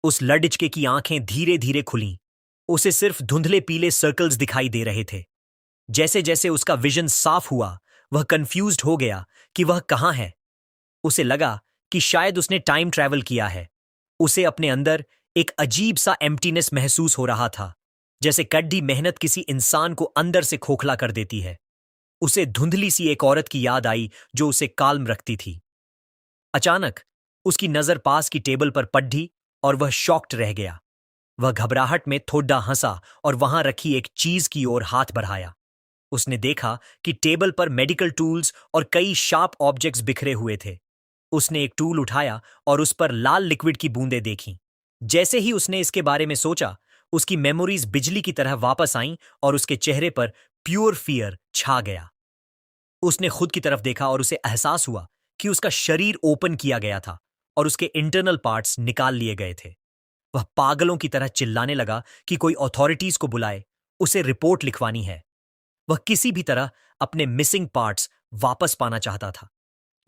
उस लडिचके की आंखें धीरे धीरे खुलीं। उसे सिर्फ धुंधले पीले सर्कल्स दिखाई दे रहे थे। जैसे जैसे उसका विजन साफ हुआ, वह कंफ्यूज्ड हो गया कि वह कहाँ है। उसे लगा कि शायद उसने टाइम ट्रैवल किया है। उसे अपने अंदर एक अजीब सा एम्प्टीनेस महसूस हो रहा था, जैसे कड़ी मेहनत किसी इंसान को अंदर से खोखला कर देती है। उसे धुंधली सी एक औरत की याद आई जो उसे काल्म रखती थी। अचानक उसकी नजर पास की टेबल पर पड़ी और वह शॉक्ड रह गया। वह घबराहट में थोड़ा हंसा और वहां रखी एक चीज की ओर हाथ बढ़ाया। उसने देखा कि टेबल पर मेडिकल टूल्स और कई शार्प ऑब्जेक्ट्स बिखरे हुए थे। उसने एक टूल उठाया और उस पर लाल लिक्विड की बूंदें देखीं। जैसे ही उसने इसके बारे में सोचा, उसकी मेमोरीज बिजली की तरह वापस आईं और उसके चेहरे पर प्योर फियर छा गया। उसने खुद की तरफ देखा और उसे एहसास हुआ कि उसका शरीर ओपन किया गया था और उसके इंटरनल पार्ट्स निकाल लिए गए थे। वह पागलों की तरह चिल्लाने लगा कि कोई अथॉरिटीज को बुलाए, उसे रिपोर्ट लिखवानी है। वह किसी भी तरह अपने मिसिंग पार्ट्स वापस पाना चाहता था।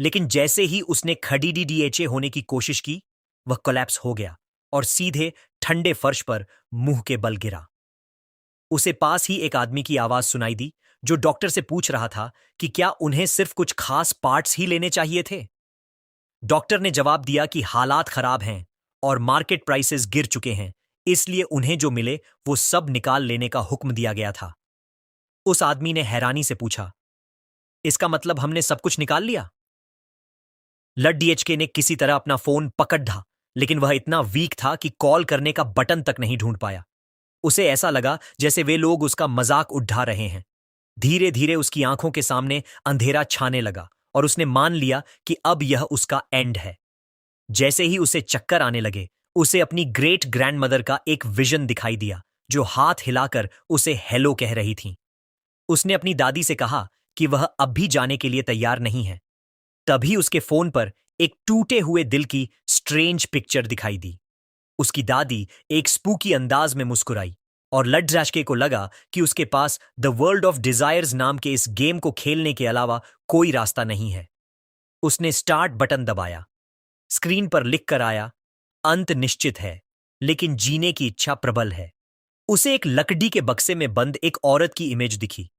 लेकिन जैसे ही उसने खड़ी डीडीएचए होने की कोशिश की, वह कोलैप्स हो गया और सीधे ठंडे फर्श पर मुंह के बल गिरा। उसे पास ही एक आदमी की आवाज सुनाई दी जो डॉक्टर से पूछ रहा था कि क्या उन्हें सिर्फ कुछ खास पार्ट्स ही लेने चाहिए थे। डॉक्टर ने जवाब दिया कि हालात खराब हैं और मार्केट प्राइसेस गिर चुके हैं, इसलिए उन्हें जो मिले वो सब निकाल लेने का हुक्म दिया गया था। उस आदमी ने हैरानी से पूछा, इसका मतलब हमने सब कुछ निकाल लिया? लड-डीएचके ने किसी तरह अपना फोन पकड़ ढा, लेकिन वह इतना वीक था कि कॉल करने का बटन तक नहीं ढूंढ पाया। उसे ऐसा लगा जैसे वे लोग उसका मजाक उड़ा रहे हैं। धीरे धीरे उसकी आंखों के सामने अंधेरा छाने लगा और उसने मान लिया कि अब यह उसका एंड है। जैसे ही उसे चक्कर आने लगे, उसे अपनी ग्रेट ग्रैंडमदर का एक विजन दिखाई दिया जो हाथ हिलाकर उसे हेलो कह रही थीं। उसने अपनी दादी से कहा कि वह अब भी जाने के लिए तैयार नहीं है। तभी उसके फोन पर एक टूटे हुए दिल की स्ट्रेंज पिक्चर दिखाई दी। उसकी दादी एक स्पूकी अंदाज में मुस्कुराई और लड्राशके को लगा कि उसके पास द वर्ल्ड ऑफ डिजायर्स नाम के इस गेम को खेलने के अलावा कोई रास्ता नहीं है। उसने स्टार्ट बटन दबाया। स्क्रीन पर लिख कर आया, अंत निश्चित है, लेकिन जीने की इच्छा प्रबल है। उसे एक लकड़ी के बक्से में बंद एक औरत की इमेज दिखी।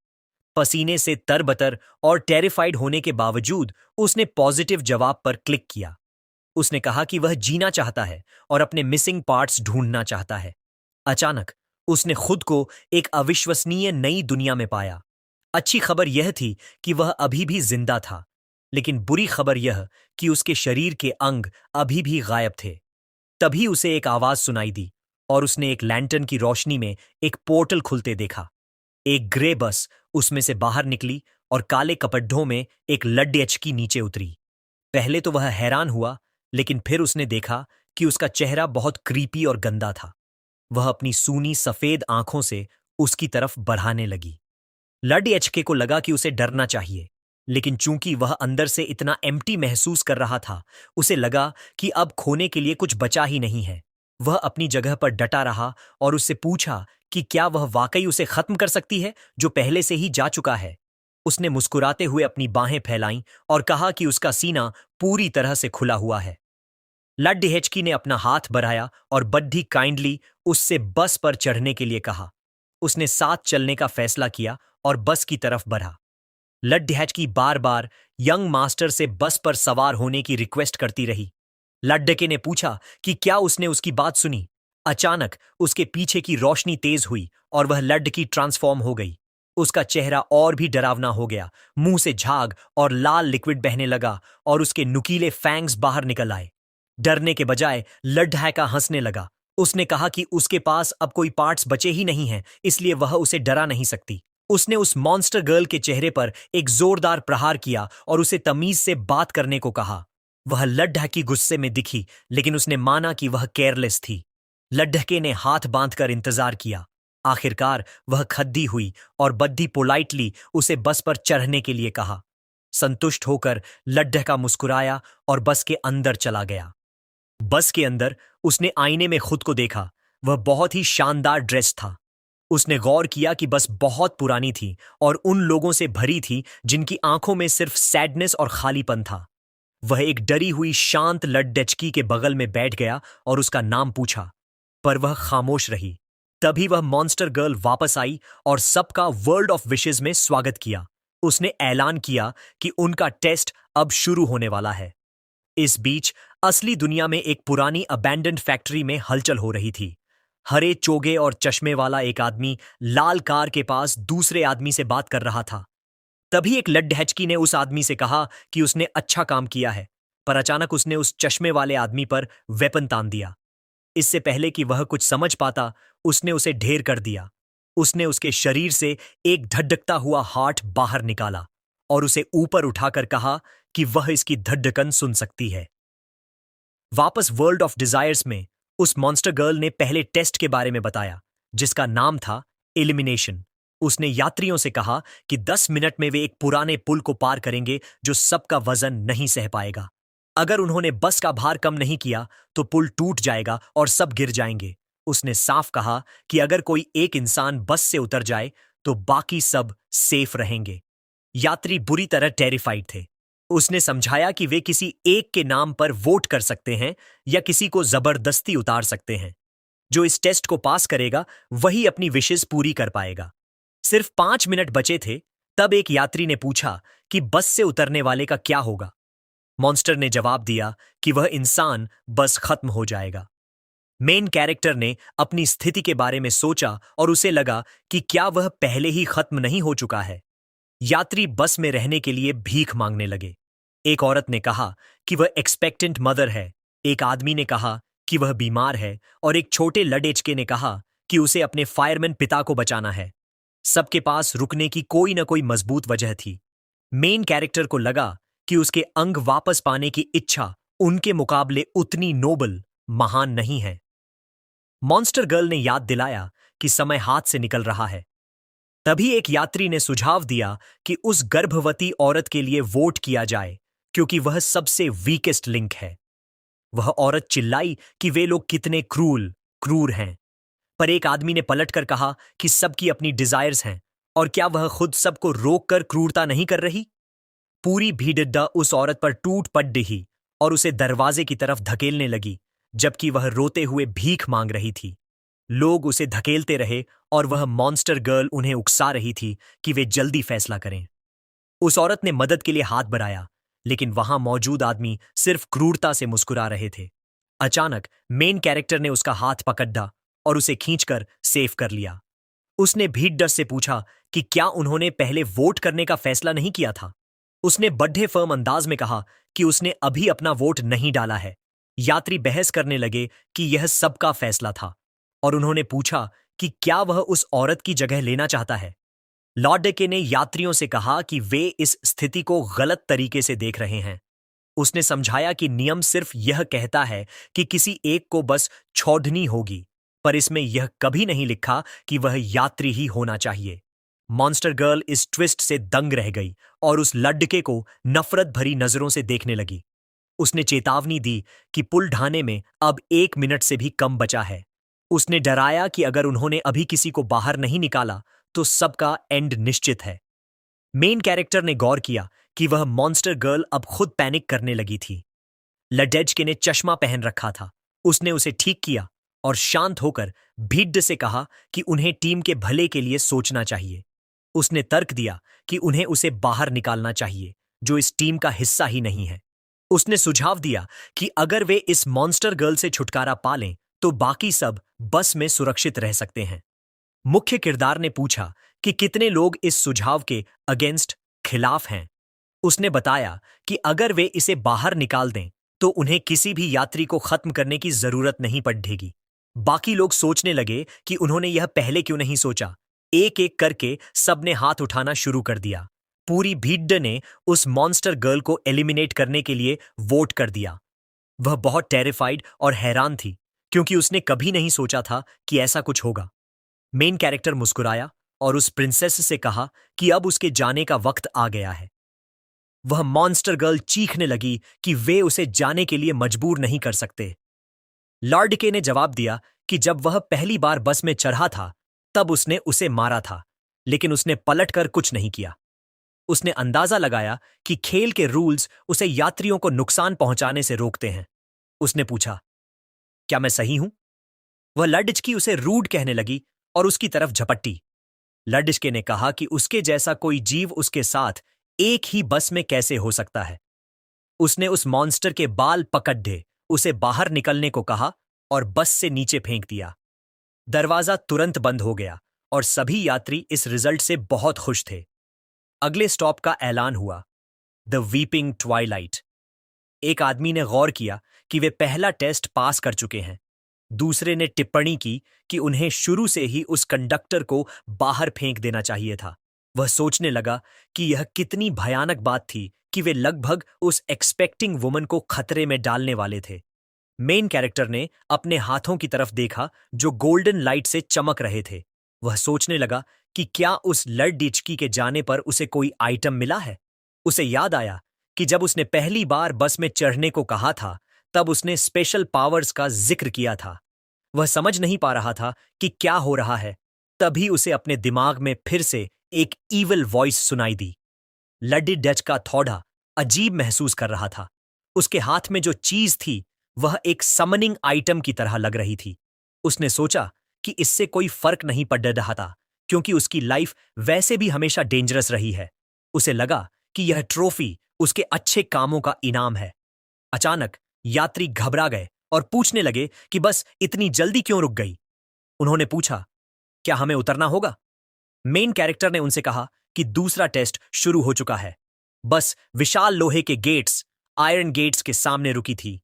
पसीने से तरबतर और टेरिफाइड होने के बावजूद उसने पॉजिटिव जवाब पर क्लिक किया। उसने कहा कि वह जीना चाहता है और अपने मिसिंग पार्ट्स ढूंढना चाहता है। अचानक उसने खुद को एक अविश्वसनीय नई दुनिया में पाया। अच्छी खबर यह थी कि वह अभी भी जिंदा था, लेकिन बुरी खबर यह कि उसके शरीर के अंग अभी भी गायब थे। तभी उसे एक आवाज सुनाई दी और उसने एक लैंटर्न की रोशनी में एक पोर्टल खुलते देखा। एक ग्रे बस उसमें से बाहर निकली और काले कपड़ों में एक लड्डू नीचे उतरी। पहले तो वह हैरान हुआ, लेकिन फिर उसने देखा कि उसका चेहरा बहुत क्रीपी और गंदा था। वह अपनी सूनी सफेद आंखों से उसकी तरफ बढ़ाने लगी। लड्डू को लगा कि उसे डरना चाहिए, लेकिन चूंकि वह अंदर से इतना एम्प्टी महसूस कर रहा था, उसे लगा कि अब खोने के लिए कुछ बचा ही नहीं है। वह अपनी जगह पर डटा रहा और उससे पूछा कि क्या वह वाकई उसे खत्म कर सकती है जो पहले से ही जा चुका है। उसने मुस्कुराते हुए अपनी बाहें फैलाईं और कहा कि उसका सीना पूरी तरह से खुला हुआ है। लड्डू ने अपना हाथ बढ़ाया और बड्डी काइंडली उससे बस पर चढ़ने के लिए कहा। उसने साथ चलने का फैसला किया और बस की तरफ बढ़ा। लड्डू बार बार यंग मास्टर से बस पर सवार होने की रिक्वेस्ट करती रही। लड्डके ने पूछा कि क्या उसने उसकी बात सुनी। अचानक उसके पीछे की रोशनी तेज हुई और वह लड्डकी ट्रांसफॉर्म हो गई। उसका चेहरा और भी डरावना हो गया। मुंह से झाग और लाल लिक्विड बहने लगा और उसके नुकीले फैंग्स बाहर निकल आए। डरने के बजाय लड्ढैका हंसने लगा। उसने कहा कि उसके पास अब कोई पार्ट्स बचे ही नहीं हैं, इसलिए वह उसे डरा नहीं सकती। उसने उस मॉन्स्टर गर्ल के चेहरे पर एक जोरदार प्रहार किया और उसे तमीज से बात करने को कहा। वह लड्ढकी गुस्से में दिखी, लेकिन उसने माना कि वह केयरलेस थी। लड्ढके ने हाथ बांधकर इंतजार किया। आखिरकार वह खद्दी हुई और बद्दी पोलाइटली उसे बस पर चढ़ने के लिए कहा। संतुष्ट होकर लड्ढका मुस्कुराया और बस के अंदर चला गया। बस के अंदर उसने आईने में खुद को देखा। वह बहुत ही शानदार ड्रेस था। उसने गौर किया कि बस बहुत पुरानी थी और उन लोगों से भरी थी जिनकी आंखों में सिर्फ सैडनेस और खालीपन था। वह एक डरी हुई शांत लड़डचकी के बगल में बैठ गया और उसका नाम पूछा, पर वह खामोश रही। तभी वह मॉन्स्टर गर्ल वापस आई और सबका वर्ल्ड ऑफ विशेस में स्वागत किया। उसने ऐलान किया कि उनका टेस्ट अब शुरू होने वाला है। इस बीच असली दुनिया में एक पुरानी अबैंडन्ड फैक्ट्री में हलचल हो रही थी। हरे चोगे और चश्मे वाला एक आदमी लाल कार के पास दूसरे आदमी से बात कर रहा था। तभी एक लड्ढैचकी ने उस आदमी से कहा कि उसने अच्छा काम किया है, पर अचानक उसने उस चश्मे वाले आदमी पर वेपन तान दिया। इससे पहले कि वह कुछ समझ पाता, उसने उसे ढेर कर दिया। उसने उसके शरीर से एक धड़कता हुआ हार्ट बाहर निकाला और उसे ऊपर उठाकर कहा कि वह इसकी धड़कन सुन सकती है। वापस वर्ल्ड ऑफ डिजायर्स में उस मॉन्स्टर गर्ल ने पहले टेस्ट के बारे में बताया, जिसका नाम था एलिमिनेशन। उसने यात्रियों से कहा कि 10 मिनट में वे एक पुराने पुल को पार करेंगे जो सबका वजन नहीं सह पाएगा। अगर उन्होंने बस का भार कम नहीं किया तो पुल टूट जाएगा और सब गिर जाएंगे। उसने साफ कहा कि अगर कोई एक इंसान बस से उतर जाए तो बाकी सब सेफ रहेंगे। यात्री बुरी तरह टेरिफाइड थे। उसने समझाया कि वे किसी एक के नाम पर वोट कर सकते हैं या किसी को जबरदस्ती उतार सकते हैं। जो इस टेस्ट को पास करेगा वही अपनी विशेस पूरी कर पाएगा। सिर्फ 5 मिनट बचे थे, तब एक यात्री ने पूछा कि बस से उतरने वाले का क्या होगा। मॉन्स्टर ने जवाब दिया कि वह इंसान बस खत्म हो जाएगा। मेन कैरेक्टर ने अपनी स्थिति के बारे में सोचा और उसे लगा कि क्या वह पहले ही खत्म नहीं हो चुका है। यात्री बस में रहने के लिए भीख मांगने लगे। एक औरत ने कहा कि वह एक्सपेक्टेंट मदर है, एक आदमी ने कहा कि वह बीमार है और एक छोटे लड़ेचके ने कहा कि उसे अपने फायरमैन पिता को बचाना है। सबके पास रुकने की कोई न कोई मजबूत वजह थी। मेन कैरेक्टर को लगा कि उसके अंग वापस पाने की इच्छा उनके मुकाबले उतनी नोबल, महान नहीं है। मॉन्स्टर गर्ल ने याद दिलाया कि समय हाथ से निकल रहा है। तभी एक यात्री ने सुझाव दिया कि उस गर्भवती औरत के लिए वोट किया जाए क्योंकि वह सबसे वीकेस्ट लिंक है। वह औरत चिल्लाई कि वे लोग कितने क्रूर हैं। पर एक आदमी ने पलटकर कहा कि सबकी अपनी डिजायर्स हैं और क्या वह खुद सबको रोककर क्रूरता नहीं कर रही। पूरी भीड़िड्डा उस औरत पर टूट पड़ रही और उसे दरवाजे की तरफ धकेलने लगी, जबकि वह रोते हुए भीख मांग रही थी। लोग उसे धकेलते रहे और वह मॉन्स्टर गर्ल उन्हें उकसा रही थी कि वे जल्दी फैसला करें। उस औरत ने मदद के लिए हाथ बढ़ाया, लेकिन वहां मौजूद आदमी सिर्फ क्रूरता से मुस्कुरा रहे थे। अचानक मेन कैरेक्टर ने उसका हाथ पकड़ा और उसे खींचकर सेफ कर लिया। उसने भीड़ से पूछा कि क्या उन्होंने पहले वोट करने का फैसला नहीं किया था। उसने बड्ढे फर्म अंदाज में कहा कि उसने अभी अपना वोट नहीं डाला है। यात्री बहस करने लगे कि यह सबका फैसला था और उन्होंने पूछा कि क्या वह उस औरत की जगह लेना चाहता है। लॉर्डेके ने यात्रियों से कहा कि वे इस स्थिति को गलत तरीके से देख रहे हैं। उसने समझाया कि नियम सिर्फ यह कहता है कि किसी एक को बस छोड़नी होगी, पर इसमें यह कभी नहीं लिखा कि वह यात्री ही होना चाहिए। मॉन्स्टर गर्ल इस ट्विस्ट से दंग रह गई और उस लड़के को नफरत भरी नजरों से देखने लगी। उसने चेतावनी दी कि पुल ढाने में अब 1 मिनट से भी कम बचा है। उसने डराया कि अगर उन्होंने अभी किसी को बाहर नहीं निकाला तो सबका एंड निश्चित है। मेन कैरेक्टर ने गौर किया कि वह मॉन्स्टर गर्ल अब खुद पैनिक करने लगी थी। लडेजके ने चश्मा पहन रखा था। उसने उसे ठीक किया और शांत होकर भीड़ से कहा कि उन्हें टीम के भले के लिए सोचना चाहिए। उसने तर्क दिया कि उन्हें उसे बाहर निकालना चाहिए, जो इस टीम का हिस्सा ही नहीं है। उसने सुझाव दिया कि अगर वे इस मॉन्स्टर गर्ल से छुटकारा पा लें तो बाकी सब बस में सुरक्षित रह सकते हैं। मुख्य किरदार ने पूछा कि कितने लोग इस सुझाव के अगेंस्ट खिलाफ हैं। उसने बताया कि अगर वे इसे बाहर निकाल दें तो उन्हें किसी भी यात्री को खत्म करने की जरूरत नहीं पड़ेगी। बाकी लोग सोचने लगे कि उन्होंने यह पहले क्यों नहीं सोचा। एक एक करके सबने हाथ उठाना शुरू कर दिया। पूरी भीड़ ने उस मॉन्स्टर गर्ल को एलिमिनेट करने के लिए वोट कर दिया। वह बहुत टेरिफाइड और हैरान थी क्योंकि उसने कभी नहीं सोचा था कि ऐसा कुछ होगा। मेन कैरेक्टर मुस्कुराया और उस प्रिंसेस से कहा कि अब उसके जाने का वक्त आ गया है। वह मॉन्स्टर गर्ल चीखने लगी कि वे उसे जाने के लिए मजबूर नहीं कर सकते। लॉर्डके ने जवाब दिया कि जब वह पहली बार बस में चढ़ा था तब उसने उसे मारा था, लेकिन उसने पलटकर कुछ नहीं किया। उसने अंदाजा लगाया कि खेल के रूल्स उसे यात्रियों को नुकसान पहुंचाने से रोकते हैं। उसने पूछा, क्या मैं सही हूं? वह लडिचकी उसे रूड कहने लगी और उसकी तरफ झपट्टी। लडिचके ने कहा कि उसके जैसा कोई जीव उसके साथ एक ही बस में कैसे हो सकता है। उसने उस मॉन्स्टर के बाल पकड़ दे, उसे बाहर निकलने को कहा और बस से नीचे फेंक दिया। दरवाजा तुरंत बंद हो गया और सभी यात्री इस रिजल्ट से बहुत खुश थे। अगले स्टॉप का ऐलान हुआ, द वीपिंग ट्वाइलाइट। एक आदमी ने गौर किया कि वे पहला टेस्ट पास कर चुके हैं। दूसरे ने टिप्पणी की कि उन्हें शुरू से ही उस कंडक्टर को बाहर फेंक देना चाहिए था। वह सोचने लगा कि यह कितनी भयानक बात थी कि वे लगभग उस एक्सपेक्टिंग वुमन को खतरे में डालने वाले थे। मेन कैरेक्टर ने अपने हाथों की तरफ देखा जो गोल्डन लाइट से चमक रहे थे। वह सोचने लगा कि क्या उस लड़डिचकी के जाने पर उसे कोई आइटम मिला है। उसे याद आया कि जब उसने पहली बार बस में चढ़ने को कहा था तब उसने स्पेशल पावर्स का जिक्र किया था। वह समझ नहीं पा रहा था कि क्या हो रहा है। तभी उसे अपने दिमाग में फिर से एक ईविल वॉइस सुनाई दी। लड्डी डच का थोड़ा अजीब महसूस कर रहा था। उसके हाथ में जो चीज थी वह एक समनिंग आइटम की तरह लग रही थी। उसने सोचा कि इससे कोई फर्क नहीं पड़ रहा था क्योंकि उसकी लाइफ वैसे भी हमेशा डेंजरस रही है। उसे लगा कि यह ट्रॉफी उसके अच्छे कामों का इनाम है। अचानक यात्री घबरा गए और पूछने लगे कि बस इतनी जल्दी क्यों रुक गई। उन्होंने पूछा, क्या हमें उतरना होगा? मेन कैरेक्टर ने उनसे कहा कि दूसरा टेस्ट शुरू हो चुका है। बस विशाल लोहे के गेट्स, आयरन गेट्स के सामने रुकी थी।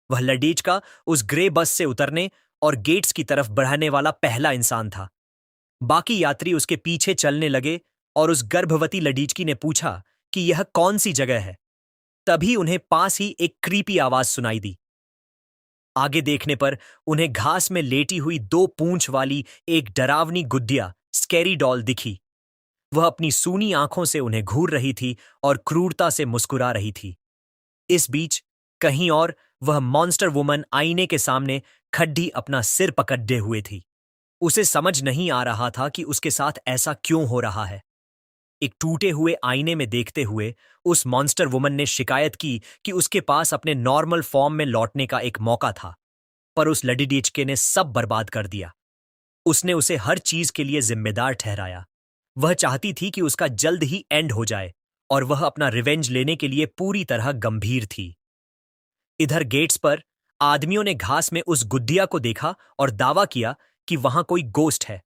वह लडीच उस ग्रे बस से उतरने और गेट्स की तरफ बढ़ाने वाला पहला इंसान था। बाकी यात्री उसके पीछे चलने लगे और उस गर्भवती लडीचकी ने पूछा कि यह कौन सी जगह है। तभी उन्हें पास ही एक क्रीपी आवाज सुनाई दी। आगे देखने पर उन्हें घास में लेटी हुई 2 पूंछ वाली एक डरावनी गुद्दिया स्कैरी डॉल दिखी। वह अपनी सूनी आंखों से उन्हें घूर रही थी और क्रूरता से मुस्कुरा रही थी। इस बीच कहीं और वह मॉन्स्टर वुमन आईने के सामने खड्डी अपना सिर पकड़े हुए थी। उसे समझ नहीं आ रहा था कि उसके साथ ऐसा क्यों हो रहा है। एक टूटे हुए आईने में देखते हुए उस मॉन्स्टर वुमन ने शिकायत की कि उसके पास अपने नॉर्मल फॉर्म में लौटने का एक मौका था, पर उस लडीडीचके ने सब बर्बाद कर दिया। उसने उसे हर चीज के लिए जिम्मेदार ठहराया। वह चाहती थी कि उसका जल्द ही एंड हो जाए और वह अपना रिवेंज लेने के लिए पूरी तरह गंभीर थी। इधर गेट्स पर आदमियों ने घास में उस गुद्दिया को देखा और दावा किया कि वहां कोई गोस्ट है।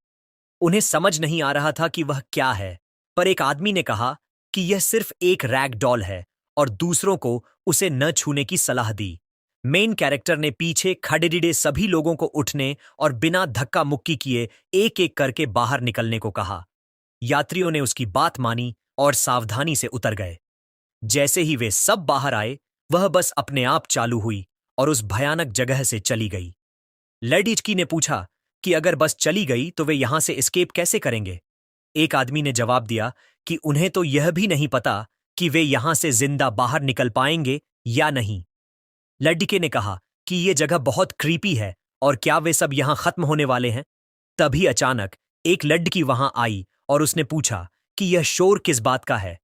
उन्हें समझ नहीं आ रहा था कि वह क्या है, पर एक आदमी ने कहा कि यह सिर्फ एक रैग डॉल है और दूसरों को उसे न छूने की सलाह दी। मेन कैरेक्टर ने पीछे खड़े सभी लोगों को उठने और बिना धक्का मुक्की किए एक एक करके बाहर निकलने को कहा। यात्रियों ने उसकी बात मानी और सावधानी से उतर गए। जैसे ही वे सब बाहर आए, वह बस अपने आप चालू हुई और उस भयानक जगह से चली गई। लड़ीचकी ने पूछा कि अगर बस चली गई तो वे यहां से एस्केप कैसे करेंगे। एक आदमी ने जवाब दिया कि उन्हें तो यह भी नहीं पता कि वे यहां से जिंदा बाहर निकल पाएंगे या नहीं। लड़के ने कहा कि यह जगह बहुत क्रीपी है और क्या वे सब यहां खत्म होने वाले हैं। तभी अचानक एक लड़की वहां आई और उसने पूछा कि यह शोर किस बात का है।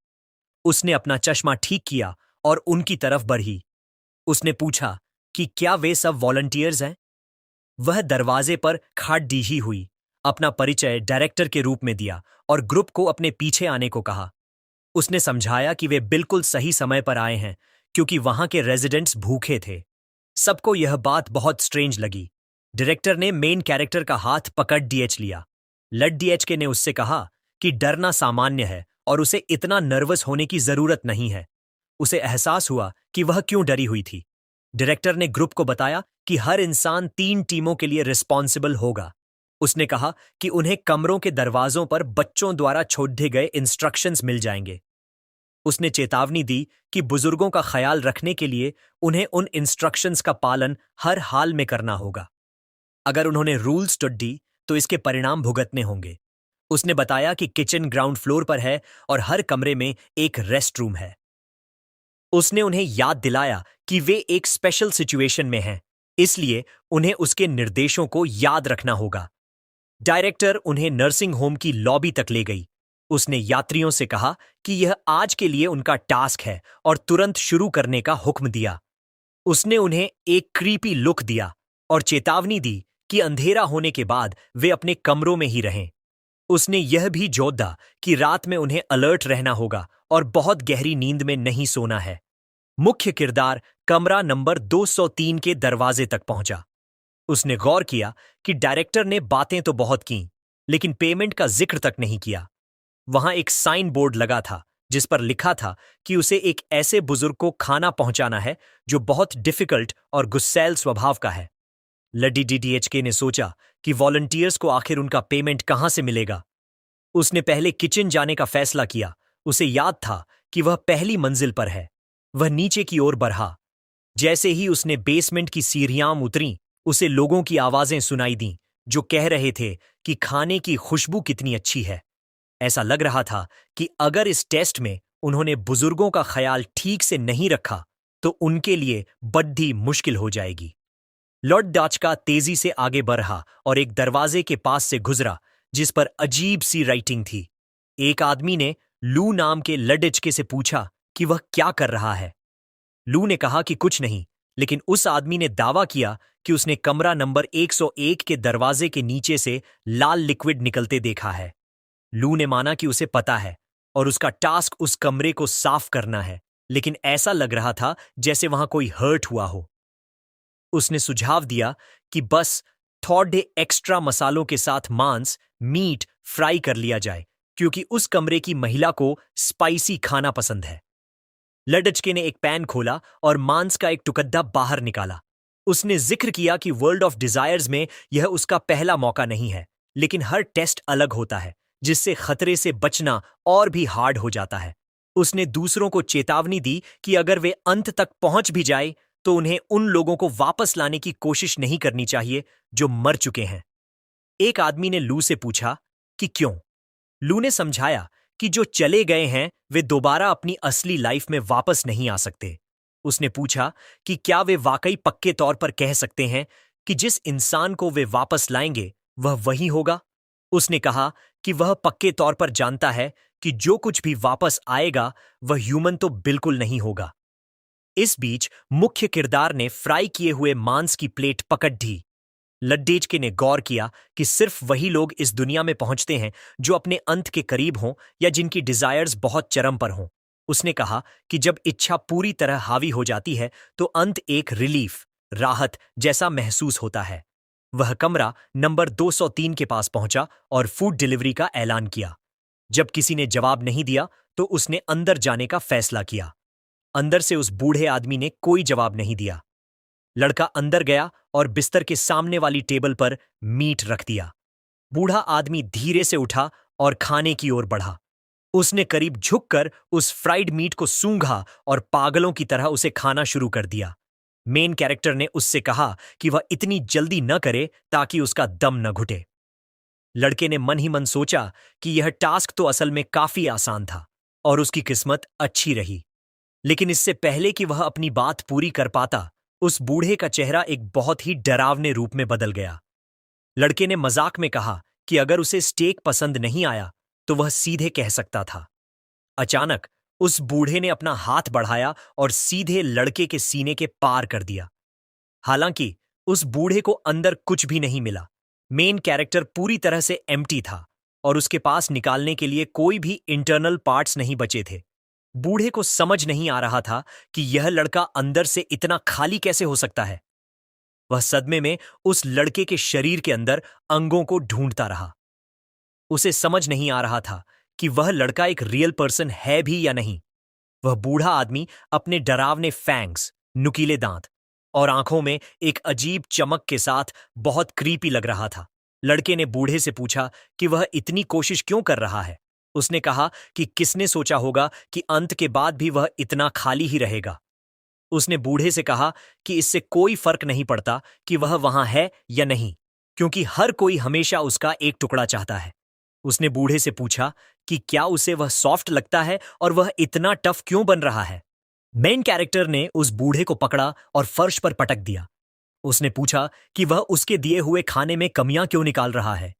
उसने अपना चश्मा ठीक किया और उनकी तरफ बढ़ी। उसने पूछा कि क्या वे सब वॉलंटियर्स हैं। वह दरवाजे पर खड़ी ही हुई, अपना परिचय डायरेक्टर के रूप में दिया और ग्रुप को अपने पीछे आने को कहा। उसने समझाया कि वे बिल्कुल सही समय पर आए हैं क्योंकि वहां के रेजिडेंट्स भूखे थे। सबको यह बात बहुत स्ट्रेंज लगी। डायरेक्टर ने मेन कैरेक्टर का हाथ पकड़ डीएच लिया। लड डीएचके ने उससे कहा कि डरना सामान्य है और उसे इतना नर्वस होने की जरूरत नहीं है। उसे एहसास हुआ कि वह क्यों डरी हुई थी। डायरेक्टर ने ग्रुप को बताया कि हर इंसान 3 टीमों के लिए रिस्पॉन्सिबल होगा। उसने कहा कि उन्हें कमरों के दरवाजों पर बच्चों द्वारा छोड़े गए इंस्ट्रक्शंस मिल जाएंगे। उसने चेतावनी दी कि बुजुर्गों का ख्याल रखने के लिए उन्हें उन इंस्ट्रक्शंस का पालन हर हाल में करना होगा। अगर उन्होंने रूल्स टुड्डी तो इसके परिणाम भुगतने होंगे। उसने बताया कि किचन ग्राउंड फ्लोर पर है और हर कमरे में एक रेस्ट रूम है। उसने उन्हें याद दिलाया कि वे एक स्पेशल सिचुएशन में हैं, इसलिए उन्हें उसके निर्देशों को याद रखना होगा। डायरेक्टर उन्हें नर्सिंग होम की लॉबी तक ले गई। उसने यात्रियों से कहा कि कि यह आज के लिए उनका टास्क है और तुरंत शुरू करने का हुक्म दिया। उसने उन्हें एक क्रीपी लुक दिया और चेतावनी दी कि अंधेरा होने के बाद वे अपने कमरों में ही रहें। उसने यह भी जोर दिया कि रात में उन्हें अलर्ट रहना होगा और बहुत गहरी नींद में नहीं सोना है। मुख्य किरदार कमरा नंबर 203 के दरवाजे तक पहुंचा। उसने गौर किया कि डायरेक्टर ने बातें तो बहुत की, लेकिन पेमेंट का जिक्र तक नहीं किया। वहां एक साइन बोर्ड लगा था जिस पर लिखा था कि उसे एक ऐसे बुजुर्ग को खाना पहुंचाना है जो बहुत डिफिकल्ट और गुस्सैल स्वभाव का है। लड्डी डीडीएचके ने सोचा कि वॉलंटियर्स को आखिर उनका पेमेंट कहां से मिलेगा। उसने पहले किचन जाने का फैसला किया। उसे याद था कि वह पहली मंजिल पर है। वह नीचे की ओर बढ़ा। जैसे ही उसने बेसमेंट की सीढ़ियां उतरी, उसे लोगों की आवाजें सुनाई दीं जो कह रहे थे कि खाने की खुशबू कितनी अच्छी है। ऐसा लग रहा था कि अगर इस टेस्ट में उन्होंने बुजुर्गों का ख्याल ठीक से नहीं रखा तो उनके लिए बड्डी मुश्किल हो जाएगी। लॉर्ड डाचका तेजी से आगे बढ़ा और एक दरवाजे के पास से गुजरा जिस पर अजीब सी राइटिंग थी। एक आदमी ने लू नाम के लडिचके से पूछा कि वह क्या कर रहा है। लू ने कहा कि कुछ नहीं, लेकिन उस आदमी ने दावा किया कि उसने कमरा नंबर 101 के दरवाजे के नीचे से लाल लिक्विड निकलते देखा है। लू ने माना कि उसे पता है और उसका टास्क उस कमरे को साफ करना है, लेकिन ऐसा लग रहा था जैसे वहां कोई हर्ट हुआ हो। उसने सुझाव दिया कि बस थोड़े एक्स्ट्रा मसालों के साथ मांस मीट फ्राई कर लिया जाए, क्योंकि उस कमरे की महिला को स्पाइसी खाना पसंद है। लडचके ने एक पैन खोला और मांस का एक टुकड़ा बाहर निकाला। उसने जिक्र किया कि वर्ल्ड ऑफ डिजायर्स में यह उसका पहला मौका नहीं है, लेकिन हर टेस्ट अलग होता है, जिससे खतरे से बचना और भी हार्ड हो जाता है। उसने दूसरों को चेतावनी दी कि अगर वे अंत तक पहुंच भी जाए तो उन्हें उन लोगों को वापस लाने की कोशिश नहीं करनी चाहिए जो मर चुके हैं। एक आदमी ने लू से पूछा कि क्यों। लू ने समझाया कि जो चले गए हैं वे दोबारा अपनी असली लाइफ में वापस नहीं आ सकते। उसने पूछा कि क्या वे वाकई पक्के तौर पर कह सकते हैं कि जिस इंसान को वे वापस लाएंगे वह वही होगा। उसने कहा कि वह पक्के तौर पर जानता है कि जो कुछ भी वापस आएगा वह ह्यूमन तो बिल्कुल नहीं होगा। इस बीच मुख्य किरदार ने फ्राई किए हुए मांस की प्लेट पकड़ दी। लड्डेचके ने गौर किया कि सिर्फ वही लोग इस दुनिया में पहुंचते हैं जो अपने अंत के करीब हों या जिनकी डिजायर्स बहुत चरम पर हों। उसने कहा कि जब इच्छा पूरी तरह हावी हो जाती है तो अंत एक रिलीफ, राहत जैसा महसूस होता है। वह कमरा नंबर 203 के पास पहुंचा और फूड डिलीवरी का ऐलान किया। जब किसी ने जवाब नहीं दिया तो उसने अंदर जाने का फैसला किया। अंदर से उस बूढ़े आदमी ने कोई जवाब नहीं दिया। लड़का अंदर गया और बिस्तर के सामने वाली टेबल पर मीट रख दिया। बूढ़ा आदमी धीरे से उठा और खाने की ओर बढ़ा। उसने करीब झुककर उस फ्राइड मीट को सूंघा और पागलों की तरह उसे खाना शुरू कर दिया। मेन कैरेक्टर ने उससे कहा कि वह इतनी जल्दी न करे ताकि उसका दम न घुटे। लड़के ने मन ही मन सोचा कि यह टास्क तो असल में काफी आसान था और उसकी किस्मत अच्छी रही। लेकिन इससे पहले कि वह अपनी बात पूरी कर पाता, उस बूढ़े का चेहरा एक बहुत ही डरावने रूप में बदल गया। लड़के ने मजाक में कहा कि अगर उसे स्टेक पसंद नहीं आया तो वह सीधे कह सकता था। अचानक उस बूढ़े ने अपना हाथ बढ़ाया और सीधे लड़के के सीने के पार कर दिया। हालांकि उस बूढ़े को अंदर कुछ भी नहीं मिला। मेन कैरेक्टर पूरी तरह से एम्प्टी था और उसके पास निकालने के लिए कोई भी इंटरनल पार्ट्स नहीं बचे थे। बूढ़े को समझ नहीं आ रहा था कि यह लड़का अंदर से इतना खाली कैसे हो सकता है। वह सदमे में उस लड़के के शरीर के अंदर अंगों को ढूंढता रहा। उसे समझ नहीं आ रहा था कि वह लड़का एक रियल पर्सन है भी या नहीं। वह बूढ़ा आदमी अपने डरावने फैंग्स, नुकीले दांत और आंखों में एक अजीब चमक के साथ बहुत क्रीपी लग रहा था। लड़के ने बूढ़े से पूछा कि वह इतनी कोशिश क्यों कर रहा है। उसने कहा कि किसने सोचा होगा कि अंत के बाद भी वह इतना खाली ही रहेगा। उसने बूढ़े से कहा कि इससे कोई फर्क नहीं पड़ता कि वह वहां है या नहीं, क्योंकि हर कोई हमेशा उसका एक टुकड़ा चाहता है। उसने बूढ़े से पूछा कि क्या उसे वह सॉफ्ट लगता है और वह इतना टफ क्यों बन रहा है। मेन कैरेक्टर ने उस बूढ़े को पकड़ा और फर्श पर पटक दिया। उसने पूछा कि वह उसके दिए हुए खाने में कमियां क्यों निकाल रहा है।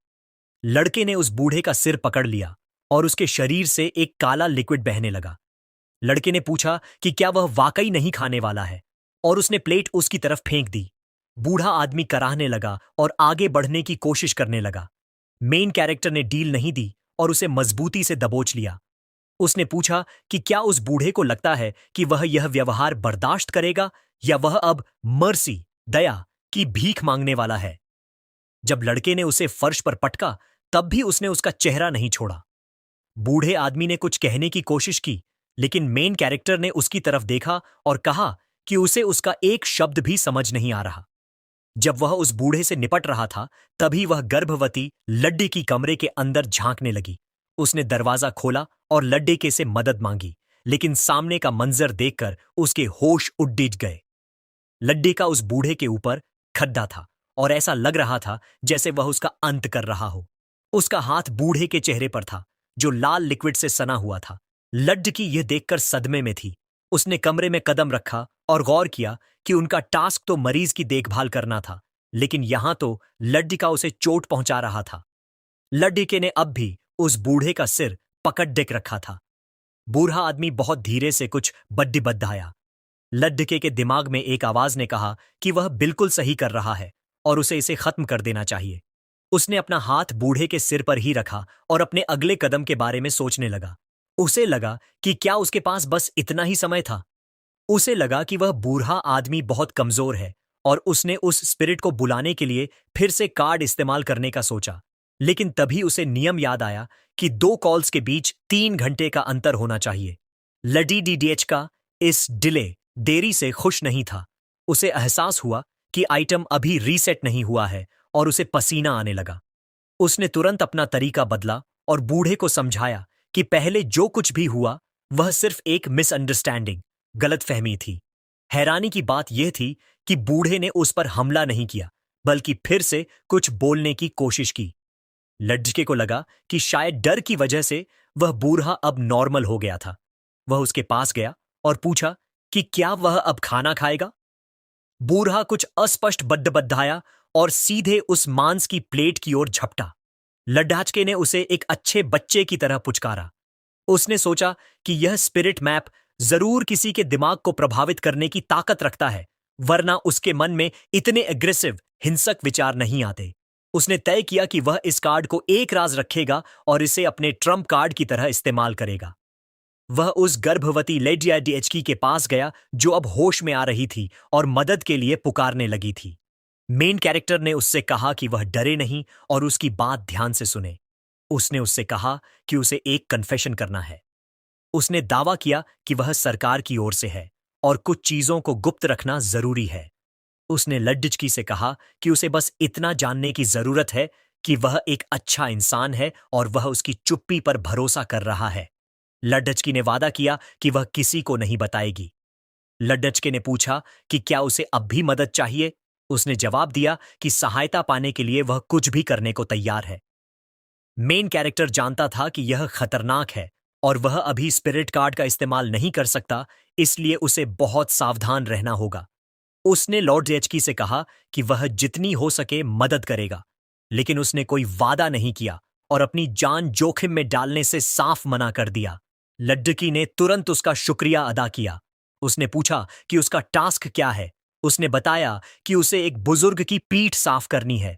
लड़के ने उस बूढ़े का सिर पकड़ लिया और उसके शरीर से एक काला लिक्विड बहने लगा। लड़के ने पूछा कि क्या वह वाकई नहीं खाने वाला है, और उसने प्लेट उसकी तरफ फेंक दी। बूढ़ा आदमी कराहने लगा और आगे बढ़ने की कोशिश करने लगा। मेन कैरेक्टर ने डील नहीं दी और उसे मजबूती से दबोच लिया। उसने पूछा कि क्या उस बूढ़े को लगता है कि वह यह व्यवहार बर्दाश्त करेगा, या वह अब मर्सी, दया की भीख मांगने वाला है। जब लड़के ने उसे फर्श पर पटका, तब भी उसने उसका चेहरा नहीं छोड़ा। बूढ़े आदमी ने कुछ कहने की कोशिश की, लेकिन मेन कैरेक्टर ने उसकी तरफ देखा और कहा कि उसे उसका एक शब्द भी समझ नहीं आ रहा। जब वह उस बूढ़े से निपट रहा था, तभी वह गर्भवती लड्डे की कमरे के अंदर झांकने लगी। उसने दरवाजा खोला और लड्डे के से मदद मांगी, लेकिन सामने का मंजर देखकर उसके होश उड़ गए। लड्डे का उस बूढ़े के ऊपर खड्डा था और ऐसा लग रहा था जैसे वह उसका अंत कर रहा हो। उसका हाथ बूढ़े के चेहरे पर था, जो लाल लिक्विड से सना हुआ था। लड्डकी यह देखकर सदमे में थी। उसने कमरे में कदम रखा और गौर किया कि उनका टास्क तो मरीज की देखभाल करना था, लेकिन यहां तो लड्डिका उसे चोट पहुंचा रहा था। लड्डिके ने अब भी उस बूढ़े का सिर पकड़ देख रखा था। बूढ़ा आदमी बहुत धीरे से कुछ बड्डिबड्डाया। लड्डिके के दिमाग में एक आवाज ने कहा कि वह बिल्कुल सही कर रहा है और उसे इसे खत्म कर देना चाहिए। उसने अपना हाथ बूढ़े के सिर पर ही रखा और अपने अगले कदम के बारे में सोचने लगा। उसे लगा कि क्या उसके पास बस इतना ही समय था। उसे लगा कि वह बूढ़ा आदमी बहुत कमजोर है और उसने उस स्पिरिट को बुलाने के लिए फिर से कार्ड इस्तेमाल करने का सोचा। लेकिन तभी उसे नियम याद आया कि 2 कॉल्स के बीच 3 घंटे का अंतर होना चाहिए। लडी डीडीएच का इस देरी से खुश नहीं था। उसे एहसास हुआ कि आइटम अभी रीसेट नहीं हुआ है और उसे पसीना आने लगा। उसने तुरंत अपना तरीका बदला और बूढ़े को समझाया कि पहले जो कुछ भी हुआ वह सिर्फ एक मिसअंडरस्टैंडिंग, गलतफहमी थी। हैरानी की बात यह थी कि बूढ़े ने उस पर हमला नहीं किया, बल्कि फिर से कुछ बोलने की कोशिश की। लड़के को लगा कि शायद डर की वजह से वह बूढ़ा अब नॉर्मल हो गया था। वह उसके पास गया और पूछा कि क्या वह अब खाना खाएगा। बूढ़ा कुछ अस्पष्ट बद्दबद्दाया और सीधे उस मांस की प्लेट की ओर झपटा। लड्डाचके ने उसे एक अच्छे बच्चे की तरह पुचकारा। उसने सोचा कि यह स्पिरिट मैप जरूर किसी के दिमाग को प्रभावित करने की ताकत रखता है, वरना उसके मन में इतने एग्रेसिव, हिंसक विचार नहीं आते। उसने तय किया कि वह इस कार्ड को एक राज रखेगा और इसे अपने ट्रम्प कार्ड की तरह इस्तेमाल करेगा। वह उस गर्भवती लेडी डीएचकी के पास गया, जो अब होश में आ रही थी और मदद के लिए पुकारने लगी थी। मेन कैरेक्टर ने उससे कहा कि वह डरे नहीं और उसकी बात ध्यान से सुने। उसने उससे कहा कि उसे एक कन्फेशन करना है। उसने दावा किया कि वह सरकार की ओर से है और कुछ चीजों को गुप्त रखना जरूरी है। उसने लड्डिचकी से कहा कि उसे बस इतना जानने की जरूरत है कि वह एक अच्छा इंसान है और वह उसकी चुप्पी पर भरोसा कर रहा है। लड्डचकी ने वादा किया कि वह किसी को नहीं बताएगी। लड्डचके ने पूछा कि क्या उसे अब भी मदद चाहिए। उसने जवाब दिया कि सहायता पाने के लिए वह कुछ भी करने को तैयार है। मेन कैरेक्टर जानता था कि यह खतरनाक है और वह अभी स्पिरिट कार्ड का इस्तेमाल नहीं कर सकता, इसलिए उसे बहुत सावधान रहना होगा। उसने लॉर्ड जेचकी से कहा कि वह जितनी हो सके मदद करेगा, लेकिन उसने कोई वादा नहीं किया और अपनी जान जोखिम में डालने से साफ मना कर दिया। लड्डकी ने तुरंत उसका शुक्रिया अदा किया। उसने पूछा कि उसका टास्क क्या है। उसने बताया कि उसे एक बुजुर्ग की पीठ साफ करनी है।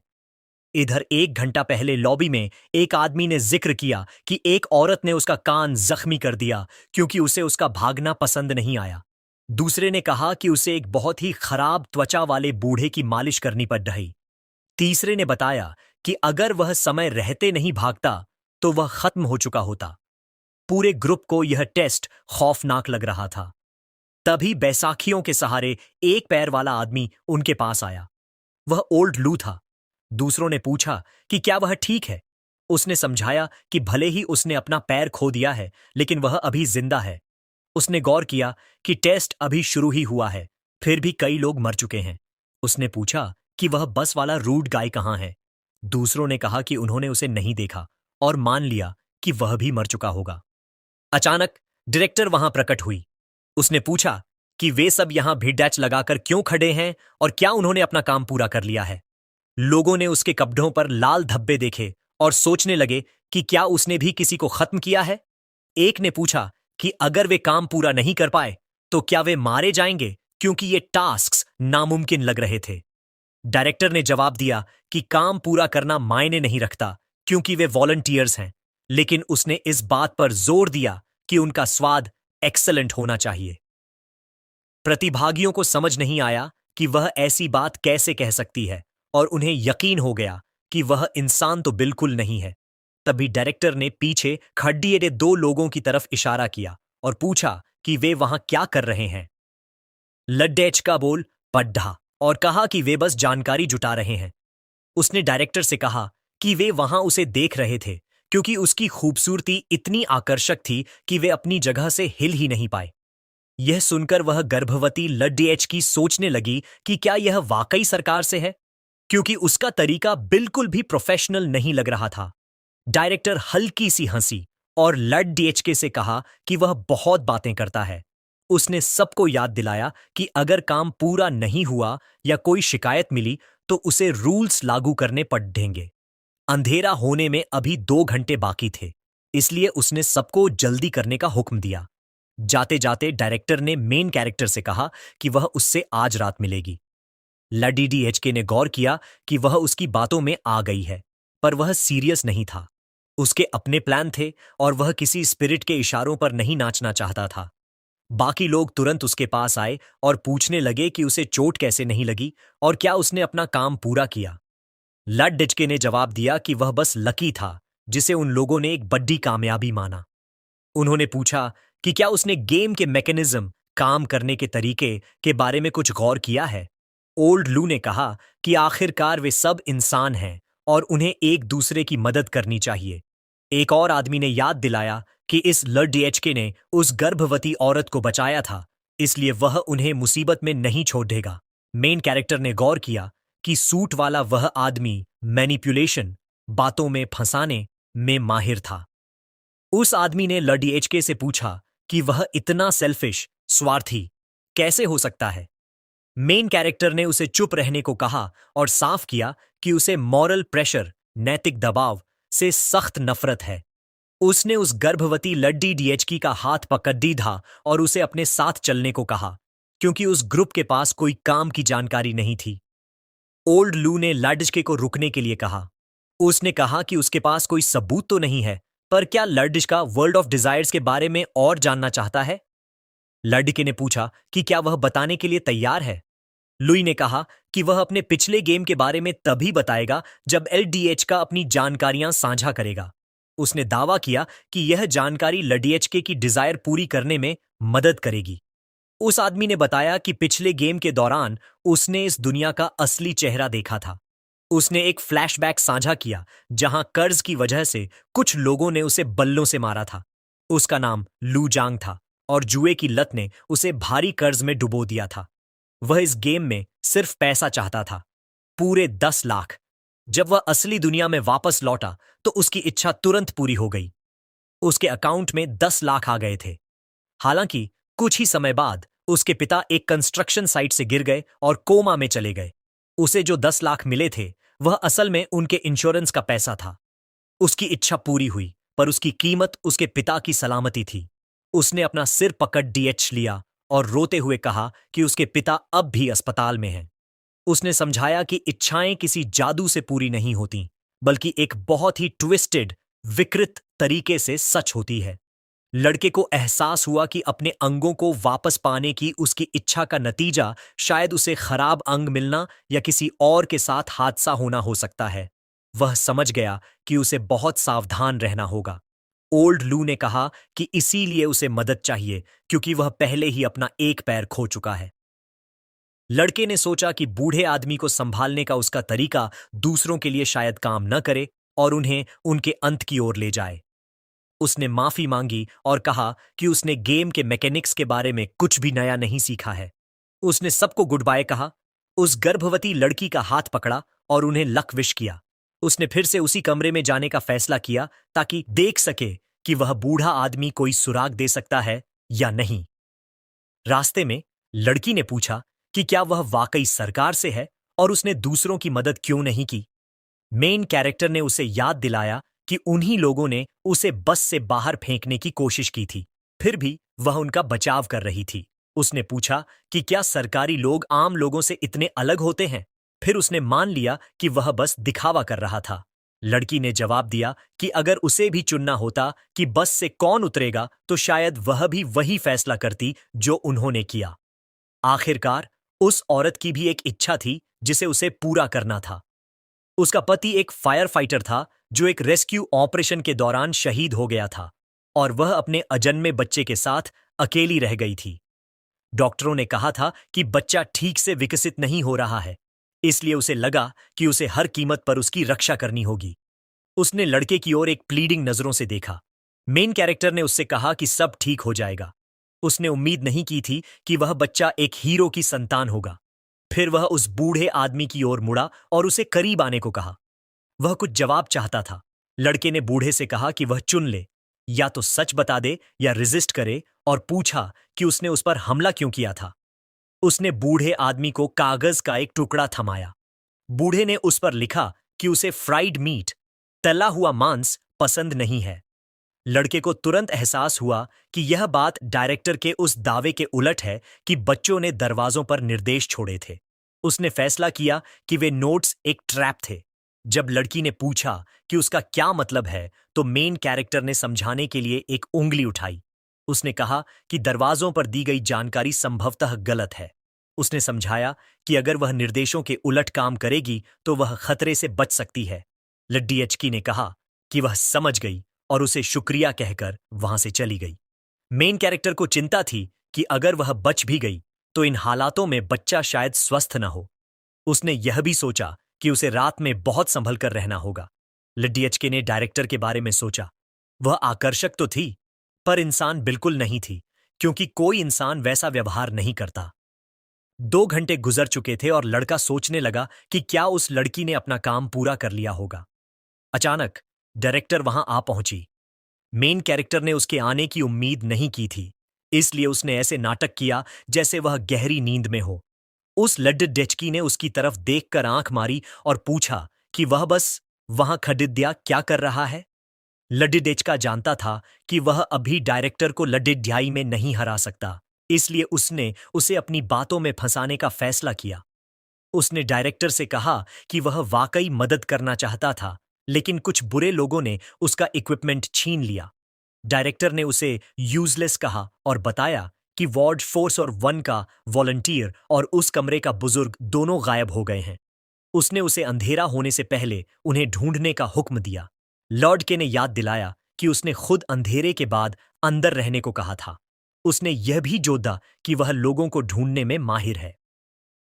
इधर 1 घंटा पहले लॉबी में एक आदमी ने जिक्र किया कि एक औरत ने उसका कान जख्मी कर दिया क्योंकि उसे उसका भागना पसंद नहीं आया। दूसरे ने कहा कि उसे एक बहुत ही खराब त्वचा वाले बूढ़े की मालिश करनी पड़ रही। तीसरे ने बताया कि अगर वह समय रहते नहीं भागता तो वह खत्म हो चुका होता। पूरे ग्रुप को यह टेस्ट खौफनाक लग रहा था। तभी बैसाखियों के सहारे एक पैर वाला आदमी उनके पास आया। वह ओल्ड लू था। दूसरों ने पूछा कि क्या वह ठीक है। उसने समझाया कि भले ही उसने अपना पैर खो दिया है, लेकिन वह अभी जिंदा है। उसने गौर किया कि टेस्ट अभी शुरू ही हुआ है, फिर भी कई लोग मर चुके हैं। उसने पूछा कि वह बस वाला रूड गाय कहाँ है। दूसरों ने कहा कि उन्होंने उसे नहीं देखा और मान लिया कि वह भी मर चुका होगा। अचानक डायरेक्टर वहां प्रकट हुई। उसने पूछा कि वे सब यहां भीड़ लगाकर क्यों खड़े हैं और क्या उन्होंने अपना काम पूरा कर लिया है। लोगों ने उसके कपड़ों पर लाल धब्बे देखे और सोचने लगे कि क्या उसने भी किसी को खत्म किया है। एक ने पूछा कि अगर वे काम पूरा नहीं कर पाए तो क्या वे मारे जाएंगे, क्योंकि ये टास्क्स नामुमकिन लग रहे थे। डायरेक्टर ने जवाब दिया कि काम पूरा करना मायने नहीं रखता, क्योंकि वे वॉलंटियर्स हैं, लेकिन उसने इस बात पर जोर दिया कि उनका स्वाद एक्सलेंट होना चाहिए। प्रतिभागियों को समझ नहीं आया कि वह ऐसी बात कैसे कह सकती है, और उन्हें यकीन हो गया कि वह इंसान तो बिल्कुल नहीं है। तभी डायरेक्टर ने पीछे खड्डिए दो लोगों की तरफ इशारा किया और पूछा कि वे वहां क्या कर रहे हैं। लड्डेच का बोल पड्ढा और कहा कि वे बस जानकारी जुटा रहे हैं। उसने डायरेक्टर से कहा कि वे वहां उसे देख रहे थे, क्योंकि उसकी खूबसूरती इतनी आकर्षक थी कि वे अपनी जगह से हिल ही नहीं पाए। यह सुनकर वह गर्भवती लड्डेच की सोचने लगी कि क्या यह वाकई सरकार से है, क्योंकि उसका तरीका बिल्कुल भी प्रोफेशनल नहीं लग रहा था। डायरेक्टर हल्की सी हंसी और लड्डेचके से कहा कि वह बहुत बातें करता है। उसने सबको याद दिलाया कि अगर काम पूरा नहीं हुआ या कोई शिकायत मिली तो उसे रूल्स लागू करने पड़ेंगे। अंधेरा होने में अभी 2 घंटे बाकी थे, इसलिए उसने सबको जल्दी करने का हुक्म दिया। जाते जाते डायरेक्टर ने मेन कैरेक्टर से कहा कि वह उससे आज रात मिलेगी। लडीडीएचके ने गौर किया कि वह उसकी बातों में आ गई है, पर वह सीरियस नहीं था। उसके अपने प्लान थे और वह किसी स्पिरिट के इशारों पर नहीं नाचना चाहता था। बाकी लोग तुरंत उसके पास आए और पूछने लगे कि उसे चोट कैसे नहीं लगी और क्या उसने अपना काम पूरा किया। लडडिचके ने जवाब दिया कि वह बस लकी था, जिसे उन लोगों ने एक बड़ी कामयाबी माना। उन्होंने पूछा कि क्या उसने गेम के मैकेनिज्म, काम करने के तरीके के बारे में कुछ गौर किया है। ओल्ड लू ने कहा कि आखिरकार वे सब इंसान हैं और उन्हें एक दूसरे की मदद करनी चाहिए। एक और आदमी ने याद दिलाया कि इस लडीएचके ने उस गर्भवती औरत को बचाया था, इसलिए वह उन्हें मुसीबत में नहीं छोड़ देगा। मेन कैरेक्टर ने गौर किया कि सूट वाला वह आदमी मैनिपुलेशन, बातों में फंसाने में माहिर था। उस आदमी ने लडीएचके से पूछा कि वह इतना सेल्फिश, स्वार्थी कैसे हो सकता है। मेन कैरेक्टर ने उसे चुप रहने को कहा और साफ किया कि उसे मॉरल प्रेशर, नैतिक दबाव से सख्त नफरत है। उसने उस गर्भवती लड्डी डीएचकी का हाथ पकड़ दीधा और उसे अपने साथ चलने को कहा, क्योंकि उस ग्रुप के पास कोई काम की जानकारी नहीं थी। ओल्ड लू ने लड्डके को रुकने के लिए कहा। उसने कहा कि उसके पास कोई सबूत तो नहीं है, पर क्या लड्डका वर्ल्ड ऑफ डिजायर्स के बारे में और जानना चाहता है। लड़के ने पूछा कि क्या वह बताने के लिए तैयार है। लुई ने कहा कि वह अपने पिछले गेम के बारे में तभी बताएगा जब एलडीएच का अपनी जानकारियां साझा करेगा। उसने दावा किया कि यह जानकारी लडीएचके की डिजायर पूरी करने में मदद करेगी। उस आदमी ने बताया कि पिछले गेम के दौरान उसने इस दुनिया का असली चेहरा देखा था। उसने एक फ्लैशबैक साझा किया जहां कर्ज की वजह से कुछ लोगों ने उसे बल्लों से मारा था। उसका नाम लू जांग था और जुए की लत ने उसे भारी कर्ज में डुबो दिया था। वह इस गेम में सिर्फ पैसा चाहता था, पूरे 10 लाख। जब वह असली दुनिया में वापस लौटा तो उसकी इच्छा तुरंत पूरी हो गई। उसके अकाउंट में 10 लाख आ गए थे। हालांकि कुछ ही समय बाद उसके पिता एक कंस्ट्रक्शन साइट से गिर गए और कोमा में चले गए। उसे जो 10 लाख मिले थे वह असल में उनके इंश्योरेंस का पैसा था। उसकी इच्छा पूरी हुई, पर उसकी कीमत उसके पिता की सलामती थी। उसने अपना सिर पकड़ डीएच लिया और रोते हुए कहा कि उसके पिता अब भी अस्पताल में हैं। उसने समझाया कि इच्छाएं किसी जादू से पूरी नहीं होती, बल्कि एक बहुत ही ट्विस्टेड, विकृत तरीके से सच होती है। लड़के को एहसास हुआ कि अपने अंगों को वापस पाने की उसकी इच्छा का नतीजा शायद उसे खराब अंग मिलना या किसी और के साथ हादसा होना हो सकता है। वह समझ गया कि उसे बहुत सावधान रहना होगा। ओल्ड लू ने कहा कि इसीलिए उसे मदद चाहिए, क्योंकि वह पहले ही अपना एक पैर खो चुका है। लड़के ने सोचा कि बूढ़े आदमी को संभालने का उसका तरीका दूसरों के लिए शायद काम न करे और उन्हें उनके अंत की ओर ले जाए। उसने माफी मांगी और कहा कि उसने गेम के मैकेनिक्स के बारे में कुछ भी नया नहीं सीखा है। उसने सबको गुड बाय कहा, उस गर्भवती लड़की का हाथ पकड़ा और उन्हें लक विश किया। उसने फिर से उसी कमरे में जाने का फैसला किया ताकि देख सके कि वह बूढ़ा आदमी कोई सुराग दे सकता है या नहीं। रास्ते में लड़की ने पूछा कि क्या वह वाकई सरकार से है और उसने दूसरों की मदद क्यों नहीं की। मेन कैरेक्टर ने उसे याद दिलाया कि उन्हीं लोगों ने उसे बस से बाहर फेंकने की कोशिश की थी, फिर भी वह उनका बचाव कर रही थी। उसने पूछा कि क्या सरकारी लोग आम लोगों से इतने अलग होते हैं? फिर उसने मान लिया कि वह बस दिखावा कर रहा था। लड़की ने जवाब दिया कि अगर उसे भी चुनना होता कि बस से कौन उतरेगा तो शायद वह भी वही फैसला करती जो उन्होंने किया। आखिरकार उस औरत की भी एक इच्छा थी जिसे उसे पूरा करना था। उसका पति एक फायर फाइटर था जो एक रेस्क्यू ऑपरेशन के दौरान शहीद हो गया था और वह अपने अजन्मे बच्चे के साथ अकेली रह गई थी। डॉक्टरों ने कहा था कि बच्चा ठीक से विकसित नहीं हो रहा है, इसलिए उसे लगा कि उसे हर कीमत पर उसकी रक्षा करनी होगी। उसने लड़के की ओर एक प्लीडिंग नजरों से देखा। मेन कैरेक्टर ने उससे कहा कि सब ठीक हो जाएगा। उसने उम्मीद नहीं की थी कि वह बच्चा एक हीरो की संतान होगा। फिर वह उस बूढ़े आदमी की ओर मुड़ा और उसे करीब आने को कहा। वह कुछ जवाब चाहता था। लड़के ने बूढ़े से कहा कि वह चुन ले, या तो सच बता दे या रेजिस्ट करे, और पूछा कि उसने उस पर हमला क्यों किया था। उसने बूढ़े आदमी को कागज का एक टुकड़ा थमाया। बूढ़े ने उस पर लिखा कि उसे फ्राइड मीट, तला हुआ मांस पसंद नहीं है। लड़के को तुरंत एहसास हुआ कि यह बात डायरेक्टर के उस दावे के उलट है कि बच्चों ने दरवाजों पर निर्देश छोड़े थे। उसने फैसला किया कि वे नोट्स एक ट्रैप थे। जब लड़की ने पूछा कि उसका क्या मतलब है, तो मेन कैरेक्टर ने समझाने के लिए एक उंगली उठाई। उसने कहा कि दरवाजों पर दी गई जानकारी संभवतः गलत है। उसने समझाया कि अगर वह निर्देशों के उलट काम करेगी तो वह खतरे से बच सकती है। लड्डी एचकी ने कहा कि वह समझ गई और उसे शुक्रिया कहकर वहां से चली गई। मेन कैरेक्टर को चिंता थी कि अगर वह बच भी गई तो इन हालातों में बच्चा शायद स्वस्थ न हो। उसने यह भी सोचा कि उसे रात में बहुत संभल कर रहना होगा। लड्डी एचके ने डायरेक्टर के बारे में सोचा। वह आकर्षक तो थी, पर इंसान बिल्कुल नहीं थी, क्योंकि कोई इंसान वैसा व्यवहार नहीं करता। 2 घंटे गुजर चुके थे और लड़का सोचने लगा कि क्या उस लड़की ने अपना काम पूरा कर लिया होगा। अचानक डायरेक्टर वहां आ पहुंची। मेन कैरेक्टर ने उसके आने की उम्मीद नहीं की थी, इसलिए उसने ऐसे नाटक किया जैसे वह गहरी नींद में हो। उस लड्ड डेचकी ने उसकी तरफ देखकर आंख मारी और पूछा कि वह बस वहां खडिद्या क्या कर रहा है। लड्डिडेचका जानता था कि वह अभी डायरेक्टर को लड्डिड्याई में नहीं हरा सकता, इसलिए उसने उसे अपनी बातों में फंसाने का फैसला किया। उसने डायरेक्टर से कहा कि वह वाकई मदद करना चाहता था, लेकिन कुछ बुरे लोगों ने उसका इक्विपमेंट छीन लिया। डायरेक्टर ने उसे यूजलेस कहा और बताया कि वार्ड फोर्स और 1 का वॉलंटियर और उस कमरे का बुजुर्ग दोनों गायब हो गए हैं। उसने उसे अंधेरा होने से पहले उन्हें ढूंढने का हुक्म दिया। लॉर्ड के ने याद दिलाया कि उसने खुद अंधेरे के बाद अंदर रहने को कहा था। उसने यह भी जोड़ा कि वह लोगों को ढूंढने में माहिर है।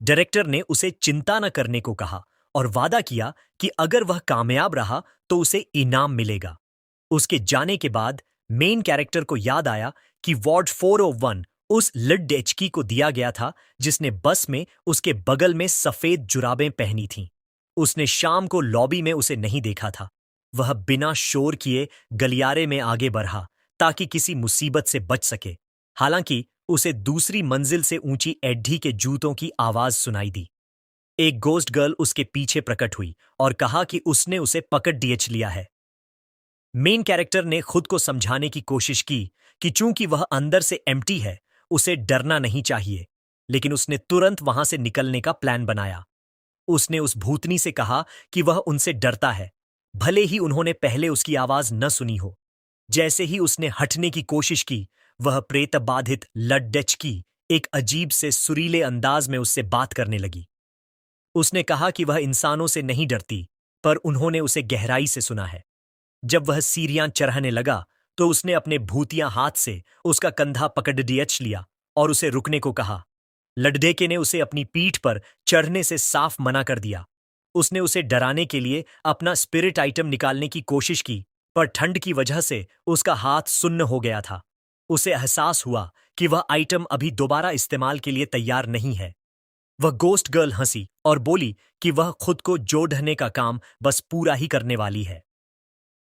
डायरेक्टर ने उसे चिंता न करने को कहा और वादा किया कि अगर वह कामयाब रहा तो उसे इनाम मिलेगा। उसके जाने के बाद मेन कैरेक्टर को याद आया कि वार्ड 401 उस लड्डेचकी को दिया गया था जिसने बस में उसके बगल में सफेद जुराबें पहनी थीं। उसने शाम को लॉबी में उसे नहीं देखा था। वह बिना शोर किए गलियारे में आगे बढ़ा ताकि किसी मुसीबत से बच सके। हालांकि उसे दूसरी मंजिल से ऊंची एड्डी के जूतों की आवाज सुनाई दी। एक गोस्ट गर्ल उसके पीछे प्रकट हुई और कहा कि उसने उसे पकड़ डीएच लिया है। मेन कैरेक्टर ने खुद को समझाने की कोशिश की कि चूंकि वह अंदर से एम्प्टी है, उसे डरना नहीं चाहिए, लेकिन उसने तुरंत वहां से निकलने का प्लान बनाया। उसने उस भूतनी से कहा कि वह उनसे डरता है, भले ही उन्होंने पहले उसकी आवाज न सुनी हो। जैसे ही उसने हटने की कोशिश की, वह प्रेतबाधित लड्डेचकी एक अजीब से सुरीले अंदाज में उससे बात करने लगी। उसने कहा कि वह इंसानों से नहीं डरती, पर उन्होंने उसे गहराई से सुना है। जब वह सीढ़ियां चढ़ने लगा तो उसने अपने भूतिया हाथ से उसका कंधा पकड़ डीएच लिया और उसे रुकने को कहा। लड्डेके ने उसे अपनी पीठ पर चढ़ने से साफ मना कर दिया। उसने उसे डराने के लिए अपना स्पिरिट आइटम निकालने की कोशिश की, पर ठंड की वजह से उसका हाथ सुन्न हो गया था। उसे एहसास हुआ कि वह आइटम अभी दोबारा इस्तेमाल के लिए तैयार नहीं है। वह गोस्ट गर्ल हंसी और बोली कि वह खुद को जोड़ने का काम बस पूरा ही करने वाली है।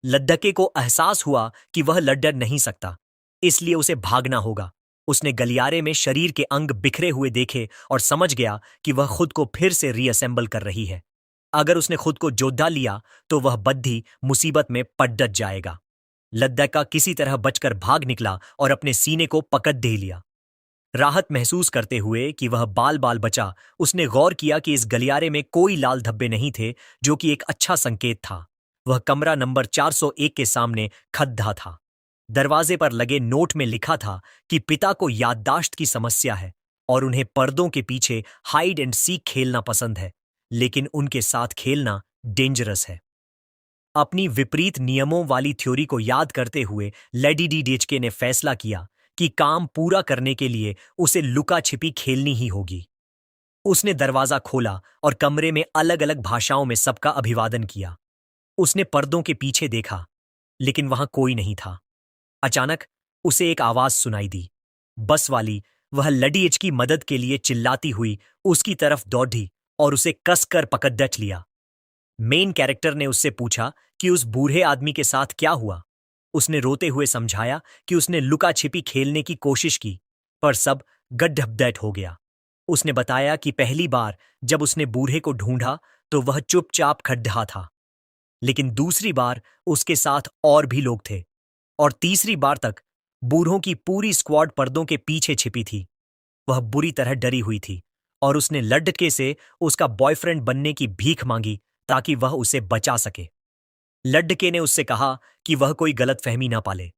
लड्डके को एहसास हुआ कि वह लड्डर नहीं सकता, इसलिए उसे भागना होगा। उसने गलियारे में शरीर के अंग बिखरे हुए देखे और समझ गया कि वह खुद को फिर से रीअसेंबल कर रही है। अगर उसने खुद को जोधा लिया तो वह बद्धी मुसीबत में पटडट जाएगा। लद्दाका किसी तरह बचकर भाग निकला और अपने सीने को पकड़ दे लिया। राहत महसूस करते हुए कि वह बाल बाल बचा, उसने गौर किया कि इस गलियारे में कोई लाल धब्बे नहीं थे, जो कि एक अच्छा संकेत था। वह कमरा नंबर 401 के सामने खड़ा था। दरवाजे पर लगे नोट में लिखा था कि पिता को याददाश्त की समस्या है और उन्हें पर्दों के पीछे हाइड एंड सीक खेलना पसंद है, लेकिन उनके साथ खेलना डेंजरस है। अपनी विपरीत नियमों वाली थ्योरी को याद करते हुए लेडी डी डेचके ने फैसला किया कि काम पूरा करने के लिए उसे लुका छिपी खेलनी ही होगी। उसने दरवाजा खोला और कमरे में अलग अलग भाषाओं में सबका अभिवादन किया। उसने पर्दों के पीछे देखा, लेकिन वहां कोई नहीं था। अचानक उसे एक आवाज सुनाई दी। बस वाली, वह लडीएच की मदद के लिए चिल्लाती हुई उसकी तरफ दौड़ी और उसे कसकर पकड़ डच लिया। मेन कैरेक्टर ने उससे पूछा कि उस बूढ़े आदमी के साथ क्या हुआ। उसने रोते हुए समझाया कि उसने लुका छिपी खेलने की कोशिश की, पर सब गड्ढबदैट हो गया। उसने बताया कि पहली बार जब उसने बूढ़े को ढूंढा तो वह चुपचाप खड़ा था, लेकिन दूसरी बार उसके साथ और भी लोग थे, और तीसरी बार तक बूढ़ों की पूरी स्क्वाड पर्दों के पीछे छिपी थी। वह बुरी तरह डरी हुई थी और उसने लड़के से उसका बॉयफ्रेंड बनने की भीख मांगी ताकि वह उसे बचा सके। लड़के ने उससे कहा कि वह कोई गलतफहमी ना पाले।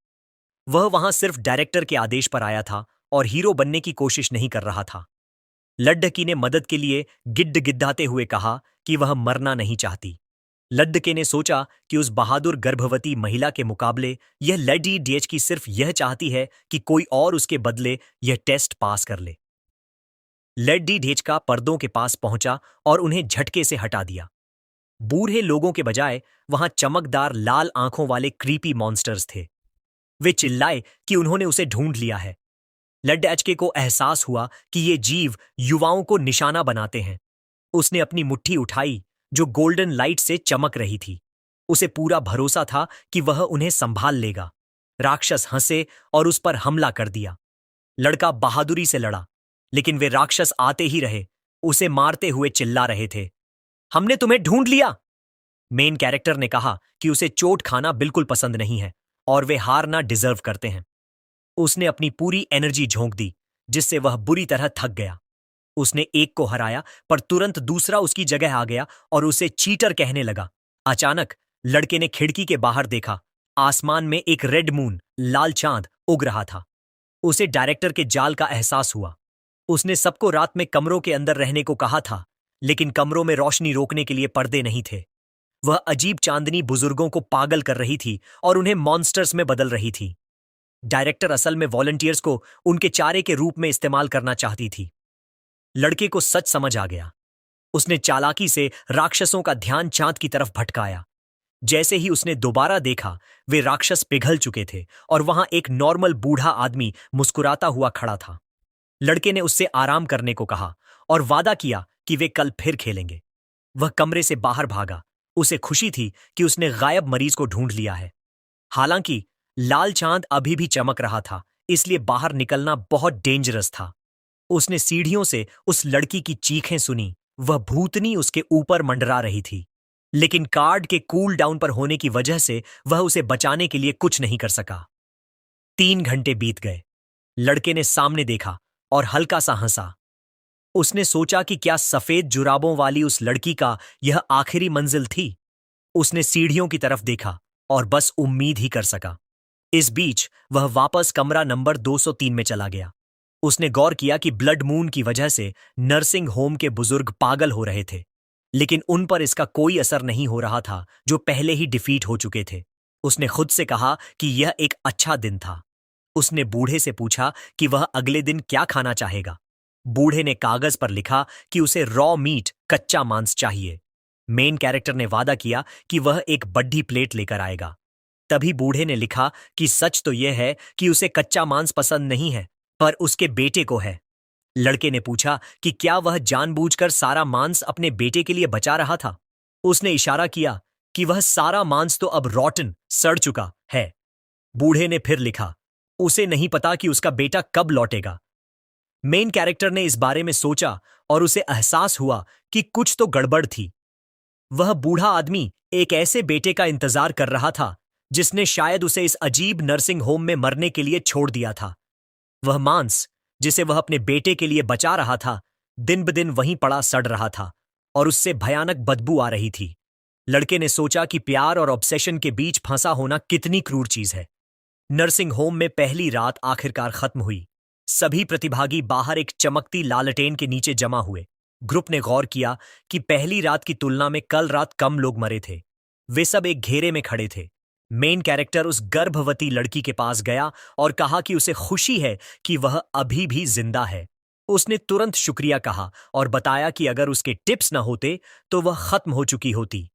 वह वहां सिर्फ डायरेक्टर के आदेश पर आया था और हीरो बनने की कोशिश नहीं कर रहा था। लड्डकी ने मदद के लिए गिड्ड गिद्दाते हुए कहा कि वह मरना नहीं चाहती। लड्डके ने सोचा कि उस बहादुर गर्भवती महिला के मुकाबले यह लेडी डीएच की सिर्फ यह चाहती है कि कोई और उसके बदले यह टेस्ट पास कर ले। लेडी ढेचका पर्दों के पास पहुंचा और उन्हें झटके से हटा दिया। बूढ़े लोगों के बजाय वहां चमकदार लाल आंखों वाले क्रीपी मॉन्स्टर्स थे। वे चिल्लाए कि उन्होंने उसे ढूंढ लिया है। लड्डैचके को एहसास हुआ कि ये जीव युवाओं को निशाना बनाते हैं। उसने अपनी मुट्ठी उठाई जो गोल्डन लाइट से चमक रही थी। उसे पूरा भरोसा था कि वह उन्हें संभाल लेगा। राक्षस हंसे और उस पर हमला कर दिया। लड़का बहादुरी से लड़ा, लेकिन वे राक्षस आते ही रहे, उसे मारते हुए चिल्ला रहे थे, हमने तुम्हें ढूंढ लिया। मेन कैरेक्टर ने कहा कि उसे चोट खाना बिल्कुल पसंद नहीं है और वे हारना डिजर्व करते हैं। उसने अपनी पूरी एनर्जी झोंक दी, जिससे वह बुरी तरह थक गया। उसने एक को हराया, पर तुरंत दूसरा उसकी जगह आ गया और उसे चीटर कहने लगा। अचानक लड़के ने खिड़की के बाहर देखा। आसमान में एक रेड मून, लाल चांद उग रहा था। उसे डायरेक्टर के जाल का एहसास हुआ। उसने सबको रात में कमरों के अंदर रहने को कहा था, लेकिन कमरों में रोशनी रोकने के लिए पर्दे नहीं थे। वह अजीब चांदनी बुजुर्गों को पागल कर रही थी और उन्हें मॉन्स्टर्स में बदल रही थी। डायरेक्टर असल में वॉलंटियर्स को उनके चारे के रूप में इस्तेमाल करना चाहती थी। लड़के को सच समझ आ गया। उसने चालाकी से राक्षसों का ध्यान चांद की तरफ भटकाया। जैसे ही उसने दोबारा देखा, वे राक्षस पिघल चुके थे और वहां एक नॉर्मल बूढ़ा आदमी मुस्कुराता हुआ खड़ा था। लड़के ने उससे आराम करने को कहा और वादा किया कि वे कल फिर खेलेंगे। वह कमरे से बाहर भागा। उसे खुशी थी कि उसने गायब मरीज को ढूंढ लिया है। हालांकि लाल चांद अभी भी चमक रहा था, इसलिए बाहर निकलना बहुत डेंजरस था। उसने सीढ़ियों से उस लड़की की चीखें सुनी। वह भूतनी उसके ऊपर मंडरा रही थी, लेकिन कार्ड के कूल डाउन पर होने की वजह से वह उसे बचाने के लिए कुछ नहीं कर सका। 3 घंटे बीत गए। लड़के ने सामने देखा और हल्का सा हंसा। उसने सोचा कि क्या सफेद जुराबों वाली उस लड़की का यह आखिरी मंजिल थी। उसने सीढ़ियों की तरफ देखा और बस उम्मीद ही कर सका। इस बीच वह वापस कमरा नंबर 203 में चला गया। उसने गौर किया कि ब्लड मून की वजह से नर्सिंग होम के बुजुर्ग पागल हो रहे थे, लेकिन उन पर इसका कोई असर नहीं हो रहा था जो पहले ही डिफीट हो चुके थे। उसने खुद से कहा कि यह एक अच्छा दिन था। उसने बूढ़े से पूछा कि वह अगले दिन क्या खाना चाहेगा। बूढ़े ने कागज पर लिखा कि उसे रॉ मीट, कच्चा मांस चाहिए। मेन कैरेक्टर ने वादा किया कि वह एक बड्ढी प्लेट लेकर आएगा। तभी बूढ़े ने लिखा कि सच तो यह है कि उसे कच्चा मांस पसंद नहीं है, पर उसके बेटे को है। लड़के ने पूछा कि क्या वह जानबूझकर सारा मांस अपने बेटे के लिए बचा रहा था। उसने इशारा किया कि वह सारा मांस तो अब रॉटन, सड़ चुका है। बूढ़े ने फिर लिखा, उसे नहीं पता कि उसका बेटा कब लौटेगा। मेन कैरेक्टर ने इस बारे में सोचा और उसे एहसास हुआ कि कुछ तो गड़बड़ थी। वह बूढ़ा आदमी एक ऐसे बेटे का इंतजार कर रहा था जिसने शायद उसे इस अजीब नर्सिंग होम में मरने के लिए छोड़ दिया था। वह मांस जिसे वह अपने बेटे के लिए बचा रहा था, दिन ब दिन वहीं पड़ा सड़ रहा था और उससे भयानक बदबू आ रही थी। लड़के ने सोचा कि प्यार और ऑब्सेशन के बीच फंसा होना कितनी क्रूर चीज है। नर्सिंग होम में पहली रात आखिरकार खत्म हुई। सभी प्रतिभागी बाहर एक चमकती लालटेन के नीचे जमा हुए। ग्रुप ने गौर किया कि पहली रात की तुलना में कल रात कम लोग मरे थे। वे सब एक घेरे में खड़े थे। मेन कैरेक्टर उस गर्भवती लड़की के पास गया और कहा कि उसे खुशी है कि वह अभी भी जिंदा है। उसने तुरंत शुक्रिया कहा और बताया कि अगर उसके टिप्स न होते तो वह खत्म हो चुकी होती।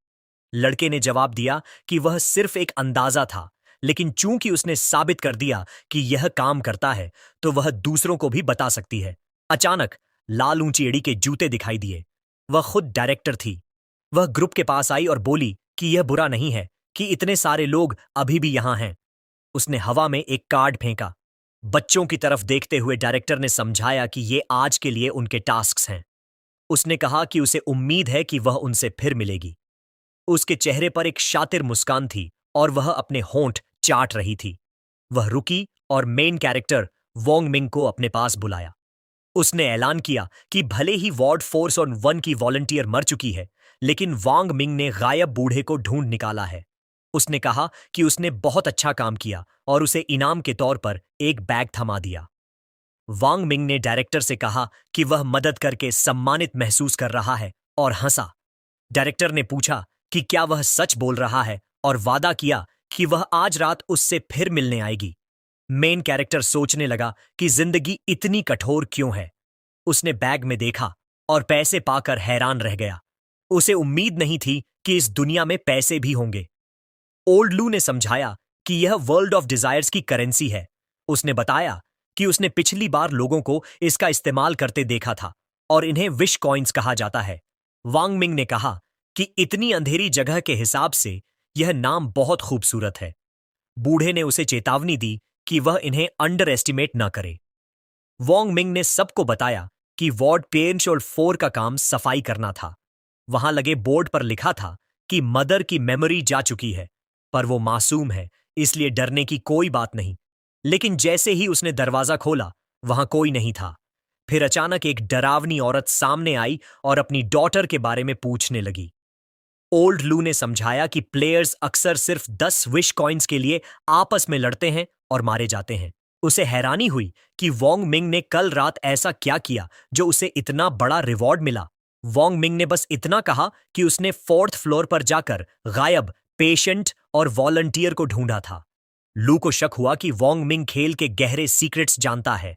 लड़के ने जवाब दिया कि वह सिर्फ एक अंदाजा था, लेकिन चूंकि उसने साबित कर दिया कि यह काम करता है तो वह दूसरों को भी बता सकती है। अचानक लाल ऊंची एड़ी के जूते दिखाई दिए। वह खुद डायरेक्टर थी। वह ग्रुप के पास आई और बोली कि यह बुरा नहीं है कि इतने सारे लोग अभी भी यहां हैं। उसने हवा में एक कार्ड फेंका। बच्चों की तरफ देखते हुए डायरेक्टर ने समझाया कि ये आज के लिए उनके टास्क्स हैं। उसने कहा कि उसे उम्मीद है कि वह उनसे फिर मिलेगी। उसके चेहरे पर एक शातिर मुस्कान थी और वह अपने होंठ चाट रही थी। वह रुकी और मेन कैरेक्टर वोंग मिंग को अपने पास बुलाया। उसने ऐलान किया कि भले ही वार्ड फोर्स और 1 की वॉलंटियर मर चुकी है, लेकिन वांग मिंग ने गायब बूढ़े को ढूंढ निकाला है। उसने कहा कि उसने बहुत अच्छा काम किया और उसे इनाम के तौर पर एक बैग थमा दिया। वांग मिंग ने डायरेक्टर से कहा कि वह मदद करके सम्मानित महसूस कर रहा है और हंसा। डायरेक्टर ने पूछा कि क्या वह सच बोल रहा है और वादा किया कि वह आज रात उससे फिर मिलने आएगी। मेन कैरेक्टर सोचने लगा कि जिंदगी इतनी कठोर क्यों है। उसने बैग में देखा और पैसे पाकर हैरान रह गया। उसे उम्मीद नहीं थी कि इस दुनिया में पैसे भी होंगे। ओल्ड लू ने समझाया कि यह वर्ल्ड ऑफ डिजायर्स की करेंसी है। उसने बताया कि उसने पिछली बार लोगों को इसका इस्तेमाल करते देखा था और इन्हें विश कॉइन्स कहा जाता है। वांग मिंग ने कहा कि इतनी अंधेरी जगह के हिसाब से यह नाम बहुत खूबसूरत है। बूढ़े ने उसे चेतावनी दी कि वह इन्हें अंडर एस्टिमेट न करे। वोंग मिंग ने सबको बताया कि वार्ड पेंच और 4 का काम सफाई करना था। वहां लगे बोर्ड पर लिखा था कि मदर की मेमोरी जा चुकी है, पर वो मासूम है, इसलिए डरने की कोई बात नहीं। लेकिन जैसे ही उसने दरवाजा खोला, वहां कोई नहीं था। फिर अचानक एक डरावनी औरत सामने आई और अपनी डॉटर के बारे में पूछने लगी। ओल्ड लू ने समझाया कि प्लेयर्स अक्सर सिर्फ 10 विश कॉइन्स के लिए आपस में लड़ते हैं और मारे जाते हैं। उसे हैरानी हुई कि वोंग मिंग ने कल रात ऐसा क्या किया जो उसे इतना बड़ा रिवॉर्ड मिला। वोंग मिंग ने बस इतना कहा कि उसने 4th फ्लोर पर जाकर गायब पेशेंट और वॉलंटियर को ढूंढा था। लू को शक हुआ कि वोंग मिंग खेल के गहरे सीक्रेट्स जानता है।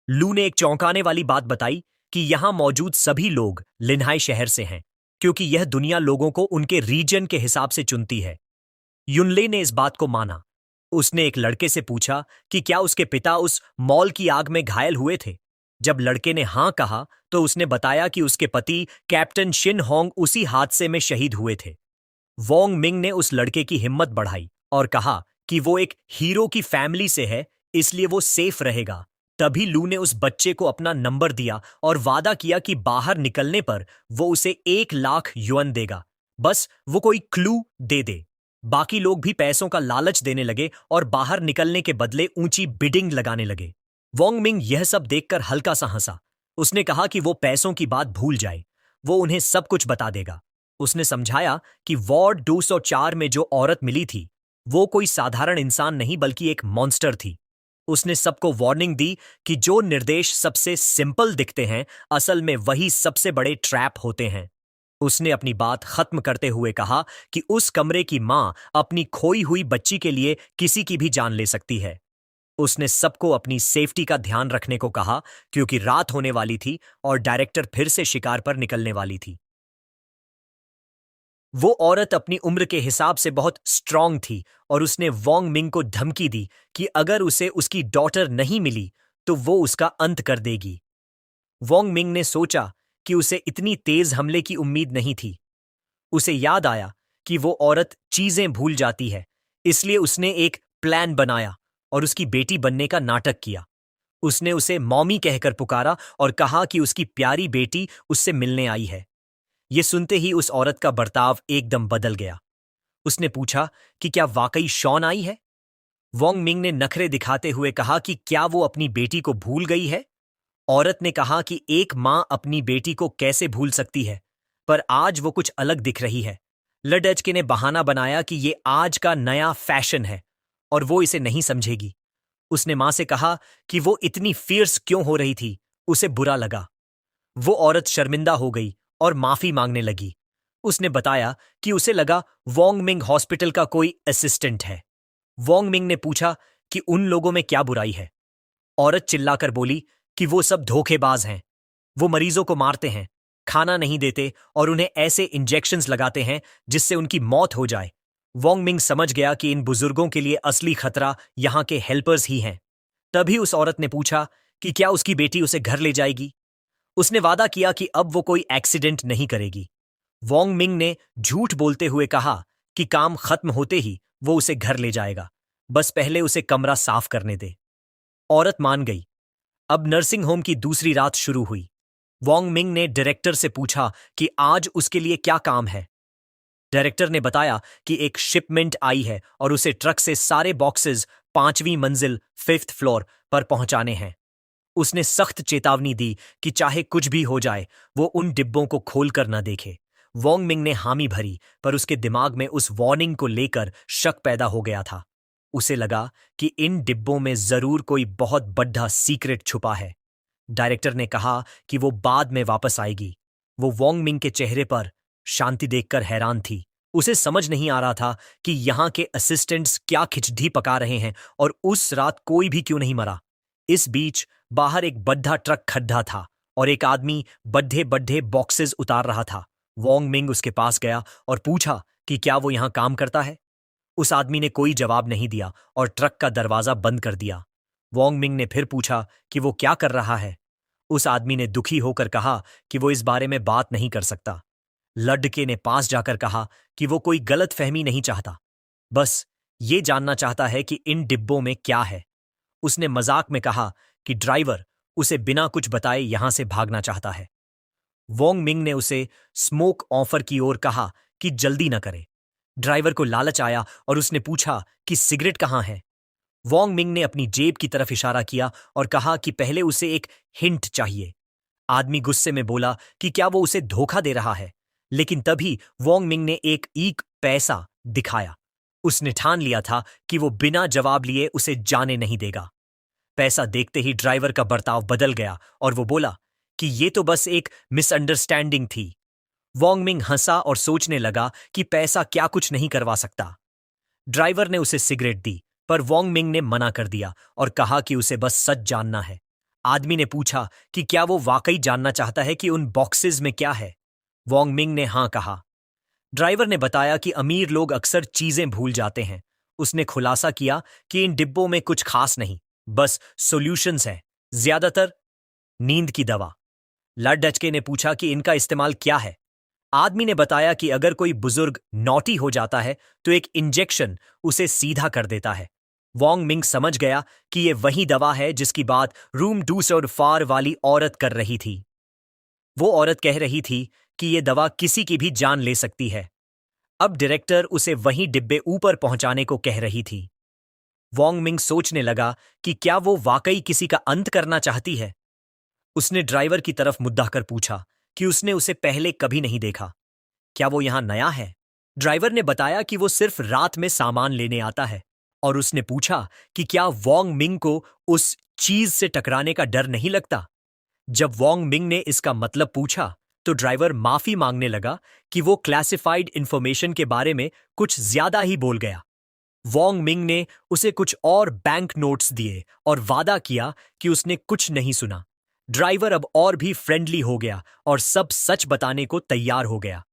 लू ने एक चौंकाने वाली बात बताई कि यहां मौजूद सभी लोग लिन्हाई शहर से हैं, क्योंकि यह दुनिया लोगों को उनके रीजन के हिसाब से चुनती है। युनले ने इस बात को माना। उसने एक लड़के से पूछा कि क्या उसके पिता उस मॉल की आग में घायल हुए थे। जब लड़के ने हां कहा तो उसने बताया कि उसके पति कैप्टन शिन होंग उसी हादसे में शहीद हुए थे। वोंग मिंग ने उस लड़के की हिम्मत बढ़ाई और कहा कि वो एक हीरो की फैमिली से है, इसलिए वो सेफ रहेगा। तभी लू ने उस बच्चे को अपना नंबर दिया और वादा किया कि बाहर निकलने पर वो उसे 1 लाख युआन देगा, बस वो कोई क्लू दे दे। बाकी लोग भी पैसों का लालच देने लगे और बाहर निकलने के बदले ऊंची बिडिंग लगाने लगे। वोंग मिंग यह सब देखकर हल्का सा हंसा। उसने कहा कि वो पैसों की बात भूल जाए, वो उन्हें सब कुछ बता देगा। उसने समझाया कि वार्ड 204 में जो औरत मिली थी वो कोई साधारण इंसान नहीं बल्कि एक मॉन्स्टर थी। उसने सबको वार्निंग दी कि जो निर्देश सबसे सिंपल दिखते हैं असल में वही सबसे बड़े ट्रैप होते हैं। उसने अपनी बात खत्म करते हुए कहा कि उस कमरे की मां अपनी खोई हुई बच्ची के लिए किसी की भी जान ले सकती है। उसने सबको अपनी सेफ्टी का ध्यान रखने को कहा क्योंकि रात होने वाली थी और डायरेक्टर फिर से शिकार पर निकलने वाली थी। वो औरत अपनी उम्र के हिसाब से बहुत स्ट्रांग थी और उसने वोंग मिंग को धमकी दी कि अगर उसे उसकी डॉटर नहीं मिली तो वो उसका अंत कर देगी। वोंग मिंग ने सोचा कि उसे इतनी तेज हमले की उम्मीद नहीं थी। उसे याद आया कि वो औरत चीजें भूल जाती है, इसलिए उसने एक प्लान बनाया और उसकी बेटी बनने का नाटक किया। उसने उसे मॉमी कहकर पुकारा और कहा कि उसकी प्यारी बेटी उससे मिलने आई है। ये सुनते ही उस औरत का बर्ताव एकदम बदल गया। उसने पूछा कि क्या वाकई शॉन आई है। वोंग मिंग ने नखरे दिखाते हुए कहा कि क्या वो अपनी बेटी को भूल गई है। औरत ने कहा कि एक मां अपनी बेटी को कैसे भूल सकती है, पर आज वो कुछ अलग दिख रही है। लडचके ने बहाना बनाया कि ये आज का नया फैशन है और वो इसे नहीं समझेगी। उसने मां से कहा कि वो इतनी फियर्स क्यों हो रही थी, उसे बुरा लगा। वो औरत शर्मिंदा हो गई और माफी मांगने लगी। उसने बताया कि उसे लगा वोंग मिंग हॉस्पिटल का कोई असिस्टेंट है। वोंग मिंग ने पूछा कि उन लोगों में क्या बुराई है। औरत चिल्लाकर बोली कि वो सब धोखेबाज हैं। वो मरीजों को मारते हैं, खाना नहीं देते और उन्हें ऐसे इंजेक्शंस लगाते हैं जिससे उनकी मौत हो जाए। वोंग मिंग समझ गया कि इन बुजुर्गों के लिए असली खतरा यहाँ के हेल्पर्स ही हैं। तभी उस औरत ने पूछा कि क्या उसकी बेटी उसे घर ले जाएगी। उसने वादा किया कि अब वो कोई एक्सीडेंट नहीं करेगी। वोंग मिंग ने झूठ बोलते हुए कहा कि काम खत्म होते ही वो उसे घर ले जाएगा, बस पहले उसे कमरा साफ करने दे। औरत मान गई। अब नर्सिंग होम की दूसरी रात शुरू हुई। वोंग मिंग ने डायरेक्टर से पूछा कि आज उसके लिए क्या काम है। डायरेक्टर ने बताया कि एक शिपमेंट आई है और उसे ट्रक से सारे बॉक्सेस 5वीं मंजिल 5th फ्लोर पर पहुंचाने हैं। उसने सख्त चेतावनी दी कि चाहे कुछ भी हो जाए वो उन डिब्बों को खोलकर न देखे। वोंग मिंग ने हामी भरी, पर उसके दिमाग में उस वार्निंग को लेकर शक पैदा हो गया था। उसे लगा कि इन डिब्बों में जरूर कोई बहुत बड़ा सीक्रेट छुपा है। डायरेक्टर ने कहा कि वो बाद में वापस आएगी। वो वोंग मिंग के चेहरे पर शांति देखकर हैरान थी। उसे समझ नहीं आ रहा था कि यहाँ के असिस्टेंट्स क्या खिचड़ी पका रहे हैं और उस रात कोई भी क्यों नहीं मरा। इस बीच बाहर एक बड्ढा ट्रक खड्डा था और एक आदमी बड्ढे बड्ढे बॉक्सेस उतार रहा था। वोंग मिंग उसके पास गया और पूछा कि क्या वो यहाँ काम करता है। उस आदमी ने कोई जवाब नहीं दिया और ट्रक का दरवाजा बंद कर दिया। वोंग मिंग ने फिर पूछा कि वो क्या कर रहा है। उस आदमी ने दुखी होकर कहा कि वो इस बारे में बात नहीं कर सकता। लड़के ने पास जाकर कहा कि वो कोई गलत फहमी नहीं चाहता, बस ये जानना चाहता है कि इन डिब्बों में क्या है। उसने मजाक में कहा कि ड्राइवर उसे बिना कुछ बताए यहां से भागना चाहता है। वोंग मिंग ने उसे स्मोक ऑफर की ओर कहा कि जल्दी न करे। ड्राइवर को लालच आया और उसने पूछा कि सिगरेट कहाँ है। वोंग मिंग ने अपनी जेब की तरफ इशारा किया और कहा कि पहले उसे एक हिंट चाहिए। आदमी गुस्से में बोला कि क्या वो उसे धोखा दे रहा है, लेकिन तभी वोंग मिंग ने एक पैसा दिखाया। उसने ठान लिया था कि वो बिना जवाब लिए उसे जाने नहीं देगा। पैसा देखते ही ड्राइवर का बर्ताव बदल गया और वो बोला कि ये तो बस एक मिसअंडरस्टैंडिंग थी। वोंग मिंग हंसा और सोचने लगा कि पैसा क्या कुछ नहीं करवा सकता। ड्राइवर ने उसे सिगरेट दी, पर वोंग मिंग ने मना कर दिया और कहा कि उसे बस सच जानना है। आदमी ने पूछा कि क्या वो वाकई जानना चाहता है कि उन बॉक्सेस में क्या है। वोंग मिंग ने हां कहा। ड्राइवर ने बताया कि अमीर लोग अक्सर चीजें भूल जाते हैं। उसने खुलासा किया कि इन डिब्बों में कुछ खास नहीं, बस सॉल्यूशंस हैं, ज्यादातर नींद की दवा। लड़डचके ने पूछा कि इनका इस्तेमाल क्या है। आदमी ने बताया कि अगर कोई बुजुर्ग नॉटी हो जाता है तो एक इंजेक्शन उसे सीधा कर देता है। वोंग मिंग समझ गया कि यह वही दवा है जिसकी बात रूम 204 वाली औरत कर रही थी। वो औरत कह रही थी कि यह दवा किसी की भी जान ले सकती है। अब डायरेक्टर उसे वही डिब्बे ऊपर पहुंचाने को कह रही थी। वोंग मिंग सोचने लगा कि क्या वो वाकई किसी का अंत करना चाहती है। उसने ड्राइवर की तरफ मुद्दा कर पूछा कि उसने उसे पहले कभी नहीं देखा। क्या वो यहां नया है? ड्राइवर ने बताया कि वो सिर्फ रात में सामान लेने आता है और उसने पूछा कि क्या वोंग मिंग को उस चीज से टकराने का डर नहीं लगता। जब वोंग मिंग ने इसका मतलब पूछा तो ड्राइवर माफी मांगने लगा कि वो क्लासिफाइड इंफॉर्मेशन के बारे में कुछ ज्यादा ही बोल गया। वोंग मिंग ने उसे कुछ और बैंक नोट्स दिए और वादा किया कि उसने कुछ नहीं सुना। ड्राइवर अब और भी फ्रेंडली हो गया और सब सच बताने को तैयार हो गया।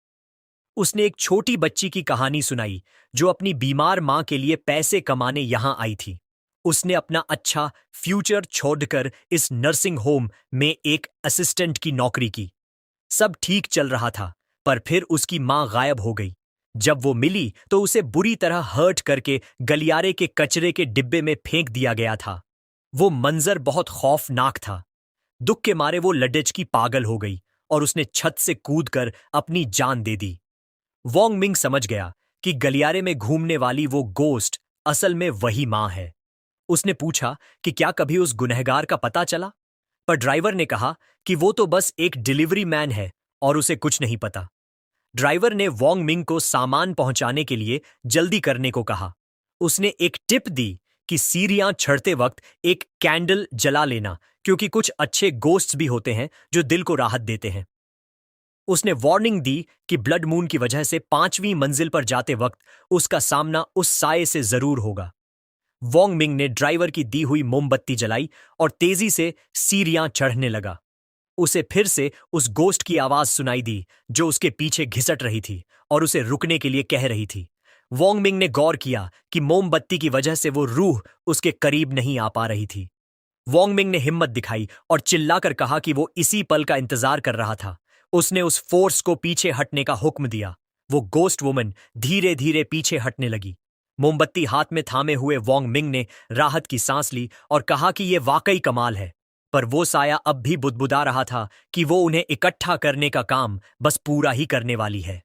उसने एक छोटी बच्ची की कहानी सुनाई जो अपनी बीमार मां के लिए पैसे कमाने यहां आई थी। उसने अपना अच्छा फ्यूचर छोड़कर इस नर्सिंग होम में एक असिस्टेंट की नौकरी की। सब ठीक चल रहा था, पर फिर उसकी मां गायब हो गई। जब वो मिली तो उसे बुरी तरह हर्ट करके गलियारे के कचरे के डिब्बे में फेंक दिया गया था। वो मंजर बहुत खौफनाक था। दुख के मारे वो लडेच की पागल हो गई और उसने छत से कूदकर अपनी जान दे दी। वोंग मिंग समझ गया कि गलियारे में घूमने वाली वो गोस्ट असल में वही मां है। उसने पूछा कि क्या कभी उस गुनहगार का पता चला, पर ड्राइवर ने कहा कि वो तो बस एक डिलीवरी मैन है और उसे कुछ नहीं पता। ड्राइवर ने वोंग मिंग को सामान पहुंचाने के लिए जल्दी करने को कहा। उसने एक टिप दी कि सीढ़ियां चढ़ते वक्त एक कैंडल जला लेना, क्योंकि कुछ अच्छे गोस्ट्स भी होते हैं जो दिल को राहत देते हैं। उसने वार्निंग दी कि ब्लड मून की वजह से 5वीं मंजिल पर जाते वक्त उसका सामना उस साये से जरूर होगा। वोंग मिंग ने ड्राइवर की दी हुई मोमबत्ती जलाई और तेजी से सीढ़ियां चढ़ने लगा। उसे फिर से उस गोस्ट की आवाज सुनाई दी जो उसके पीछे घिसट रही थी और उसे रुकने के लिए कह रही थी। वोंग मिंग ने गौर किया कि मोमबत्ती की वजह से वो रूह उसके करीब नहीं आ पा रही थी। वोंग मिंग ने हिम्मत दिखाई और चिल्लाकर कहा कि वो इसी पल का इंतजार कर रहा था। उसने उस फोर्स को पीछे हटने का हुक्म दिया। वो गोस्ट वुमन धीरे धीरे पीछे हटने लगी। मोमबत्ती हाथ में थामे हुए वोंग मिंग ने राहत की सांस ली और कहा कि यह वाकई कमाल है। पर वो साया अब भी बुदबुदा रहा था कि वो उन्हें इकट्ठा करने का काम बस पूरा ही करने वाली है।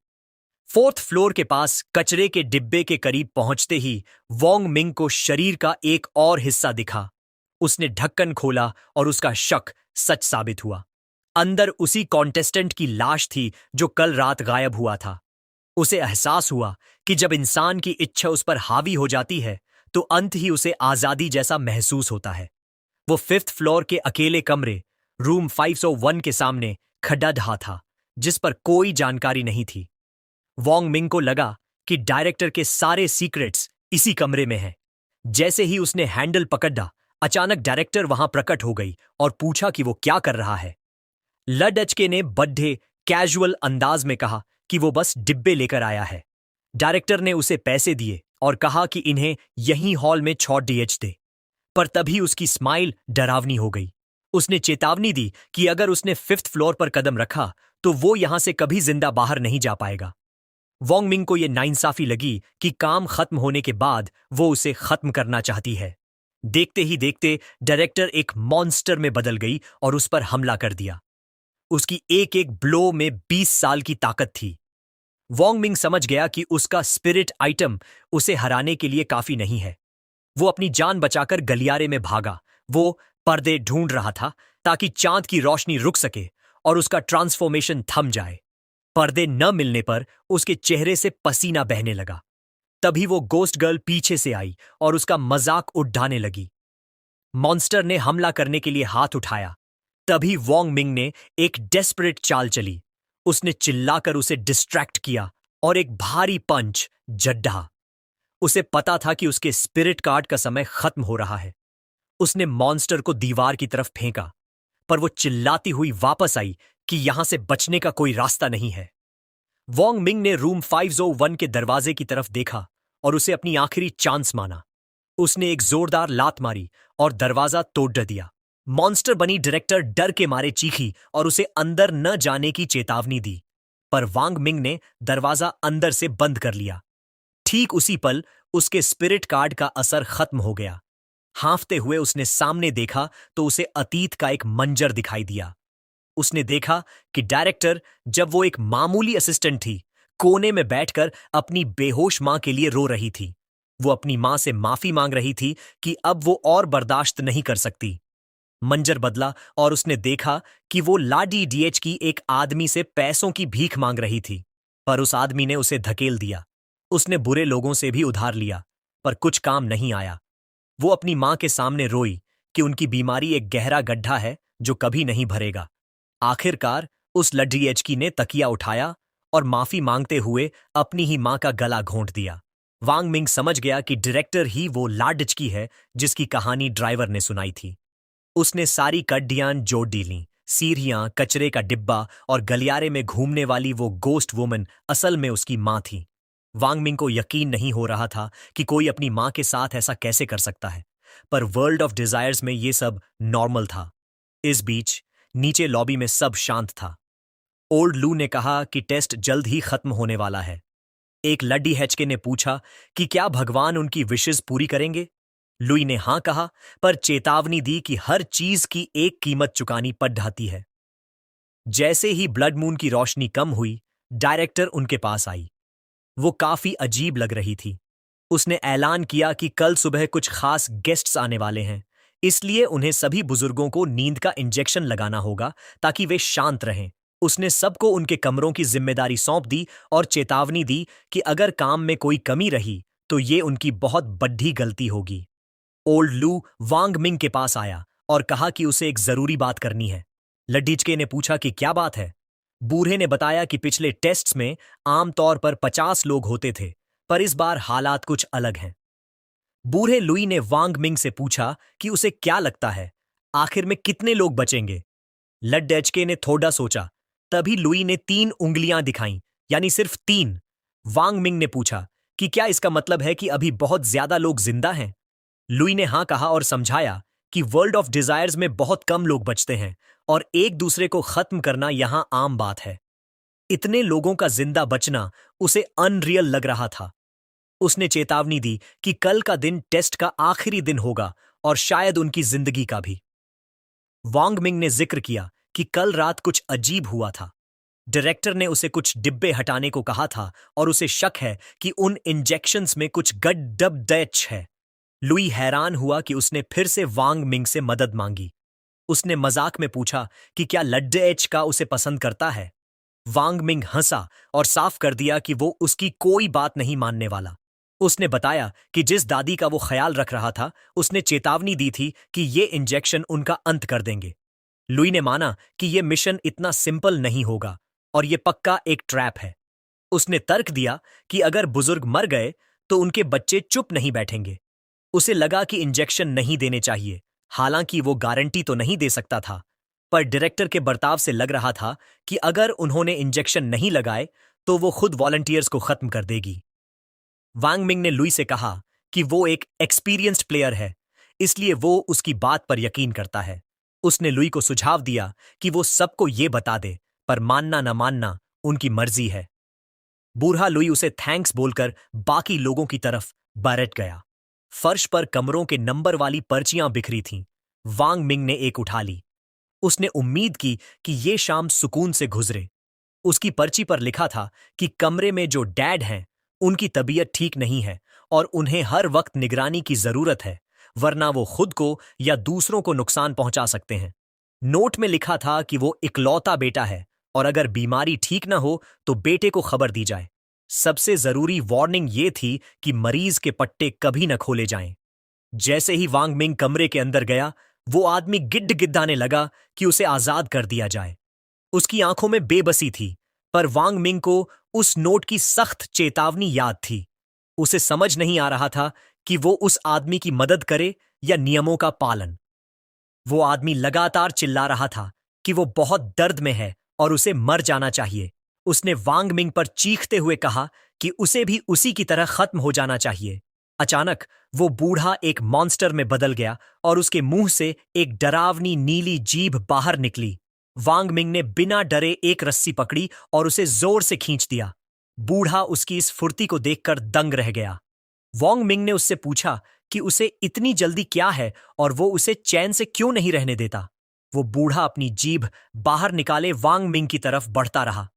4th फ्लोर के पास कचरे के डिब्बे के करीब पहुंचते ही वोंग मिंग को शरीर का एक और हिस्सा दिखा। उसने ढक्कन खोला और उसका शक सच साबित हुआ। अंदर उसी कॉन्टेस्टेंट की लाश थी जो कल रात गायब हुआ था। उसे एहसास हुआ कि जब इंसान की इच्छा उस पर हावी हो जाती है तो अंत ही उसे आजादी जैसा महसूस होता है। वो 5th फ्लोर के अकेले कमरे रूम 501 के सामने खड़ा ढहा था, जिस पर कोई जानकारी नहीं थी। वोंग मिंग को लगा कि डायरेक्टर के सारे सीक्रेट्स इसी कमरे में हैं। जैसे ही उसने हैंडल पकड़ा, अचानक डायरेक्टर वहां प्रकट हो गई और पूछा कि वो क्या कर रहा है। लडचके ने बड्ढे कैजुअल अंदाज में कहा कि वो बस डिब्बे लेकर आया है। डायरेक्टर ने उसे पैसे दिए और कहा कि इन्हें यहीं हॉल में छोड़ दे। पर तभी उसकी स्माइल डरावनी हो गई। उसने चेतावनी दी कि अगर उसने 5th फ्लोर पर कदम रखा तो वो यहां से कभी जिंदा बाहर नहीं जा पाएगा। वोंग मिंग को यह नाइंसाफी लगी कि काम खत्म होने के बाद वो उसे खत्म करना चाहती है। देखते ही देखते डायरेक्टर एक मॉन्स्टर में बदल गई और उस पर हमला कर दिया। उसकी एक एक ब्लो में 20 साल की ताकत थी। वोंग मिंग समझ गया कि उसका स्पिरिट आइटम उसे हराने के लिए काफी नहीं है। वो अपनी जान बचाकर गलियारे में भागा। वो पर्दे ढूंढ रहा था ताकि चांद की रोशनी रुक सके और उसका ट्रांसफॉर्मेशन थम जाए। पर्दे न मिलने पर उसके चेहरे से पसीना बहने लगा। तभी वो गोस्ट गर्ल पीछे से आई और उसका मजाक उड़ाने लगी। मॉन्स्टर ने हमला करने के लिए हाथ उठाया। तभी वोंग मिंग ने एक डेस्परेट चाल चली। उसने चिल्लाकर उसे डिस्ट्रैक्ट किया और एक भारी पंच जड्ढा। उसे पता था कि उसके स्पिरिट कार्ड का समय खत्म हो रहा है। उसने मॉन्स्टर को दीवार की तरफ फेंका, पर वो चिल्लाती हुई वापस आई कि यहां से बचने का कोई रास्ता नहीं है। वोंग मिंग ने रूम 501 के दरवाजे की तरफ देखा और उसे अपनी आखिरी चांस माना। उसने एक जोरदार लात मारी और दरवाजा तोड़ दिया। मॉन्स्टर बनी डायरेक्टर डर के मारे चीखी और उसे अंदर न जाने की चेतावनी दी, पर वांग मिंग ने दरवाजा अंदर से बंद कर लिया। ठीक उसी पल उसके स्पिरिट कार्ड का असर खत्म हो गया। हांफते हुए उसने सामने देखा तो उसे अतीत का एक मंजर दिखाई दिया। उसने देखा कि डायरेक्टर, जब वो एक मामूली असिस्टेंट थी, कोने में बैठकर अपनी बेहोश मां के लिए रो रही थी। वो अपनी मां से माफी मांग रही थी कि अब वो और बर्दाश्त नहीं कर सकती। मंजर बदला और उसने देखा कि वो लाडी डीएच की एक आदमी से पैसों की भीख मांग रही थी, पर उस आदमी ने उसे धकेल दिया। उसने बुरे लोगों से भी उधार लिया, पर कुछ काम नहीं आया। वो अपनी मां के सामने रोई कि उनकी बीमारी एक गहरा गड्ढा है जो कभी नहीं भरेगा। आखिरकार उस लडीएचकी ने तकिया उठाया और माफी मांगते हुए अपनी ही मां का गला घोंट दिया। वांग मिंग समझ गया कि डायरेक्टर ही वो लाडचकी है जिसकी कहानी ड्राइवर ने सुनाई थी। उसने सारी कड्डियां जोड़ डी लीं, सीढ़ियां, कचरे का डिब्बा और गलियारे में घूमने वाली वो गोस्ट वुमन असल में उसकी मां थी। वांग मिंग को यकीन नहीं हो रहा था कि कोई अपनी मां के साथ ऐसा कैसे कर सकता है, पर वर्ल्ड ऑफ डिजायर्स में ये सब नॉर्मल था। इस बीच नीचे लॉबी में सब शांत था। ओल्ड लू ने कहा कि टेस्ट जल्द ही खत्म होने वाला है। एक लड्डी हैचके ने पूछा कि क्या भगवान उनकी विशेस पूरी करेंगे। लुई ने हां कहा, पर चेतावनी दी कि हर चीज की एक कीमत चुकानी पड़ जाती है। जैसे ही ब्लड मून की रोशनी कम हुई, डायरेक्टर उनके पास आई। वो काफी अजीब लग रही थी। उसने ऐलान किया कि कल सुबह कुछ खास गेस्ट्स आने वाले हैं, इसलिए उन्हें सभी बुजुर्गों को नींद का इंजेक्शन लगाना होगा ताकि वे शांत रहें। उसने सबको उनके कमरों की जिम्मेदारी सौंप दी और चेतावनी दी कि अगर काम में कोई कमी रही तो ये उनकी बहुत बड़ी गलती होगी। ओल्ड लू वांग मिंग के पास आया और कहा कि उसे एक जरूरी बात करनी है। लड्डीचके ने पूछा कि क्या बात है। बूढ़े ने बताया कि पिछले टेस्ट्स में आमतौर पर 50 लोग होते थे, पर इस बार हालात कुछ अलग हैं। बूढ़े लुई ने वांग मिंग से पूछा कि उसे क्या लगता है, आखिर में कितने लोग बचेंगे। लड्डेचके ने थोड़ा सोचा, तभी लुई ने 3 उंगलियां दिखाईं, यानी सिर्फ 3। वांग मिंग ने पूछा कि क्या इसका मतलब है कि अभी बहुत ज्यादा लोग जिंदा हैं। लुई ने हां कहा और समझाया कि वर्ल्ड ऑफ डिजायर्स में बहुत कम लोग बचते हैं और एक दूसरे को खत्म करना यहां आम बात है। इतने लोगों का जिंदा बचना उसे अनरियल लग रहा था। उसने चेतावनी दी कि कल का दिन टेस्ट का आखिरी दिन होगा और शायद उनकी जिंदगी का भी। वांग मिंग ने जिक्र किया कि कल रात कुछ अजीब हुआ था। डायरेक्टर ने उसे कुछ डिब्बे हटाने को कहा था और उसे शक है कि उन इंजेक्शंस में कुछ गड़बड़ है। लुई हैरान हुआ कि उसने फिर से वांग मिंग से मदद मांगी। उसने मजाक में पूछा कि क्या लड्डेच का उसे पसंद करता है। वांग मिंग हंसा और साफ कर दिया कि वो उसकी कोई बात नहीं मानने वाला। उसने बताया कि जिस दादी का वो ख्याल रख रहा था, उसने चेतावनी दी थी कि ये इंजेक्शन उनका अंत कर देंगे। लुई ने माना कि ये मिशन इतना सिंपल नहीं होगा और ये पक्का एक ट्रैप है। उसने तर्क दिया कि अगर बुजुर्ग मर गए तो उनके बच्चे चुप नहीं बैठेंगे। उसे लगा कि इंजेक्शन नहीं देने चाहिए, हालांकि वो गारंटी तो नहीं दे सकता था, पर डायरेक्टर के बर्ताव से लग रहा था कि अगर उन्होंने इंजेक्शन नहीं लगाए तो वो खुद वॉलंटियर्स को खत्म कर देगी। वांग मिंग ने लुई से कहा कि वो एक एक्सपीरियंस्ड प्लेयर है, इसलिए वो उसकी बात पर यकीन करता है। उसने लुई को सुझाव दिया कि वो सबको ये बता दे, पर मानना न मानना उनकी मर्जी है। बूढ़ा लुई उसे थैंक्स बोलकर बाकी लोगों की तरफ बैठ गया। फर्श पर कमरों के नंबर वाली पर्चियां बिखरी थीं। वांग मिंग ने एक उठा ली। उसने उम्मीद की कि ये शाम सुकून से गुजरे। उसकी पर्ची पर लिखा था कि कमरे में जो डैड हैं, उनकी तबीयत ठीक नहीं है और उन्हें हर वक्त निगरानी की जरूरत है, वरना वो खुद को या दूसरों को नुकसान पहुंचा सकते हैं। नोट में लिखा था कि वो इकलौता बेटा है और अगर बीमारी ठीक न हो तो बेटे को खबर दी जाए। सबसे जरूरी वार्निंग ये थी कि मरीज के पट्टे कभी न खोले जाएं। जैसे ही वांग मिंग कमरे के अंदर गया, वो आदमी गिड्ड गिद्दाने लगा कि उसे आजाद कर दिया जाए। उसकी आंखों में बेबसी थी, पर वांग मिंग को उस नोट की सख्त चेतावनी याद थी। उसे समझ नहीं आ रहा था कि वो उस आदमी की मदद करे या नियमों का पालन। वो आदमी लगातार चिल्ला रहा था कि वो बहुत दर्द में है और उसे मर जाना चाहिए। उसने वांग मिंग पर चीखते हुए कहा कि उसे भी उसी की तरह खत्म हो जाना चाहिए। अचानक वो बूढ़ा एक मॉन्स्टर में बदल गया और उसके मुंह से एक डरावनी नीली जीभ बाहर निकली। वांग मिंग ने बिना डरे एक रस्सी पकड़ी और उसे जोर से खींच दिया। बूढ़ा उसकी इस फुर्ती को देखकर दंग रह गया। वांग मिंग ने उससे पूछा कि उसे इतनी जल्दी क्या है और वो उसे चैन से क्यों नहीं रहने देता। वो बूढ़ा अपनी जीभ बाहर निकाले वांग मिंग की तरफ बढ़ता रहा।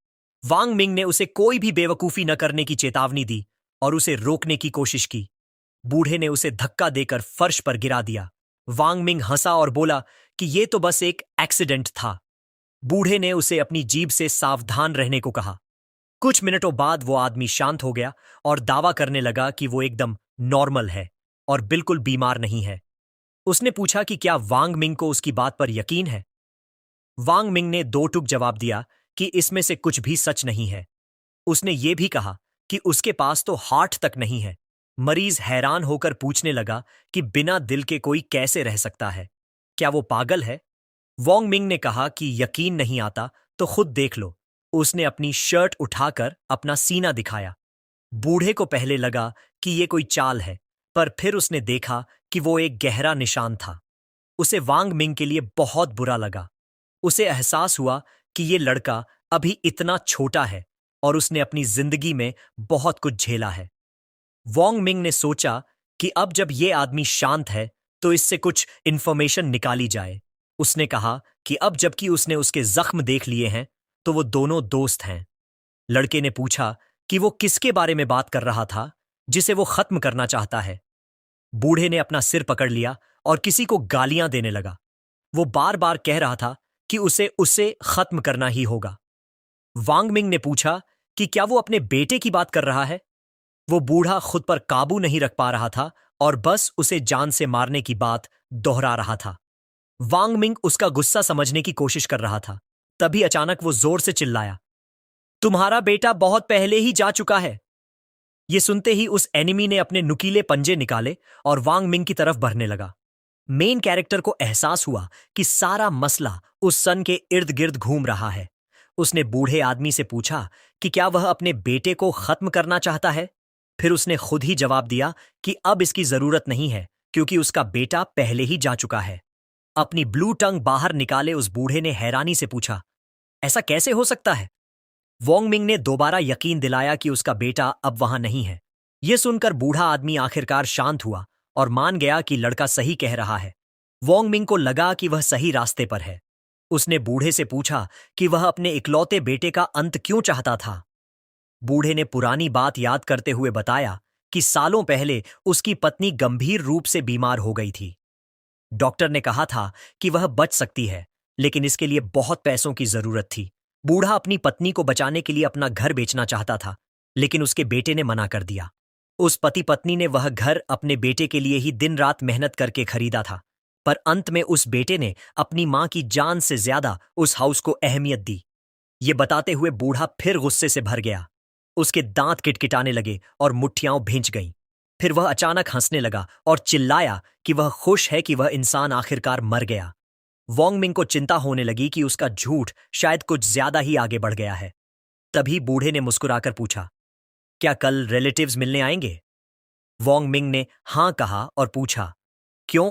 वांग मिंग ने उसे कोई भी बेवकूफी न करने की चेतावनी दी और उसे रोकने की कोशिश की। बूढ़े ने उसे धक्का देकर फर्श पर गिरा दिया। वांग मिंग हंसा और बोला कि ये तो बस एक एक्सीडेंट था। बूढ़े ने उसे अपनी जीभ से सावधान रहने को कहा। कुछ मिनटों बाद वो आदमी शांत हो गया और दावा करने लगा कि वो एकदम नॉर्मल है और बिल्कुल बीमार नहीं है। उसने पूछा कि क्या वांग मिंग को उसकी बात पर यकीन है। वांग मिंग ने दो टूक जवाब दिया कि इसमें से कुछ भी सच नहीं है। उसने ये भी कहा कि उसके पास तो हार्ट तक नहीं है। मरीज हैरान होकर पूछने लगा कि बिना दिल के कोई कैसे रह सकता है, क्या वो पागल है। वांग मिंग ने कहा कि यकीन नहीं आता तो खुद देख लो। उसने अपनी शर्ट उठाकर अपना सीना दिखाया। बूढ़े को पहले लगा कि ये कोई चाल है, पर फिर उसने देखा कि वो एक गहरा निशान था। उसे वांग मिंग के लिए बहुत बुरा लगा। उसे एहसास हुआ कि ये लड़का अभी इतना छोटा है और उसने अपनी जिंदगी में बहुत कुछ झेला है। वांग मिंग ने सोचा कि अब जब ये आदमी शांत है तो इससे कुछ इंफॉर्मेशन निकाली जाए। उसने कहा कि अब जबकि उसने उसके जख्म देख लिए हैं तो वो दोनों दोस्त हैं। लड़के ने पूछा कि वो किसके बारे में बात कर रहा था जिसे वो खत्म करना चाहता है। बूढ़े ने अपना सिर पकड़ लिया और किसी को गालियां देने लगा। वो बार बार कह रहा था कि उसे उसे खत्म करना ही होगा। वांग मिंग ने पूछा कि क्या वो अपने बेटे की बात कर रहा है। वो बूढ़ा खुद पर काबू नहीं रख पा रहा था और बस उसे जान से मारने की बात दोहरा रहा था। वांग मिंग उसका गुस्सा समझने की कोशिश कर रहा था। तभी अचानक वो जोर से चिल्लाया, तुम्हारा बेटा बहुत पहले ही जा चुका है। ये सुनते ही उस एनिमी ने अपने नुकीले पंजे निकाले और वांग मिंग की तरफ बढ़ने लगा। मेन कैरेक्टर को एहसास हुआ कि सारा मसला उस सन के इर्द गिर्द घूम रहा है। उसने बूढ़े आदमी से पूछा कि क्या वह अपने बेटे को खत्म करना चाहता है। फिर उसने खुद ही जवाब दिया कि अब इसकी जरूरत नहीं है क्योंकि उसका बेटा पहले ही जा चुका है। अपनी ब्लू टंग बाहर निकाले उस बूढ़े ने हैरानी से पूछा, ऐसा कैसे हो सकता है। वोंग मिंग ने दोबारा यकीन दिलाया कि उसका बेटा अब वहां नहीं है। यह सुनकर बूढ़ा आदमी आखिरकार शांत हुआ और मान गया कि लड़का सही कह रहा है। वोंग मिंग को लगा कि वह सही रास्ते पर है। उसने बूढ़े से पूछा कि वह अपने इकलौते बेटे का अंत क्यों चाहता था। बूढ़े ने पुरानी बात याद करते हुए बताया कि सालों पहले उसकी पत्नी गंभीर रूप से बीमार हो गई थी। डॉक्टर ने कहा था कि वह बच सकती है, लेकिन इसके लिए बहुत पैसों की जरूरत थी। बूढ़ा अपनी पत्नी को बचाने के लिए अपना घर बेचना चाहता था, लेकिन उसके बेटे ने मना कर दिया। उस पति पत्नी ने वह घर अपने बेटे के लिए ही दिन रात मेहनत करके खरीदा था, पर अंत में उस बेटे ने अपनी मां की जान से ज्यादा उस हाउस को अहमियत दी। ये बताते हुए बूढ़ा फिर गुस्से से भर गया। उसके दांत किटकिटाने लगे और मुट्ठियां भींच गईं। फिर वह अचानक हंसने लगा और चिल्लाया कि वह खुश है कि वह इंसान आखिरकार मर गया। वोंग मिंग को चिंता होने लगी कि उसका झूठ शायद कुछ ज्यादा ही आगे बढ़ गया है। तभी बूढ़े ने मुस्कुराकर पूछा, क्या कल रिलेटिव्स मिलने आएंगे। वोंग मिंग ने हां कहा और पूछा, क्यों।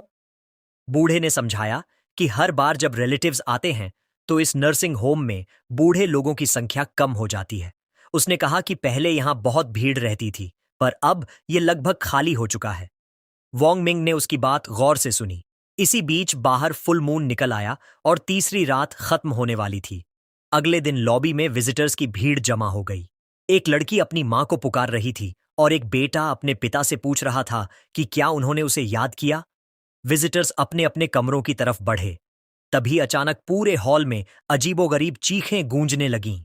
बूढ़े ने समझाया कि हर बार जब रिलेटिव्स आते हैं तो इस नर्सिंग होम में बूढ़े लोगों की संख्या कम हो जाती है। उसने कहा कि पहले यहां बहुत भीड़ रहती थी, पर अब यह लगभग खाली हो चुका है। वोंग मिंग ने उसकी बात गौर से सुनी। इसी बीच बाहर फुल मून निकल आया और तीसरी रात खत्म होने वाली थी। अगले दिन लॉबी में विजिटर्स की भीड़ जमा हो गई। एक लड़की अपनी मां को पुकार रही थी और एक बेटा अपने पिता से पूछ रहा था कि क्या उन्होंने उसे याद किया। विजिटर्स अपने अपने कमरों की तरफ बढ़े। तभी अचानक पूरे हॉल में अजीबोगरीब चीखें गूंजने लगीं।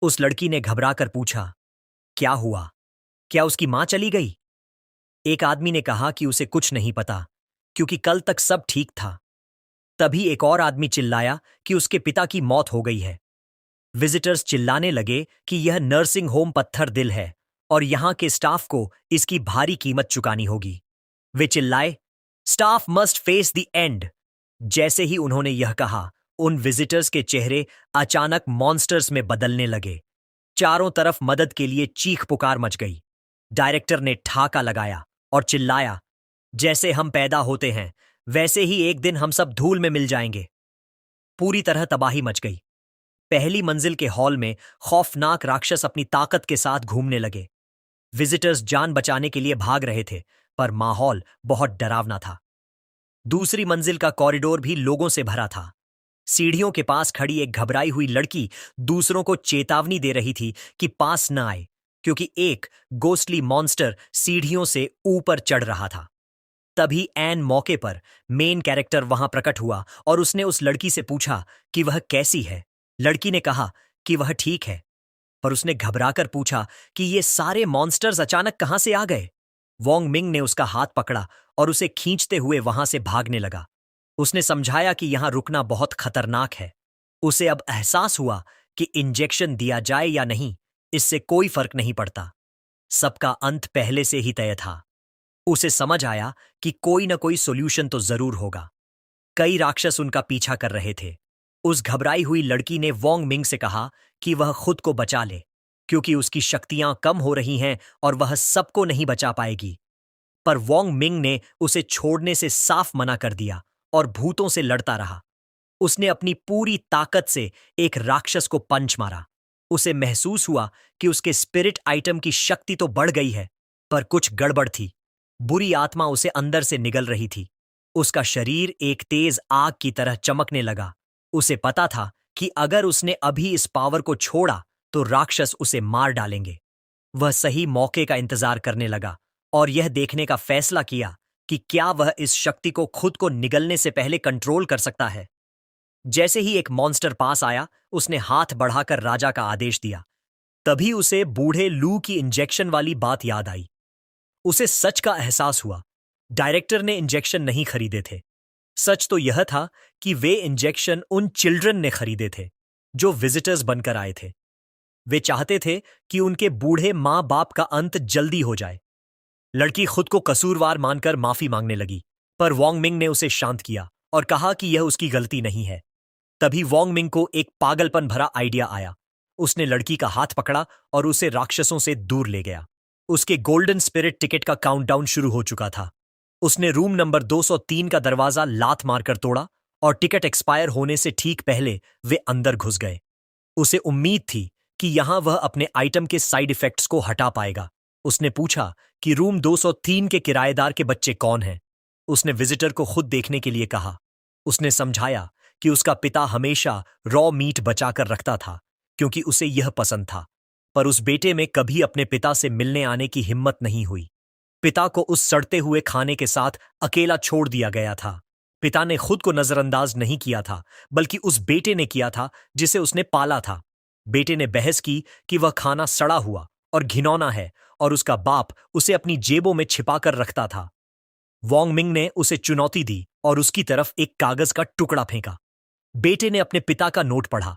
उस लड़की ने घबराकर पूछा, क्या हुआ, क्या उसकी मां चली गई। एक आदमी ने कहा कि उसे कुछ नहीं पता क्योंकि कल तक सब ठीक था। तभी एक और आदमी चिल्लाया कि उसके पिता की मौत हो गई है। विजिटर्स चिल्लाने लगे कि यह नर्सिंग होम पत्थर दिल है और यहां के स्टाफ को इसकी भारी कीमत चुकानी होगी। वे चिल्लाए, staff must face the end. जैसे ही उन्होंने यह कहा, उन विजिटर्स के चेहरे अचानक मॉन्स्टर्स में बदलने लगे। चारों तरफ मदद के लिए चीख पुकार मच गई। डायरेक्टर ने ठाका लगाया और चिल्लाया, जैसे हम पैदा होते हैं वैसे ही एक दिन हम सब धूल में मिल जाएंगे। पूरी तरह तबाही मच गई। पहली मंजिल के हॉल में खौफनाक राक्षस अपनी ताकत के साथ घूमने लगे। विजिटर्स जान बचाने के लिए भाग रहे थे, पर माहौल बहुत डरावना था। दूसरी मंजिल का कॉरिडोर भी लोगों से भरा था। सीढ़ियों के पास खड़ी एक घबराई हुई लड़की दूसरों को चेतावनी दे रही थी कि पास न आए, क्योंकि एक गोस्टली मॉन्स्टर सीढ़ियों से ऊपर चढ़ रहा था। तभी एन मौके पर मेन कैरेक्टर वहां प्रकट हुआ और उसने उस लड़की से पूछा कि वह कैसी है। लड़की ने कहा कि वह ठीक है, पर उसने घबराकर पूछा कि ये सारे मॉन्स्टर्स अचानक कहां से आ गए। वोंग मिंग ने उसका हाथ पकड़ा और उसे खींचते हुए वहां से भागने लगा। उसने समझाया कि यहां रुकना बहुत खतरनाक है। उसे अब एहसास हुआ कि इंजेक्शन दिया जाए या नहीं, इससे कोई फर्क नहीं पड़ता। सबका अंत पहले से ही तय था। उसे समझ आया कि कोई न कोई सोल्यूशन तो जरूर होगा। कई राक्षस उनका पीछा कर रहे थे। उस घबराई हुई लड़की ने वोंग मिंग से कहा कि वह खुद को बचा ले, क्योंकि उसकी शक्तियां कम हो रही हैं और वह सबको नहीं बचा पाएगी। पर वोंग मिंग ने उसे छोड़ने से साफ मना कर दिया और भूतों से लड़ता रहा। उसने अपनी पूरी ताकत से एक राक्षस को पंच मारा। उसे महसूस हुआ कि उसके स्पिरिट आइटम की शक्ति तो बढ़ गई है, पर कुछ गड़बड़ थी। बुरी आत्मा उसे अंदर से निगल रही थी। उसका शरीर एक तेज आग की तरह चमकने लगा। उसे पता था कि अगर उसने अभी इस पावर को छोड़ा तो राक्षस उसे मार डालेंगे। वह सही मौके का इंतजार करने लगा और यह देखने का फैसला किया कि क्या वह इस शक्ति को खुद को निगलने से पहले कंट्रोल कर सकता है। जैसे ही एक मॉन्स्टर पास आया, उसने हाथ बढ़ाकर राजा का आदेश दिया। तभी उसे बूढ़े लू की इंजेक्शन वाली बात याद आई। उसे सच का एहसास हुआ। डायरेक्टर ने इंजेक्शन नहीं खरीदे थे। सच तो यह था कि वे इंजेक्शन उन चिल्ड्रन ने खरीदे थे जो विजिटर्स बनकर आए थे। वे चाहते थे कि उनके बूढ़े माँ बाप का अंत जल्दी हो जाए। लड़की खुद को कसूरवार मानकर माफी मांगने लगी, पर वॉन्ग मिंग ने उसे शांत किया और कहा कि यह उसकी गलती नहीं है। तभी वॉन्ग मिंग को एक पागलपन भरा आइडिया आया। उसने लड़की का हाथ पकड़ा और उसे राक्षसों से दूर ले गया। उसके गोल्डन स्पिरिट टिकट का काउंटडाउन शुरू हो चुका था। उसने रूम नंबर 203 का दरवाजा लात मारकर तोड़ा और टिकट एक्सपायर होने से ठीक पहले वे अंदर घुस गए। उसे उम्मीद थी कि यहां वह अपने आइटम के साइड इफेक्ट्स को हटा पाएगा। उसने पूछा कि रूम 203 के किराएदार के बच्चे कौन हैं। उसने विजिटर को खुद देखने के लिए कहा। उसने समझाया कि उसका पिता हमेशा रॉ मीट बचाकर रखता था क्योंकि उसे यह पसंद था, पर उस बेटे में कभी अपने पिता से मिलने आने की हिम्मत नहीं हुई। पिता को उस सड़ते हुए खाने के साथ अकेला छोड़ दिया गया था। पिता ने खुद को नजरअंदाज नहीं किया था, बल्कि उस बेटे ने किया था जिसे उसने पाला था। बेटे ने बहस की कि वह खाना सड़ा हुआ और घिनौना है और उसका बाप उसे अपनी जेबों में छिपाकर रखता था। वॉन्ग मिंग ने उसे चुनौती दी और उसकी तरफ एक कागज का टुकड़ा फेंका। बेटे ने अपने पिता का नोट पढ़ा।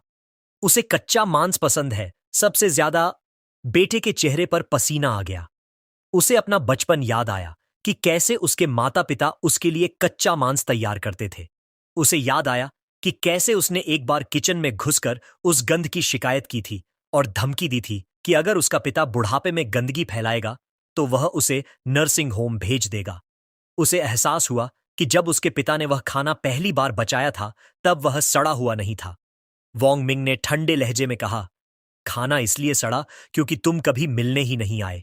उसे कच्चा मांस पसंद है, सबसे ज्यादा। बेटे के चेहरे पर पसीना आ गया। उसे अपना बचपन याद आया कि कैसे उसके माता पिता उसके लिए कच्चा मांस तैयार करते थे। उसे याद आया कि कैसे उसने एक बार किचन में घुसकर उस गंध की शिकायत की थी और धमकी दी थी कि अगर उसका पिता बुढ़ापे में गंदगी फैलाएगा तो वह उसे नर्सिंग होम भेज देगा। उसे एहसास हुआ कि जब उसके पिता ने वह खाना पहली बार बचाया था तब वह सड़ा हुआ नहीं था। वॉन्ग मिंग ने ठंडे लहजे में कहा, खाना इसलिए सड़ा क्योंकि तुम कभी मिलने ही नहीं आए।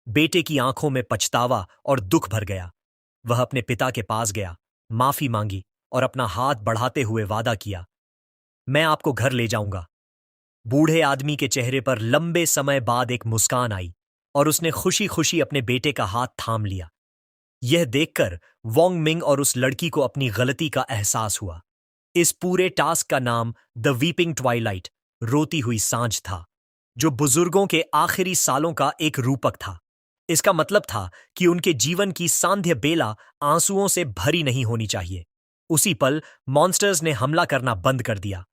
बेटे की आंखों में पछतावा और दुख भर गया। वह अपने पिता के पास गया, माफी मांगी और अपना हाथ बढ़ाते हुए वादा किया, मैं आपको घर ले जाऊंगा। बूढ़े आदमी के चेहरे पर लंबे समय बाद एक मुस्कान आई और उसने खुशी खुशी अपने बेटे का हाथ थाम लिया। यह देखकर वॉन्ग मिंग और उस लड़की को अपनी गलती का एहसास हुआ। इस पूरे टास्क का नाम द वीपिंग ट्वाइलाइट, रोती हुई सांझ था, जो बुजुर्गों के आखिरी सालों का एक रूपक था। इसका मतलब था कि उनके जीवन की सांध्य बेला आंसुओं से भरी नहीं होनी चाहिए। उसी पल मॉन्स्टर्स ने हमला करना बंद कर दिया।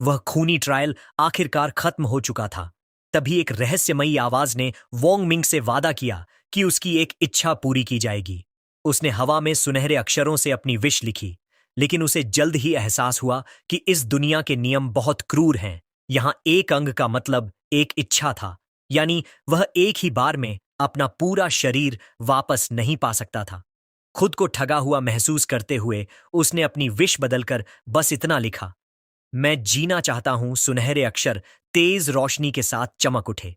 वह खूनी ट्रायल आखिरकार खत्म हो चुका था। तभी एक रहस्यमयी आवाज ने वॉन्ग मिंग से वादा किया कि उसकी एक इच्छा पूरी की जाएगी। उसने हवा में सुनहरे अक्षरों से अपनी विश लिखी, लेकिन उसे जल्द ही एहसास हुआ कि इस दुनिया के नियम बहुत क्रूर हैं। यहां एक अंग का मतलब एक इच्छा था, यानी वह एक ही बार में अपना पूरा शरीर वापस नहीं पा सकता था। खुद को ठगा हुआ महसूस करते हुए उसने अपनी विश बदलकर बस इतना लिखा, मैं जीना चाहता हूं। सुनहरे अक्षर तेज रोशनी के साथ चमक उठे।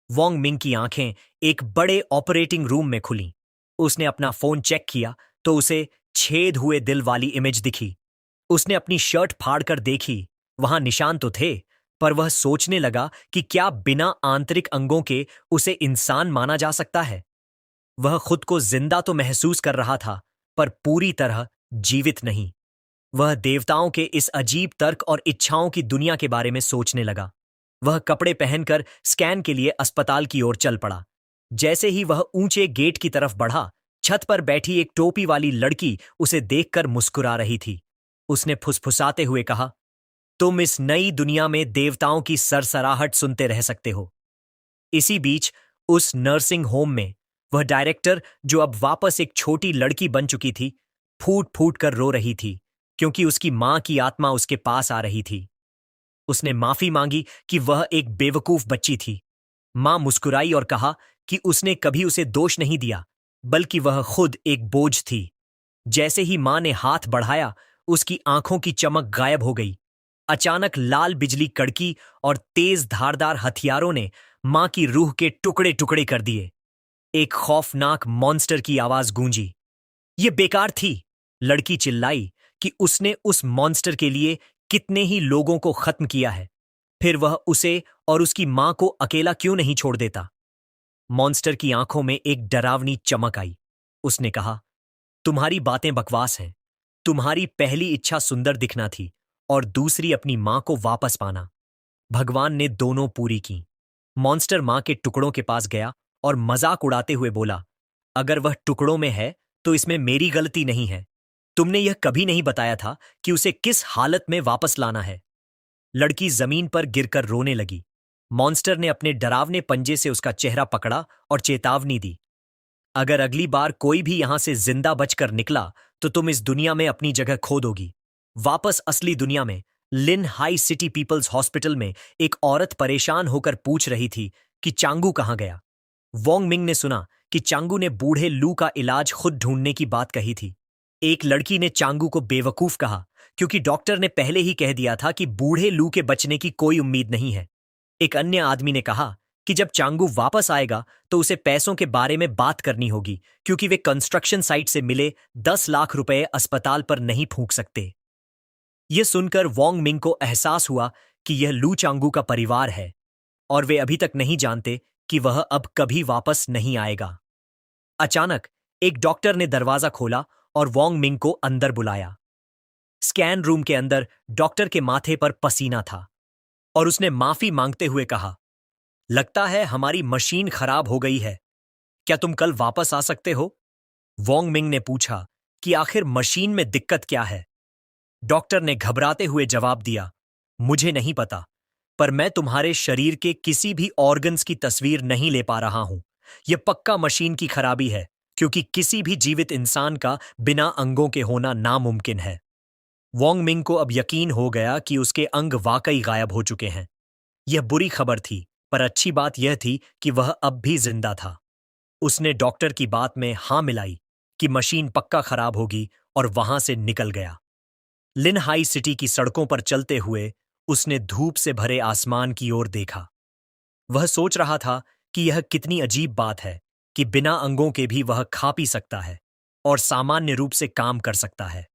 वॉन्ग मिंग की आंखें एक बड़े ऑपरेटिंग रूम में खुलीं। उसने अपना फोन चेक किया तो उसे छेद हुए दिल वाली इमेज दिखी। उसने अपनी शर्ट फाड़कर देखी, वहां निशान तो थे, पर वह सोचने लगा कि क्या बिना आंतरिक अंगों के उसे इंसान माना जा सकता है। वह खुद को जिंदा तो महसूस कर रहा था, पर पूरी तरह जीवित नहीं। वह देवताओं के इस अजीब तर्क और इच्छाओं की दुनिया के बारे में सोचने लगा। वह कपड़े पहनकर स्कैन के लिए अस्पताल की ओर चल पड़ा। जैसे ही वह ऊंचे गेट की तरफ बढ़ा, छत पर बैठी एक टोपी वाली लड़की उसे देखकर मुस्कुरा रही थी। उसने फुसफुसाते हुए कहा, तुम इस नई दुनिया में देवताओं की सरसराहट सुनते रह सकते हो। इसी बीच उस नर्सिंग होम में वह डायरेक्टर, जो अब वापस एक छोटी लड़की बन चुकी थी, फूट फूट कर रो रही थी क्योंकि उसकी मां की आत्मा उसके पास आ रही थी। उसने माफी मांगी कि वह एक बेवकूफ बच्ची थी। मां मुस्कुराई और कहा कि उसने कभी उसे दोष नहीं दिया, बल्कि वह खुद एक बोझ थी। जैसे ही मां ने हाथ बढ़ाया, उसकी आंखों की चमक गायब हो गई। अचानक लाल बिजली कड़की और तेज धारदार हथियारों ने मां की रूह के टुकड़े टुकड़े कर दिए। एक खौफनाक मॉन्स्टर की आवाज गूंजी, ये बेकार थी। लड़की चिल्लाई कि उसने उस मॉन्स्टर के लिए कितने ही लोगों को खत्म किया है, फिर वह उसे और उसकी मां को अकेला क्यों नहीं छोड़ देता। मॉन्स्टर की आंखों में एक डरावनी चमक आई। उसने कहा, तुम्हारी बातें बकवास हैं। तुम्हारी पहली इच्छा सुंदर दिखना थी और दूसरी अपनी मां को वापस पाना। भगवान ने दोनों पूरी की। मॉन्स्टर मां के टुकड़ों के पास गया और मजाक उड़ाते हुए बोला, अगर वह टुकड़ों में है तो इसमें मेरी गलती नहीं है। तुमने यह कभी नहीं बताया था कि उसे किस हालत में वापस लाना है। लड़की जमीन पर गिरकर रोने लगी। मॉन्स्टर ने अपने डरावने पंजे से उसका चेहरा पकड़ा और चेतावनी दी, अगर अगली बार कोई भी यहां से जिंदा बचकर निकला तो तुम इस दुनिया में अपनी जगह खो दोगी। वापस असली दुनिया में लिन हाई सिटी पीपल्स हॉस्पिटल में एक औरत परेशान होकर पूछ रही थी कि चांगू कहां गया। वोंग मिंग ने सुना कि चांगू ने बूढ़े लू का इलाज खुद ढूंढने की बात कही थी। एक लड़की ने चांगू को बेवकूफ कहा क्योंकि डॉक्टर ने पहले ही कह दिया था कि बूढ़े लू के बचने की कोई उम्मीद नहीं है। एक अन्य आदमी ने कहा कि जब चांगू वापस आएगा तो उसे पैसों के बारे में बात करनी होगी क्योंकि वे कंस्ट्रक्शन साइट से मिले 10 लाख रुपए अस्पताल पर नहीं फूंक सकते। यह सुनकर वोंग मिंग को एहसास हुआ कि यह लू चांगू का परिवार है और वे अभी तक नहीं जानते कि वह अब कभी वापस नहीं आएगा। अचानक एक डॉक्टर ने दरवाजा खोला और वोंग मिंग को अंदर बुलाया। स्कैन रूम के अंदर डॉक्टर के माथे पर पसीना था और उसने माफी मांगते हुए कहा, लगता है हमारी मशीन खराब हो गई है। क्या तुम कल वापस आ सकते हो? वोंग मिंग ने पूछा कि आखिर मशीन में दिक्कत क्या है। डॉक्टर ने घबराते हुए जवाब दिया, मुझे नहीं पता, पर मैं तुम्हारे शरीर के किसी भी ऑर्गन्स की तस्वीर नहीं ले पा रहा हूं। यह पक्का मशीन की खराबी है क्योंकि किसी भी जीवित इंसान का बिना अंगों के होना नामुमकिन है। वोंग मिंग को अब यकीन हो गया कि उसके अंग वाकई गायब हो चुके हैं। यह बुरी खबर थी, पर अच्छी बात यह थी कि वह अब भी जिंदा था। उसने डॉक्टर की बात में हां मिलाई कि मशीन पक्का खराब होगी और वहां से निकल गया। लिन हाई सिटी की सड़कों पर चलते हुए उसने धूप से भरे आसमान की ओर देखा। वह सोच रहा था कि यह कितनी अजीब बात है कि बिना अंगों के भी वह खा पी सकता है और सामान्य रूप से काम कर सकता है।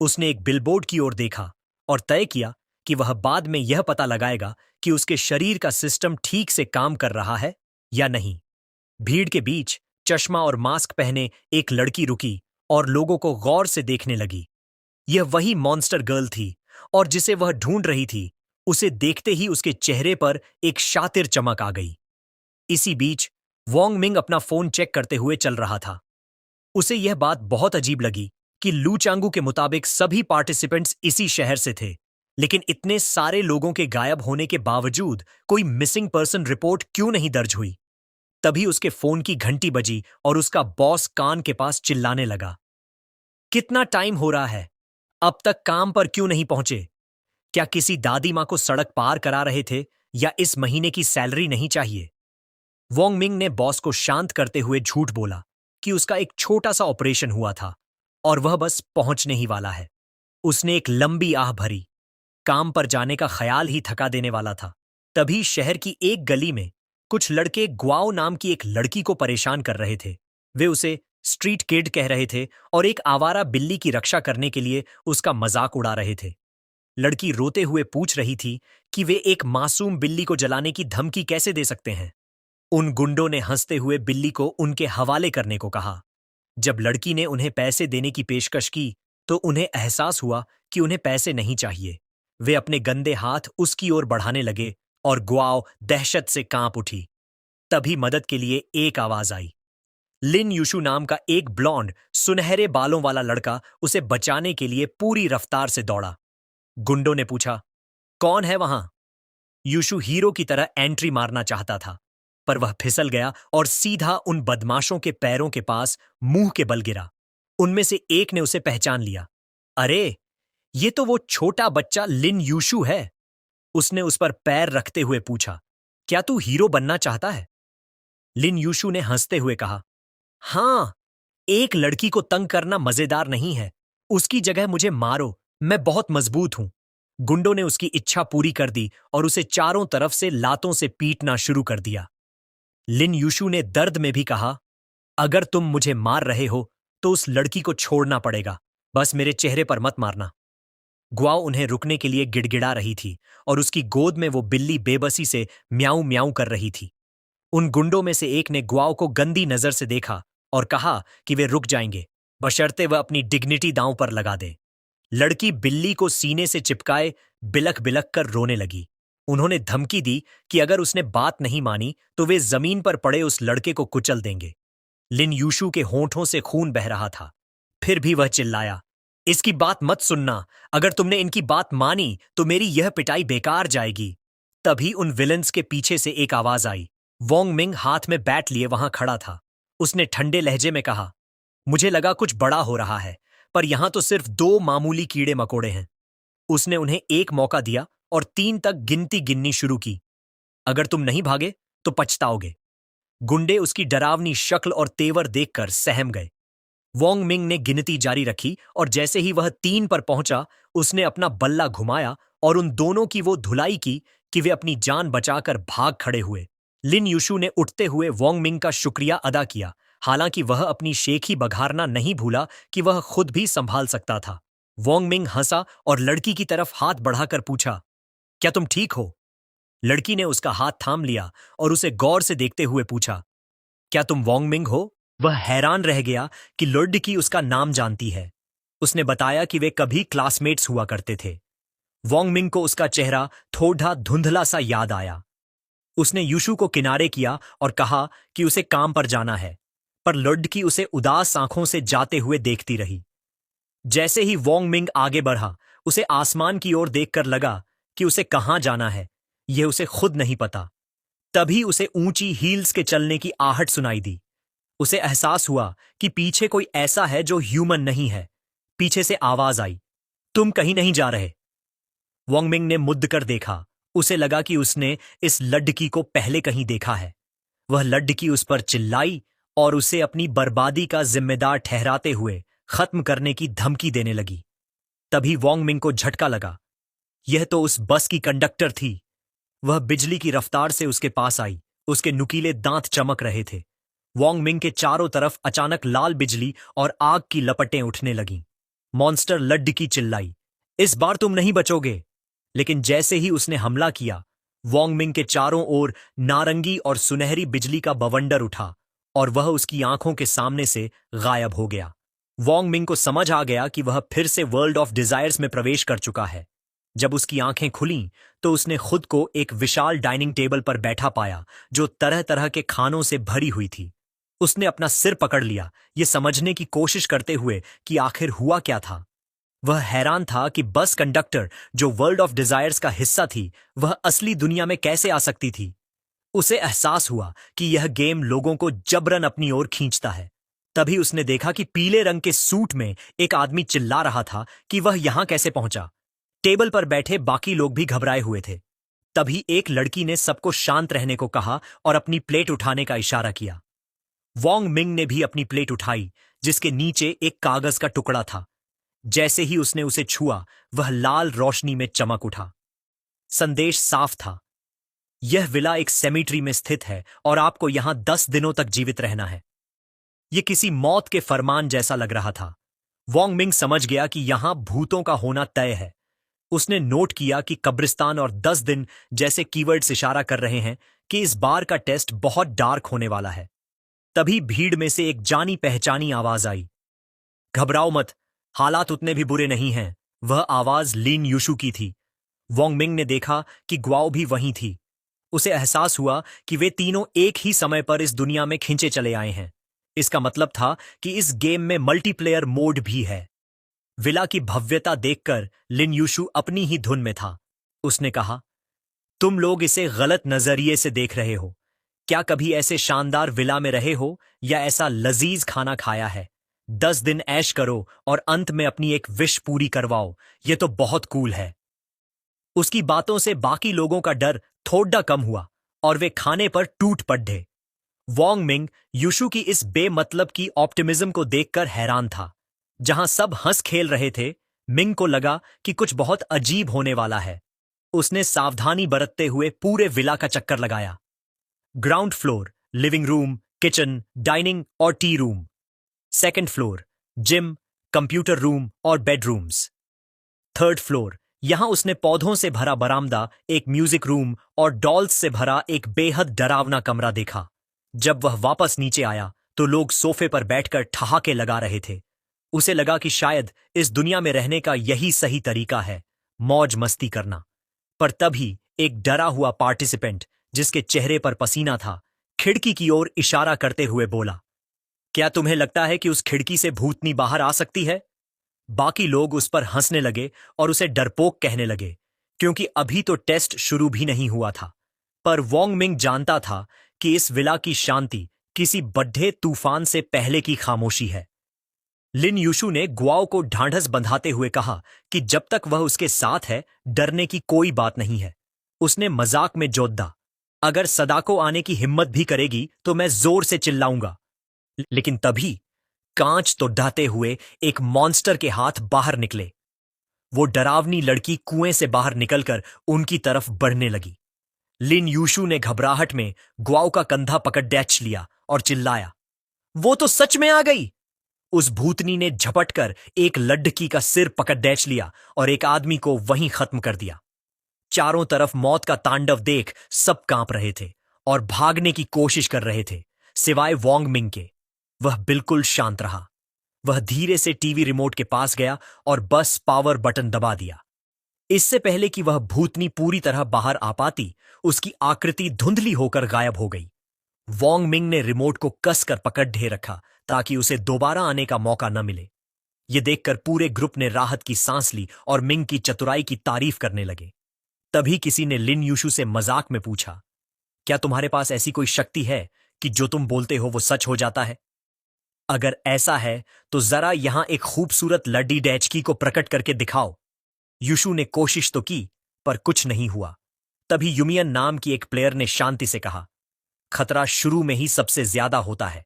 उसने एक बिलबोर्ड की ओर देखा और तय किया कि वह बाद में यह पता लगाएगा कि उसके शरीर का सिस्टम ठीक से काम कर रहा है या नहीं। भीड़ के बीच चश्मा और मास्क पहने एक लड़की रुकी और लोगों को गौर से देखने लगी। यह वही मॉन्स्टर गर्ल थी और जिसे वह ढूंढ रही थी। उसे देखते ही उसके चेहरे पर एक शातिर चमक आ गई। इसी बीच वोंग मिंग अपना फोन चेक करते हुए चल रहा था। उसे यह बात बहुत अजीब लगी कि लू चांगू के मुताबिक सभी पार्टिसिपेंट्स इसी शहर से थे, लेकिन इतने सारे लोगों के गायब होने के बावजूद कोई मिसिंग पर्सन रिपोर्ट क्यों नहीं दर्ज हुई। तभी उसके फोन की घंटी बजी और उसका बॉस कान के पास चिल्लाने लगा, कितना टाइम हो रहा है, अब तक काम पर क्यों नहीं पहुंचे? क्या किसी दादी मां को सड़क पार करा रहे थे या इस महीने की सैलरी नहीं चाहिए? वोंग मिंग ने बॉस को शांत करते हुए झूठ बोला कि उसका एक छोटा सा ऑपरेशन हुआ था और वह बस पहुंचने ही वाला है। उसने एक लंबी आह भरी। काम पर जाने का ख्याल ही थका देने वाला था। तभी शहर की एक गली में कुछ लड़के ग्वाओ नाम की एक लड़की को परेशान कर रहे थे। वे उसे स्ट्रीट किड कह रहे थे और एक आवारा बिल्ली की रक्षा करने के लिए उसका मजाक उड़ा रहे थे। लड़की रोते हुए पूछ रही थी कि वे एक मासूम बिल्ली को जलाने की धमकी कैसे दे सकते हैं। उन गुंडों ने हंसते हुए बिल्ली को उनके हवाले करने को कहा। जब लड़की ने उन्हें पैसे देने की पेशकश की तो उन्हें एहसास हुआ कि उन्हें पैसे नहीं चाहिए। वे अपने गंदे हाथ उसकी ओर बढ़ाने लगे और ग्वाओ दहशत से कांप उठी। तभी मदद के लिए एक आवाज आई। लिन यूशु नाम का एक ब्लॉन्ड सुनहरे बालों वाला लड़का उसे बचाने के लिए पूरी रफ्तार से दौड़ा। गुंडों ने पूछा, कौन है वहां? यूशु हीरो की तरह एंट्री मारना चाहता था, पर वह फिसल गया और सीधा उन बदमाशों के पैरों के पास मुंह के बल गिरा। उनमें से एक ने उसे पहचान लिया। अरे, ये तो वो छोटा बच्चा लिन यूशु है। उसने उस पर पैर रखते हुए पूछा, क्या तू हीरो बनना चाहता है? लिन यूशु ने हंसते हुए कहा, हां, एक लड़की को तंग करना मजेदार नहीं है। उसकी जगह मुझे मारो, मैं बहुत मजबूत हूं। गुंडों ने उसकी इच्छा पूरी कर दी और उसे चारों तरफ से लातों से पीटना शुरू कर दिया। लिन यूशु ने दर्द में भी कहा, अगर तुम मुझे मार रहे हो तो उस लड़की को छोड़ना पड़ेगा, बस मेरे चेहरे पर मत मारना। ग्वाओ उन्हें रुकने के लिए गिड़गिड़ा रही थी और उसकी गोद में वो बिल्ली बेबसी से म्याऊं म्याऊं कर रही थी। उन गुंडों में से एक ने ग्वाओ को गंदी नजर से देखा और कहा कि वे रुक जाएंगे, बशर्ते वह अपनी डिग्निटी दांव पर लगा दे। लड़की बिल्ली को सीने से चिपकाए बिलख बिलख कर रोने लगी। उन्होंने धमकी दी कि अगर उसने बात नहीं मानी तो वे जमीन पर पड़े उस लड़के को कुचल देंगे। लिन यूशु के होंठों से खून बह रहा था। फिर भी वह चिल्लाया, इसकी बात मत सुनना। अगर तुमने इनकी बात मानी तो मेरी यह पिटाई बेकार जाएगी। तभी उन विलन्स के पीछे से एक आवाज आई। वोंग मिंग हाथ में बैट लिए वहां खड़ा था। उसने ठंडे लहजे में कहा, मुझे लगा कुछ बड़ा हो रहा है, पर यहां तो सिर्फ 2 मामूली कीड़े मकोड़े हैं। उसने उन्हें एक मौका दिया और 3 तक गिनती गिननी शुरू की। अगर तुम नहीं भागे तो पछताओगे। गुंडे उसकी डरावनी शक्ल और तेवर देखकर सहम गए। वोंग मिंग ने गिनती जारी रखी और जैसे ही वह 3 पर पहुंचा, उसने अपना बल्ला घुमाया और उन दोनों की वो धुलाई की कि वे अपनी जान बचाकर भाग खड़े हुए। लिन यूशु ने उठते हुए वोंग मिंग का शुक्रिया अदा किया, हालांकि वह अपनी शेखी बघारना नहीं भूला कि वह खुद भी संभाल सकता था। वोंग मिंग हंसा और लड़की की तरफ हाथ बढ़ाकर पूछा, क्या तुम ठीक हो? लड़की ने उसका हाथ थाम लिया और उसे गौर से देखते हुए पूछा, क्या तुम वोंग मिंग हो? वह हैरान रह गया कि लुड्की उसका नाम जानती है। उसने बताया कि वे कभी क्लासमेट्स हुआ करते थे। वोंग मिंग को उसका चेहरा थोड़ा धुंधला सा याद आया। उसने यूशु को किनारे किया और कहा कि उसे काम पर जाना है, पर लुड्की उसे उदास आंखों से जाते हुए देखती रही। जैसे ही वोंग मिंग आगे बढ़ा, उसे आसमान की ओर देखकर लगा कि उसे कहां जाना है यह उसे खुद नहीं पता। तभी उसे ऊंची हील्स के चलने की आहट सुनाई दी। उसे एहसास हुआ कि पीछे कोई ऐसा है जो ह्यूमन नहीं है। पीछे से आवाज आई, तुम कहीं नहीं जा रहे। वोंग मिंग ने मुद्द कर देखा। उसे लगा कि उसने इस लड़की को पहले कहीं देखा है। वह लड़की उस पर चिल्लाई और उसे अपनी बर्बादी का जिम्मेदार ठहराते हुए खत्म करने की धमकी देने लगी। तभी वोंग मिंग को झटका लगा। यह तो उस बस की कंडक्टर थी। वह बिजली की रफ्तार से उसके पास आई। उसके नुकीले दांत चमक रहे थे। वोंग मिंग के चारों तरफ अचानक लाल बिजली और आग की लपटें उठने लगीं। मॉन्स्टर लड़की चिल्लाई, इस बार तुम नहीं बचोगे। लेकिन जैसे ही उसने हमला किया, वोंग मिंग के चारों ओर नारंगी और सुनहरी बिजली का बवंडर उठा और वह उसकी आंखों के सामने से गायब हो गया। वोंग मिंग को समझ आ गया कि वह फिर से वर्ल्ड ऑफ डिजायर्स में प्रवेश कर चुका है। जब उसकी आंखें खुलीं तो उसने खुद को एक विशाल डाइनिंग टेबल पर बैठा पाया जो तरह तरह के खानों से भरी हुई थी। उसने अपना सिर पकड़ लिया, ये समझने की कोशिश करते हुए कि आखिर हुआ क्या था। वह हैरान था कि बस कंडक्टर जो वर्ल्ड ऑफ डिजायर्स का हिस्सा थी, वह असली दुनिया में कैसे आ सकती थी। उसे एहसास हुआ कि यह गेम लोगों को जबरन अपनी ओर खींचता है। तभी उसने देखा कि पीले रंग के सूट में एक आदमी चिल्ला रहा था कि वह यहां कैसे पहुंचा। टेबल पर बैठे बाकी लोग भी घबराए हुए थे। तभी एक लड़की ने सबको शांत रहने को कहा और अपनी प्लेट उठाने का इशारा किया। वोंग मिंग ने भी अपनी प्लेट उठाई, जिसके नीचे एक कागज का टुकड़ा था। जैसे ही उसने उसे छुआ, वह लाल रोशनी में चमक उठा। संदेश साफ था, यह विला एक सेमेट्री में स्थित है और आपको यहां 10 दिनों तक जीवित रहना है। यह किसी मौत के फरमान जैसा लग रहा था। वोंग मिंग समझ गया कि यहां भूतों का होना तय है। उसने नोट किया कि कब्रिस्तान और 10 दिन जैसे कीवर्ड्स इशारा कर रहे हैं कि इस बार का टेस्ट बहुत डार्क होने वाला है। तभी भीड़ में से एक जानी पहचानी आवाज आई, घबराओ मत, हालात उतने भी बुरे नहीं हैं। वह आवाज लिन यूशु की थी। वोंग मिंग ने देखा कि ग्वाओ भी वहीं थी। उसे एहसास हुआ कि वे तीनों एक ही समय पर इस दुनिया में खींचे चले आए हैं। इसका मतलब था कि इस गेम में मल्टीप्लेयर मोड भी है। विला की भव्यता देखकर लिन यूशु अपनी ही धुन में था। उसने कहा, तुम लोग इसे गलत नजरिए से देख रहे हो। क्या कभी ऐसे शानदार विला में रहे हो या ऐसा लजीज खाना खाया है? 10 दिन ऐश करो और अंत में अपनी एक विश पूरी करवाओ। यह तो बहुत कूल है। उसकी बातों से बाकी लोगों का डर थोड़ा कम हुआ और वे खाने पर टूट पड़े। वोंग मिंग यूशु की इस बेमतलब की ऑप्टिमिज्म को देखकर हैरान था। जहां सब हंस खेल रहे थे, मिंग को लगा कि कुछ बहुत अजीब होने वाला है। उसने सावधानी बरतते हुए पूरे विला का चक्कर लगाया। Ground floor, living room, kitchen, dining और tea room. Second floor, gym, computer room और बेडरूम्स। थर्ड फ्लोर, यहां उसने पौधों से भरा बरामदा, एक म्यूजिक रूम और डॉल्स से भरा एक बेहद डरावना कमरा देखा। जब वह वापस नीचे आया तो लोग सोफे पर बैठकर ठहाके लगा रहे थे। उसे लगा कि शायद इस दुनिया में रहने का यही सही तरीका है, मौज मस्ती करना। पर तभी एक डरा हुआ पार्टिसिपेंट, जिसके चेहरे पर पसीना था, खिड़की की ओर इशारा करते हुए बोला, क्या तुम्हें लगता है कि उस खिड़की से भूतनी बाहर आ सकती है? बाकी लोग उस पर हंसने लगे और उसे डरपोक कहने लगे, क्योंकि अभी तो टेस्ट शुरू भी नहीं हुआ था। पर वोंग मिंग जानता था कि इस विला की शांति किसी बड्ढे तूफान से पहले की खामोशी है। लिन यूशु ने गुआओ को ढांढस बंधाते हुए कहा कि जब तक वह उसके साथ है, डरने की कोई बात नहीं है। उसने मजाक में जोद्दा, अगर सदाको आने की हिम्मत भी करेगी तो मैं जोर से चिल्लाऊंगा। लेकिन तभी कांच तो ढहते हुए एक मॉन्स्टर के हाथ बाहर निकले। वो डरावनी लड़की कुएं से बाहर निकलकर उनकी तरफ बढ़ने लगी। लिन यूशु ने घबराहट में गुआओ का कंधा पकड़ डैच लिया और चिल्लाया, वो तो सच में आ गई। उस भूतनी ने झपटकर एक लड्ढकी का सिर पकड़ डैच लिया और एक आदमी को वहीं खत्म कर दिया। चारों तरफ मौत का तांडव देख सब कांप रहे थे और भागने की कोशिश कर रहे थे, सिवाय वोंग मिंग के। वह बिल्कुल शांत रहा। वह धीरे से टीवी रिमोट के पास गया और बस पावर बटन दबा दिया। इससे पहले कि वह भूतनी पूरी तरह बाहर आ पाती, उसकी आकृति धुंधली होकर गायब हो गई। वोंग मिंग ने रिमोट को कसकर पकड़ ढे रखा ताकि उसे दोबारा आने का मौका न मिले। यह देखकर पूरे ग्रुप ने राहत की सांस ली और मिंग की चतुराई की तारीफ करने लगे। तभी किसी ने लिन यूशु से मजाक में पूछा, क्या तुम्हारे पास ऐसी कोई शक्ति है कि जो तुम बोलते हो वो सच हो जाता है? अगर ऐसा है तो जरा यहां एक खूबसूरत लड्डी डैचकी को प्रकट करके दिखाओ। यूशु ने कोशिश तो की, पर कुछ नहीं हुआ। तभी युमियन नाम की एक प्लेयर ने शांति से कहा, खतरा शुरू में ही सबसे ज्यादा होता है।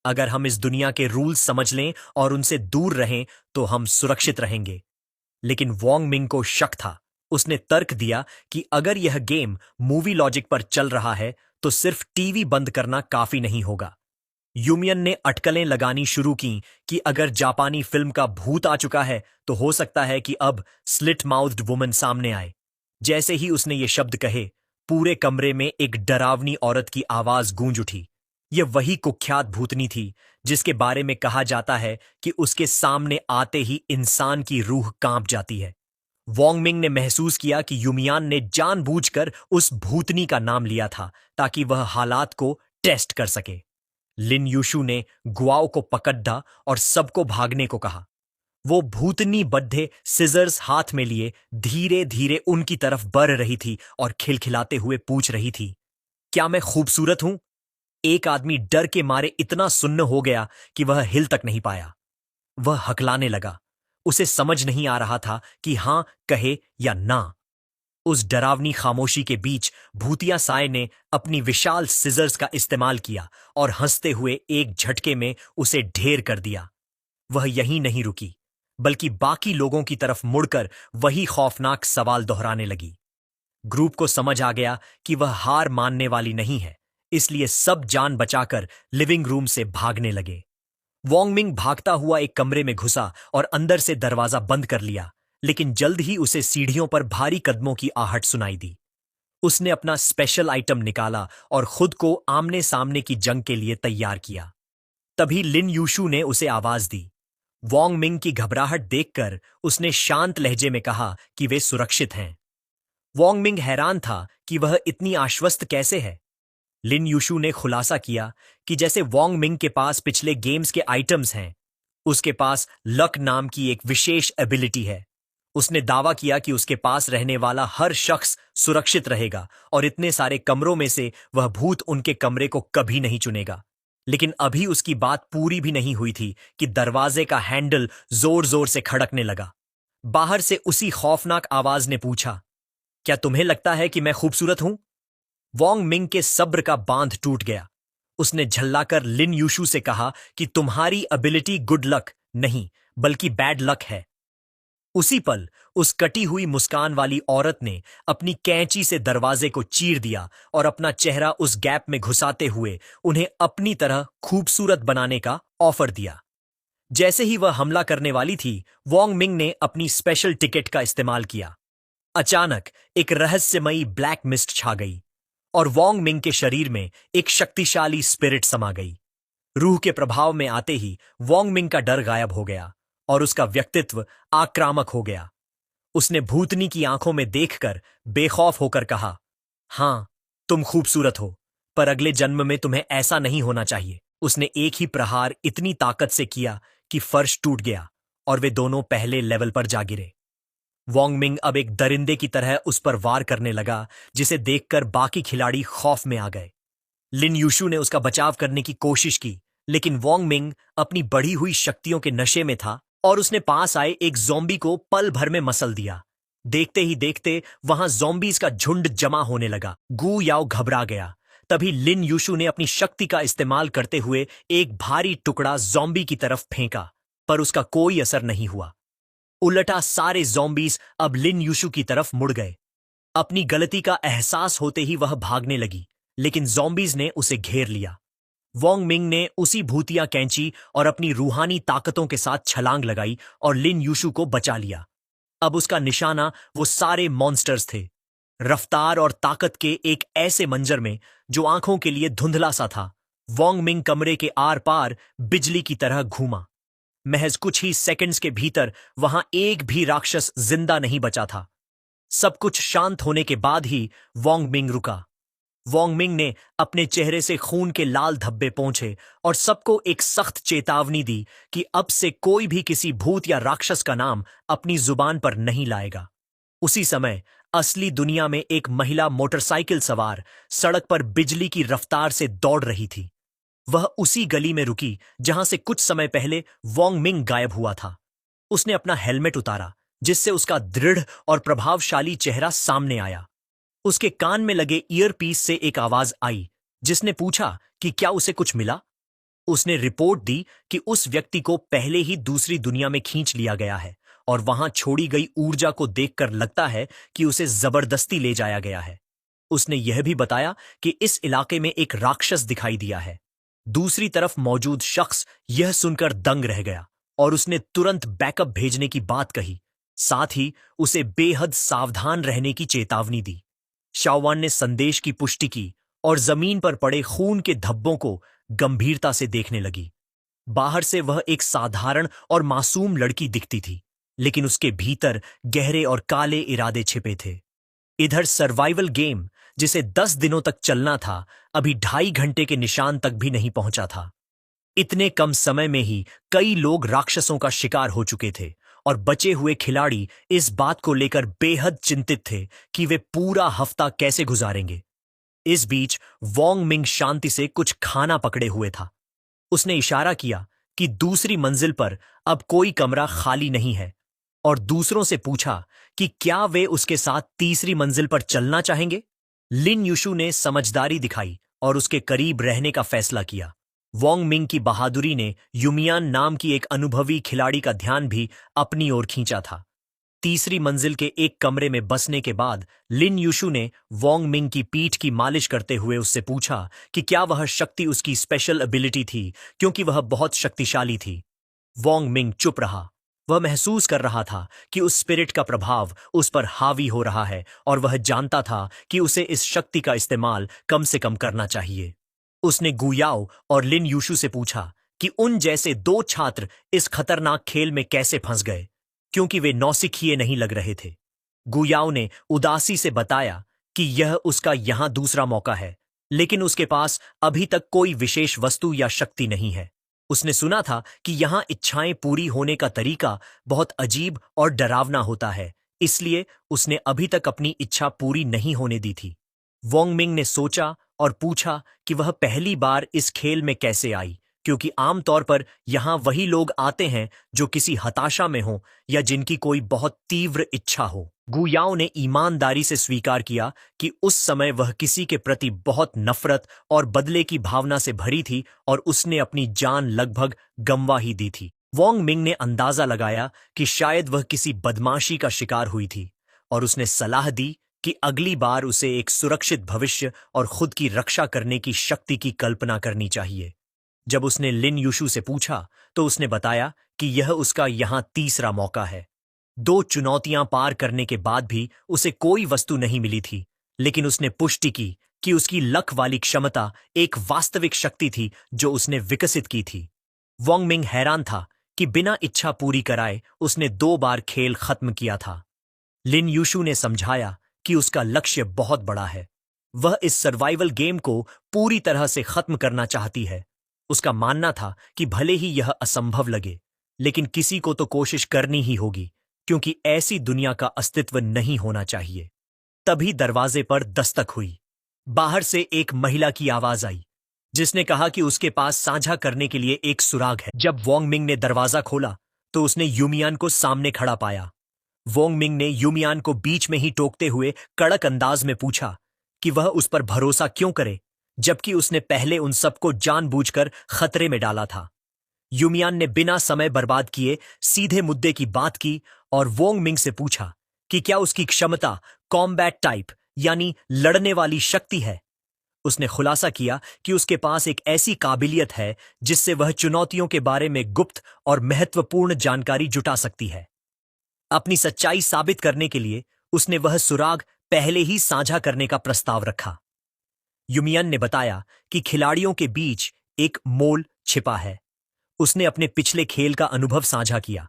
अगर हम इस दुनिया के रूल्स समझ लें और उनसे दूर रहें तो हम सुरक्षित रहेंगे। लेकिन वोंग मिंग को शक था। उसने तर्क दिया कि अगर यह गेम मूवी लॉजिक पर चल रहा है तो सिर्फ टीवी बंद करना काफी नहीं होगा। यूमियन ने अटकलें लगानी शुरू की कि अगर जापानी फिल्म का भूत आ चुका है तो हो सकता है कि अब स्लिट माउथ्ड वुमन सामने आए। जैसे ही उसने ये शब्द कहे, पूरे कमरे में एक डरावनी औरत की आवाज गूंज उठी। यह वही कुख्यात भूतनी थी जिसके बारे में कहा जाता है कि उसके सामने आते ही इंसान की रूह कांप जाती है। वोंग मिंग ने महसूस किया कि युमियान ने जानबूझकर उस भूतनी का नाम लिया था ताकि वह हालात को टेस्ट कर सके। लिन यूशु ने गुआओ को पकड़ा और सबको भागने को कहा। वो भूतनी बड्ढे सिजर्स हाथ में लिए धीरे धीरे उनकी तरफ बढ़ रही थी और खिलखिलाते हुए पूछ रही थी, क्या मैं खूबसूरत हूं? एक आदमी डर के मारे इतना सुन्न हो गया कि वह हिल तक नहीं पाया। वह हकलाने लगा। उसे समझ नहीं आ रहा था कि हां कहे या ना। उस डरावनी खामोशी के बीच भूतिया साय ने अपनी विशाल सिजर्स का इस्तेमाल किया और हंसते हुए एक झटके में उसे ढेर कर दिया। वह यहीं नहीं रुकी, बल्कि बाकी लोगों की तरफ मुड़कर वही खौफनाक सवाल दोहराने लगी। ग्रुप को समझ आ गया कि वह हार मानने वाली नहीं है, इसलिए सब जान बचाकर लिविंग रूम से भागने लगे। वोंग मिंग भागता हुआ एक कमरे में घुसा और अंदर से दरवाजा बंद कर लिया, लेकिन जल्द ही उसे सीढ़ियों पर भारी कदमों की आहट सुनाई दी। उसने अपना स्पेशल आइटम निकाला और खुद को आमने सामने की जंग के लिए तैयार किया। तभी लिन यूशु ने उसे आवाज दी। वोंग मिंग की घबराहट देखकर उसने शांत लहजे में कहा कि वे सुरक्षित हैं। वोंग मिंग हैरान था कि वह इतनी आश्वस्त कैसे है। लिन यूशु ने खुलासा किया कि जैसे वोंग मिंग के पास पिछले गेम्स के आइटम्स हैं, उसके पास लक नाम की एक विशेष एबिलिटी है। उसने दावा किया कि उसके पास रहने वाला हर शख्स सुरक्षित रहेगा और इतने सारे कमरों में से वह भूत उनके कमरे को कभी नहीं चुनेगा। लेकिन अभी उसकी बात पूरी भी नहीं हुई थी कि दरवाजे का हैंडल जोर जोर से खड़कने लगा। बाहर से उसी खौफनाक आवाज ने पूछा, क्या तुम्हें लगता है कि मैं खूबसूरत हूं? वोंग मिंग के सब्र का बांध टूट गया। उसने झल्लाकर लिन यूशु से कहा कि तुम्हारी एबिलिटी गुड लक नहीं, बल्कि बैड लक है। उसी पल उस कटी हुई मुस्कान वाली औरत ने अपनी कैंची से दरवाजे को चीर दिया और अपना चेहरा उस गैप में घुसाते हुए उन्हें अपनी तरह खूबसूरत बनाने का ऑफर दिया। जैसे ही वह हमला करने वाली थी, वोंग मिंग ने अपनी स्पेशल टिकट का इस्तेमाल किया। अचानक एक रहस्यमयी ब्लैक मिस्ट छा गई और वोंग मिंग के शरीर में एक शक्तिशाली स्पिरिट समा गई। रूह के प्रभाव में आते ही वोंग मिंग का डर गायब हो गया और उसका व्यक्तित्व आक्रामक हो गया। उसने भूतनी की आंखों में देखकर बेखौफ होकर कहा, हां, तुम खूबसूरत हो, पर अगले जन्म में तुम्हें ऐसा नहीं होना चाहिए। उसने एक ही प्रहार इतनी ताकत से किया कि फर्श टूट गया और वे दोनों पहले लेवल पर जा गिरे। वोंग मिंग अब एक दरिंदे की तरह उस पर वार करने लगा, जिसे देखकर बाकी खिलाड़ी खौफ में आ गए। लिन यूशु ने उसका बचाव करने की कोशिश की, लेकिन वोंग मिंग अपनी बढ़ी हुई शक्तियों के नशे में था और उसने पास आए एक ज़ॉम्बी को पल भर में मसल दिया। देखते ही देखते वहां ज़ॉम्बीज का झुंड जमा होने लगा। गू याओ घबरा गया। तभी लिन यूशु ने अपनी शक्ति का इस्तेमाल करते हुए एक भारी टुकड़ा ज़ॉम्बी की तरफ फेंका, पर उसका कोई असर नहीं हुआ। उलटा सारे ज़ॉम्बीज अब लिन यूशु की तरफ मुड़ गए। अपनी गलती का एहसास होते ही वह भागने लगी, लेकिन ज़ॉम्बीज ने उसे घेर लिया। वोंग मिंग ने उसी भूतिया कैंची और अपनी रूहानी ताकतों के साथ छलांग लगाई और लिन यूशु को बचा लिया। अब उसका निशाना वो सारे मॉन्स्टर्स थे, रफ्तार और ताकत के एक ऐसे मंजर में जो आंखों के लिए धुंधला सा था। वोंग मिंग कमरे के आर पार बिजली की तरह घूमा। महज कुछ ही सेकंड्स के भीतर वहां एक भी राक्षस जिंदा नहीं बचा था। सब कुछ शांत होने के बाद ही वोंग मिंग रुका। वोंग मिंग ने अपने चेहरे से खून के लाल धब्बे पोंछे और सबको एक सख्त चेतावनी दी कि अब से कोई भी किसी भूत या राक्षस का नाम अपनी जुबान पर नहीं लाएगा। उसी समय असली दुनिया में एक महिला मोटरसाइकिल सवार सड़क पर बिजली की रफ्तार से दौड़ रही थी। वह उसी गली में रुकी जहां से कुछ समय पहले वोंग मिंग गायब हुआ था। उसने अपना हेलमेट उतारा, जिससे उसका दृढ़ और प्रभावशाली चेहरा सामने आया। उसके कान में लगे ईयरपीस से एक आवाज आई, जिसने पूछा कि क्या उसे कुछ मिला। उसने रिपोर्ट दी कि उस व्यक्ति को पहले ही दूसरी दुनिया में खींच लिया गया है और वहां छोड़ी गई ऊर्जा को देखकर लगता है कि उसे जबरदस्ती ले जाया गया है। उसने यह भी बताया कि इस इलाके में एक राक्षस दिखाई दिया है। दूसरी तरफ मौजूद शख्स यह सुनकर दंग रह गया और उसने तुरंत बैकअप भेजने की बात कही। साथ ही उसे बेहद सावधान रहने की चेतावनी दी। शाओवान ने संदेश की पुष्टि की और जमीन पर पड़े खून के धब्बों को गंभीरता से देखने लगी। बाहर से वह एक साधारण और मासूम लड़की दिखती थी, लेकिन उसके भीतर गहरे और काले इरादे छिपे थे। इधर सर्वाइवल गेम, जिसे 10 दिनों तक चलना था, अभी 2.5 घंटे के निशान तक भी नहीं पहुंचा था। इतने कम समय में ही कई लोग राक्षसों का शिकार हो चुके थे और बचे हुए खिलाड़ी इस बात को लेकर बेहद चिंतित थे कि वे पूरा हफ्ता कैसे गुजारेंगे। इस बीच वोंग मिंग शांति से कुछ खाना पकड़े हुए था। उसने इशारा किया कि दूसरी मंजिल पर अब कोई कमरा खाली नहीं है और दूसरों से पूछा कि क्या वे उसके साथ तीसरी मंजिल पर चलना चाहेंगे। लिन यूशु ने समझदारी दिखाई और उसके करीब रहने का फैसला किया। वोंग मिंग की बहादुरी ने युमियान नाम की एक अनुभवी खिलाड़ी का ध्यान भी अपनी ओर खींचा था। तीसरी मंजिल के एक कमरे में बसने के बाद लिन यूशु ने वोंग मिंग की पीठ की मालिश करते हुए उससे पूछा कि क्या वह शक्ति उसकी स्पेशल एबिलिटी थी, क्योंकि वह बहुत शक्तिशाली थी। वोंग मिंग चुप रहा। वह महसूस कर रहा था कि उस स्पिरिट का प्रभाव उस पर हावी हो रहा है और वह जानता था कि उसे इस शक्ति का इस्तेमाल कम से कम करना चाहिए। उसने गुयाओ और लिन यूशु से पूछा कि उन जैसे 2 छात्र इस खतरनाक खेल में कैसे फंस गए, क्योंकि वे नौसिखिए नहीं लग रहे थे। गुयाओ ने उदासी से बताया कि यह उसका यहां दूसरा मौका है, लेकिन उसके पास अभी तक कोई विशेष वस्तु या शक्ति नहीं है। उसने सुना था कि यहां इच्छाएं पूरी होने का तरीका बहुत अजीब और डरावना होता है, इसलिए उसने अभी तक अपनी इच्छा पूरी नहीं होने दी थी। वोंग मिंग ने सोचा और पूछा कि वह पहली बार इस खेल में कैसे आई, क्योंकि आमतौर पर यहां वही लोग आते हैं जो किसी हताशा में हों या जिनकी कोई बहुत तीव्र इच्छा हो। गुयाओ ने ईमानदारी से स्वीकार किया कि उस समय वह किसी के प्रति बहुत नफरत और बदले की भावना से भरी थी और उसने अपनी जान लगभग गंवा ही दी थी। वोंग मिंग ने अंदाजा लगाया कि शायद वह किसी बदमाशी का शिकार हुई थी और उसने सलाह दी कि अगली बार उसे एक सुरक्षित भविष्य और खुद की रक्षा करने की शक्ति की कल्पना करनी चाहिए। जब उसने लिन यूशु से पूछा तो उसने बताया कि यह उसका यहां तीसरा मौका है। 2 चुनौतियां पार करने के बाद भी उसे कोई वस्तु नहीं मिली थी, लेकिन उसने पुष्टि की कि उसकी लक वाली क्षमता एक वास्तविक शक्ति थी जो उसने विकसित की थी। वोंग मिंग हैरान था कि बिना इच्छा पूरी कराए उसने 2 बार खेल खत्म किया था। लिन यूशु ने समझाया कि उसका लक्ष्य बहुत बड़ा है। वह इस सर्वाइवल गेम को पूरी तरह से खत्म करना चाहती है। उसका मानना था कि भले ही यह असंभव लगे, लेकिन किसी को तो कोशिश करनी ही होगी, क्योंकि ऐसी दुनिया का अस्तित्व नहीं होना चाहिए। तभी दरवाजे पर दस्तक हुई। बाहर से एक महिला की आवाज आई, जिसने कहा कि उसके पास साझा करने के लिए एक सुराग है। जब वोंग मिंग ने दरवाजा खोला तो उसने यूमियान को सामने खड़ा पाया। वोंग मिंग ने यूमियान को बीच में ही टोकते हुए कड़क अंदाज में पूछा कि वह उस पर भरोसा क्यों करे, जबकि उसने पहले उन सबको जानबूझकर खतरे में डाला था। यूमियान ने बिना समय बर्बाद किए सीधे मुद्दे की बात की और वोंग मिंग से पूछा कि क्या उसकी क्षमता कॉम्बैट टाइप यानी लड़ने वाली शक्ति है। उसने खुलासा किया कि उसके पास एक ऐसी काबिलियत है जिससे वह चुनौतियों के बारे में गुप्त और महत्वपूर्ण जानकारी जुटा सकती है। अपनी सच्चाई साबित करने के लिए उसने वह सुराग पहले ही साझा करने का प्रस्ताव रखा। यूमियन ने बताया कि खिलाड़ियों के बीच एक मोल छिपा है। उसने अपने पिछले खेल का अनुभव साझा किया,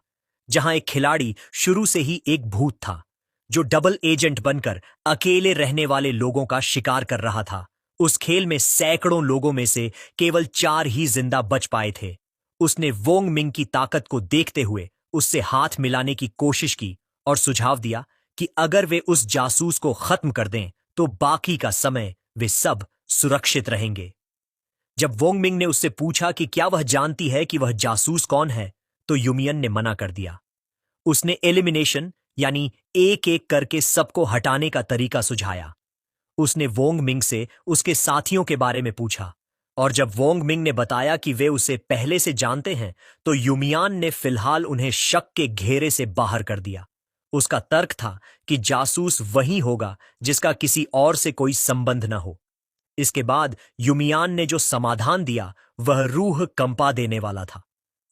जहां एक खिलाड़ी शुरू से ही एक भूत था जो डबल एजेंट बनकर अकेले रहने वाले लोगों का शिकार कर रहा था। उस खेल में सैकड़ों लोगों में से केवल 4 ही जिंदा बच पाए थे। उसने वोंग मिंग की ताकत को देखते हुए उससे हाथ मिलाने की कोशिश की और सुझाव दिया कि अगर वे उस जासूस को खत्म कर दें तो बाकी का समय वे सब सुरक्षित रहेंगे। जब वोंग मिंग ने उससे पूछा कि क्या वह जानती है कि वह जासूस कौन है, तो यूमियन ने मना कर दिया। उसने एलिमिनेशन यानी एक एक करके सबको हटाने का तरीका सुझाया। उसने वोंग मिंग से उसके साथियों के बारे में पूछा, और जब वोंग मिंग ने बताया कि वे उसे पहले से जानते हैं, तो यूमियान ने फिलहाल उन्हें शक के घेरे से बाहर कर दिया। उसका तर्क था कि जासूस वही होगा जिसका किसी और से कोई संबंध न हो। इसके बाद यूमियान ने जो समाधान दिया वह रूह कंपा देने वाला था।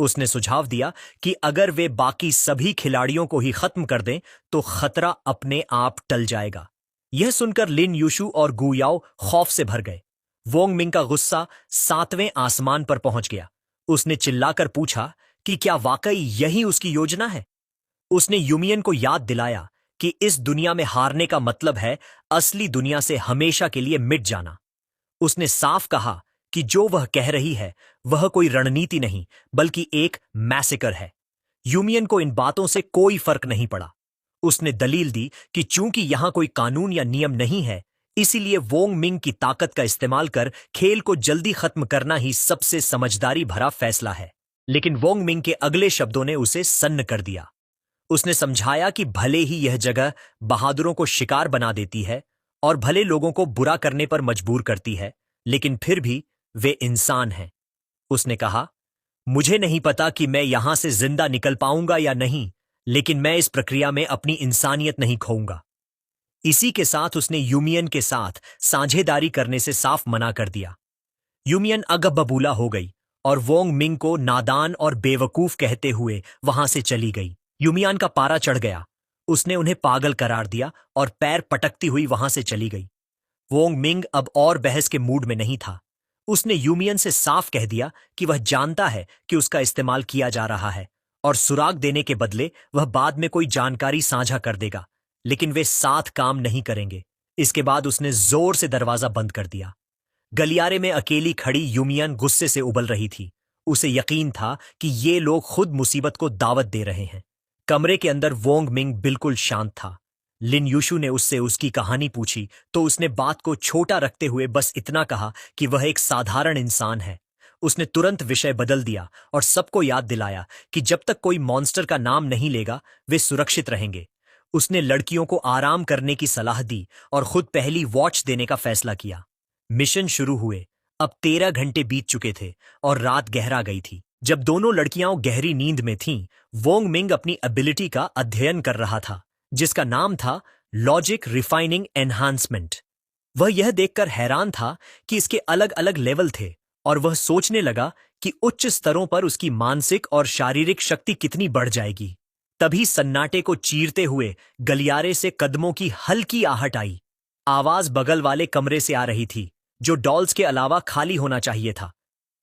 उसने सुझाव दिया कि अगर वे बाकी सभी खिलाड़ियों को ही खत्म कर दें तो खतरा अपने आप टल जाएगा। यह सुनकर लिन यूशु और गुयाओ खौफ से भर गए। वोंग मिंग का गुस्सा 7वें आसमान पर पहुंच गया। उसने चिल्लाकर पूछा कि क्या वाकई यही उसकी योजना है। उसने यूमियन को याद दिलाया कि इस दुनिया में हारने का मतलब है असली दुनिया से हमेशा के लिए मिट जाना। उसने साफ कहा कि जो वह कह रही है वह कोई रणनीति नहीं बल्कि एक मैसेकर है। यूमियन को इन बातों से कोई फर्क नहीं पड़ा। उसने दलील दी कि चूंकि यहां कोई कानून या नियम नहीं है, इसीलिए वोंग मिंग की ताकत का इस्तेमाल कर खेल को जल्दी खत्म करना ही सबसे समझदारी भरा फैसला है। लेकिन वोंग मिंग के अगले शब्दों ने उसे सन्न कर दिया। उसने समझाया कि भले ही यह जगह बहादुरों को शिकार बना देती है और भले लोगों को बुरा करने पर मजबूर करती है, लेकिन फिर भी वे इंसान हैं। उसने कहा, मुझे नहीं पता कि मैं यहां से जिंदा निकल पाऊंगा या नहीं, लेकिन मैं इस प्रक्रिया में अपनी इंसानियत नहीं खोऊंगा। इसी के साथ उसने यूमियन के साथ साझेदारी करने से साफ मना कर दिया। यूमियन अगबबूला हो गई और वोंग मिंग को नादान और बेवकूफ कहते हुए वहां से चली गई। यूमियान का पारा चढ़ गया। उसने उन्हें पागल करार दिया और पैर पटकती हुई वहां से चली गई। वोंग मिंग अब और बहस के मूड में नहीं था। उसने यूमियन से साफ कह दिया कि वह जानता है कि उसका इस्तेमाल किया जा रहा है और सुराग देने के बदले वह बाद में कोई जानकारी साझा कर देगा, लेकिन वे साथ काम नहीं करेंगे। इसके बाद उसने जोर से दरवाजा बंद कर दिया। गलियारे में अकेली खड़ी यूमियन गुस्से से उबल रही थी। उसे यकीन था कि ये लोग खुद मुसीबत को दावत दे रहे हैं। कमरे के अंदर वोंग मिंग बिल्कुल शांत था। लिन यूशु ने उससे उसकी कहानी पूछी तो उसने बात को छोटा रखते हुए बस इतना कहा कि वह एक साधारण इंसान है। उसने तुरंत विषय बदल दिया और सबको याद दिलाया कि जब तक कोई मॉन्स्टर का नाम नहीं लेगा वे सुरक्षित रहेंगे। उसने लड़कियों को आराम करने की सलाह दी और खुद पहली वॉच देने का फैसला किया। मिशन शुरू हुए। अब 13 घंटे बीत चुके थे और रात गहरा गई थी। जब दोनों लड़कियां गहरी नींद में थीं, वोंग मिंग अपनी एबिलिटी का अध्ययन कर रहा था, जिसका नाम था लॉजिक रिफाइनिंग एनहांसमेंट। वह यह देखकर हैरान था कि इसके अलग अलग लेवल थे और वह सोचने लगा कि उच्च स्तरों पर उसकी मानसिक और शारीरिक शक्ति कितनी बढ़ जाएगी। तभी सन्नाटे को चीरते हुए गलियारे से कदमों की हल्की आहट आई। आवाज बगल वाले कमरे से आ रही थी, जो डॉल्स के अलावा खाली होना चाहिए था।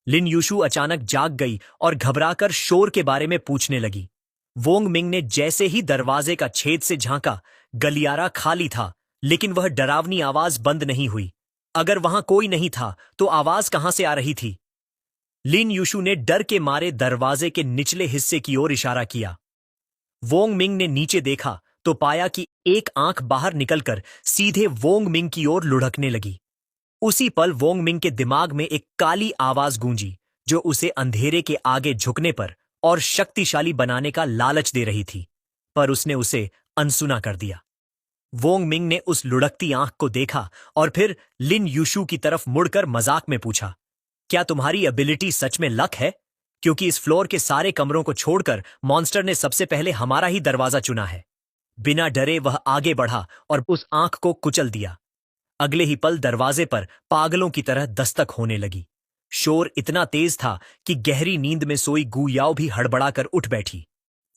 लिन यूशु अचानक जाग गई और घबराकर शोर के बारे में पूछने लगी। वोंग मिंग ने जैसे ही दरवाजे का छेद से झांका, गलियारा खाली था, लेकिन वह डरावनी आवाज बंद नहीं हुई। अगर वहां कोई नहीं था तो आवाज कहां से आ रही थी? लिन यूशु ने डर के मारे दरवाजे के निचले हिस्से की ओर इशारा किया। वोंग मिंग ने नीचे देखा तो पाया कि एक आंख बाहर निकलकर सीधे वोंग मिंग की ओर लुढ़कने लगी। उसी पल वोंग मिंग के दिमाग में एक काली आवाज गूंजी, जो उसे अंधेरे के आगे झुकने पर और शक्तिशाली बनाने का लालच दे रही थी, पर उसने उसे अनसुना कर दिया। वोंग मिंग ने उस लुढ़कती आंख को देखा और फिर लिन यूशु की तरफ मुड़कर मजाक में पूछा, क्या तुम्हारी एबिलिटी सच में लक है? क्योंकि इस फ्लोर के सारे कमरों को छोड़कर मॉन्स्टर ने सबसे पहले हमारा ही दरवाजा चुना है। बिना डरे वह आगे बढ़ा और उस आंख को कुचल दिया। अगले ही पल दरवाजे पर पागलों की तरह दस्तक होने लगी। शोर इतना तेज था कि गहरी नींद में सोई गुयाओ भी हड़बड़ाकर उठ बैठी।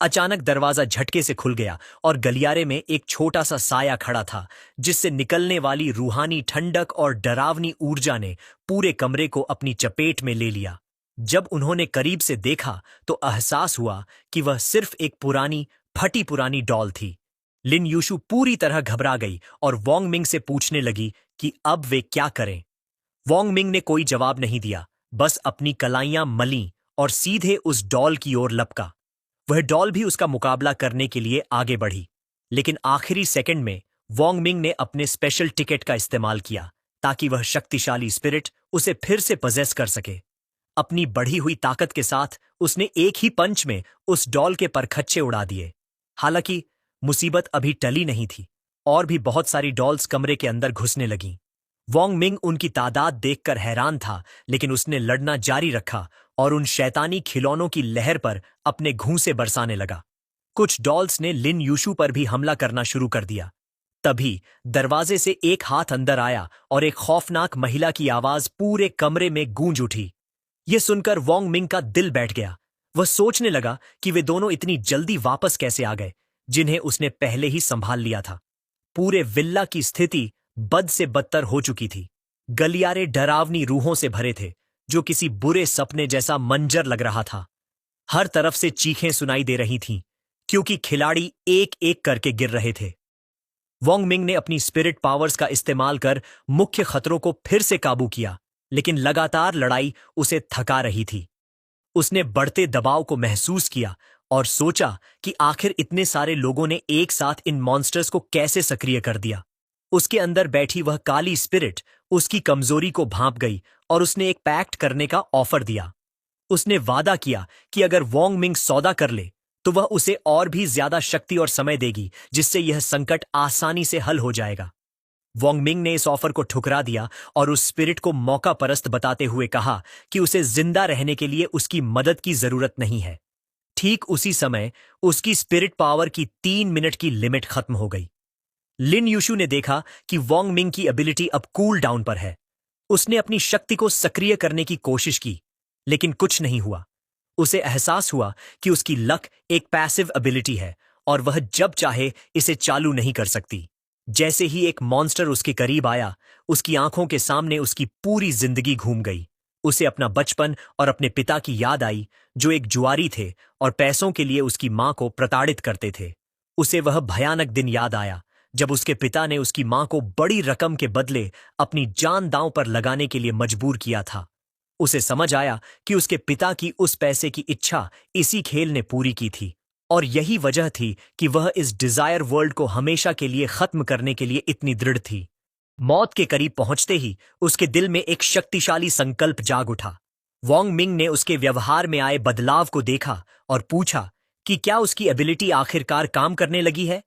अचानक दरवाजा झटके से खुल गया और गलियारे में एक छोटा सा साया खड़ा था, जिससे निकलने वाली रूहानी ठंडक और डरावनी ऊर्जा ने पूरे कमरे को अपनी चपेट में ले लिया। जब उन्होंने करीब से देखा तो एहसास हुआ कि वह सिर्फ एक पुरानी फटी पुरानी डॉल थी। लिन यूशु पूरी तरह घबरा गई और वोंग मिंग से पूछने लगी कि अब वे क्या करें। वोंग मिंग ने कोई जवाब नहीं दिया, बस अपनी कलाइयां मलीं और सीधे उस डॉल की ओर लपका। वह डॉल भी उसका मुकाबला करने के लिए आगे बढ़ी, लेकिन आखिरी सेकंड में वोंग मिंग ने अपने स्पेशल टिकट का इस्तेमाल किया ताकि वह शक्तिशाली स्पिरिट उसे फिर से पजेस कर सके। अपनी बढ़ी हुई ताकत के साथ उसने एक ही पंच में उस डॉल के परखच्चे उड़ा दिए। हालांकि मुसीबत अभी टली नहीं थी, और भी बहुत सारी डॉल्स कमरे के अंदर घुसने लगीं। वोंग मिंग उनकी तादाद देखकर हैरान था, लेकिन उसने लड़ना जारी रखा और उन शैतानी खिलौनों की लहर पर अपने घूंसे बरसाने लगा। कुछ डॉल्स ने लिन यूशु पर भी हमला करना शुरू कर दिया। तभी दरवाजे से एक हाथ अंदर आया और एक खौफनाक महिला की आवाज पूरे कमरे में गूंज उठी। यह सुनकर वोंग मिंग का दिल बैठ गया। वह सोचने लगा कि वे दोनों इतनी जल्दी वापस कैसे आ गए, जिन्हें उसने पहले ही संभाल लिया था। पूरे विल्ला की स्थिति बद से बदतर हो चुकी थी। गलियारे डरावनी रूहों से भरे थे, जो किसी बुरे सपने जैसा मंजर लग रहा था। हर तरफ से चीखें सुनाई दे रही थीं, क्योंकि खिलाड़ी एक एक करके गिर रहे थे। वोंग मिंग ने अपनी स्पिरिट पावर्स का इस्तेमाल कर मुख्य खतरों को फिर से काबू किया, लेकिन लगातार लड़ाई उसे थका रही थी। उसने बढ़ते दबाव को महसूस किया और सोचा कि आखिर इतने सारे लोगों ने एक साथ इन मॉन्स्टर्स को कैसे सक्रिय कर दिया। उसके अंदर बैठी वह काली स्पिरिट उसकी कमजोरी को भांप गई और उसने एक पैक्ट करने का ऑफर दिया। उसने वादा किया कि अगर वोंग मिंग सौदा कर ले तो वह उसे और भी ज्यादा शक्ति और समय देगी, जिससे यह संकट आसानी से हल हो जाएगा। वोंग मिंग ने इस ऑफर को ठुकरा दिया और उस स्पिरिट को मौका परस्त बताते हुए कहा कि उसे जिंदा रहने के लिए उसकी मदद की जरूरत नहीं है। ठीक उसी समय उसकी स्पिरिट पावर की 3 मिनट की लिमिट खत्म हो गई। लिन यूशु ने देखा कि वोंग मिंग की एबिलिटी अब कूल डाउन पर है। उसने अपनी शक्ति को सक्रिय करने की कोशिश की, लेकिन कुछ नहीं हुआ। उसे एहसास हुआ कि उसकी लक एक पैसिव एबिलिटी है और वह जब चाहे इसे चालू नहीं कर सकती। जैसे ही एक मॉन्स्टर उसके करीब आया, उसकी आंखों के सामने उसकी पूरी जिंदगी घूम गई। उसे अपना बचपन और अपने पिता की याद आई, जो एक जुआरी थे और पैसों के लिए उसकी मां को प्रताड़ित करते थे। उसे वह भयानक दिन याद आया जब उसके पिता ने उसकी मां को बड़ी रकम के बदले अपनी जान दांव पर लगाने के लिए मजबूर किया था। उसे समझ आया कि उसके पिता की उस पैसे की इच्छा इसी खेल ने पूरी की थी, और यही वजह थी कि वह इस डिजायर वर्ल्ड को हमेशा के लिए खत्म करने के लिए इतनी दृढ़ थी। मौत के करीब पहुंचते ही उसके दिल में एक शक्तिशाली संकल्प जाग उठा। वोंग मिंग ने उसके व्यवहार में आए बदलाव को देखा और पूछा कि क्या उसकी एबिलिटी आखिरकार काम करने लगी है।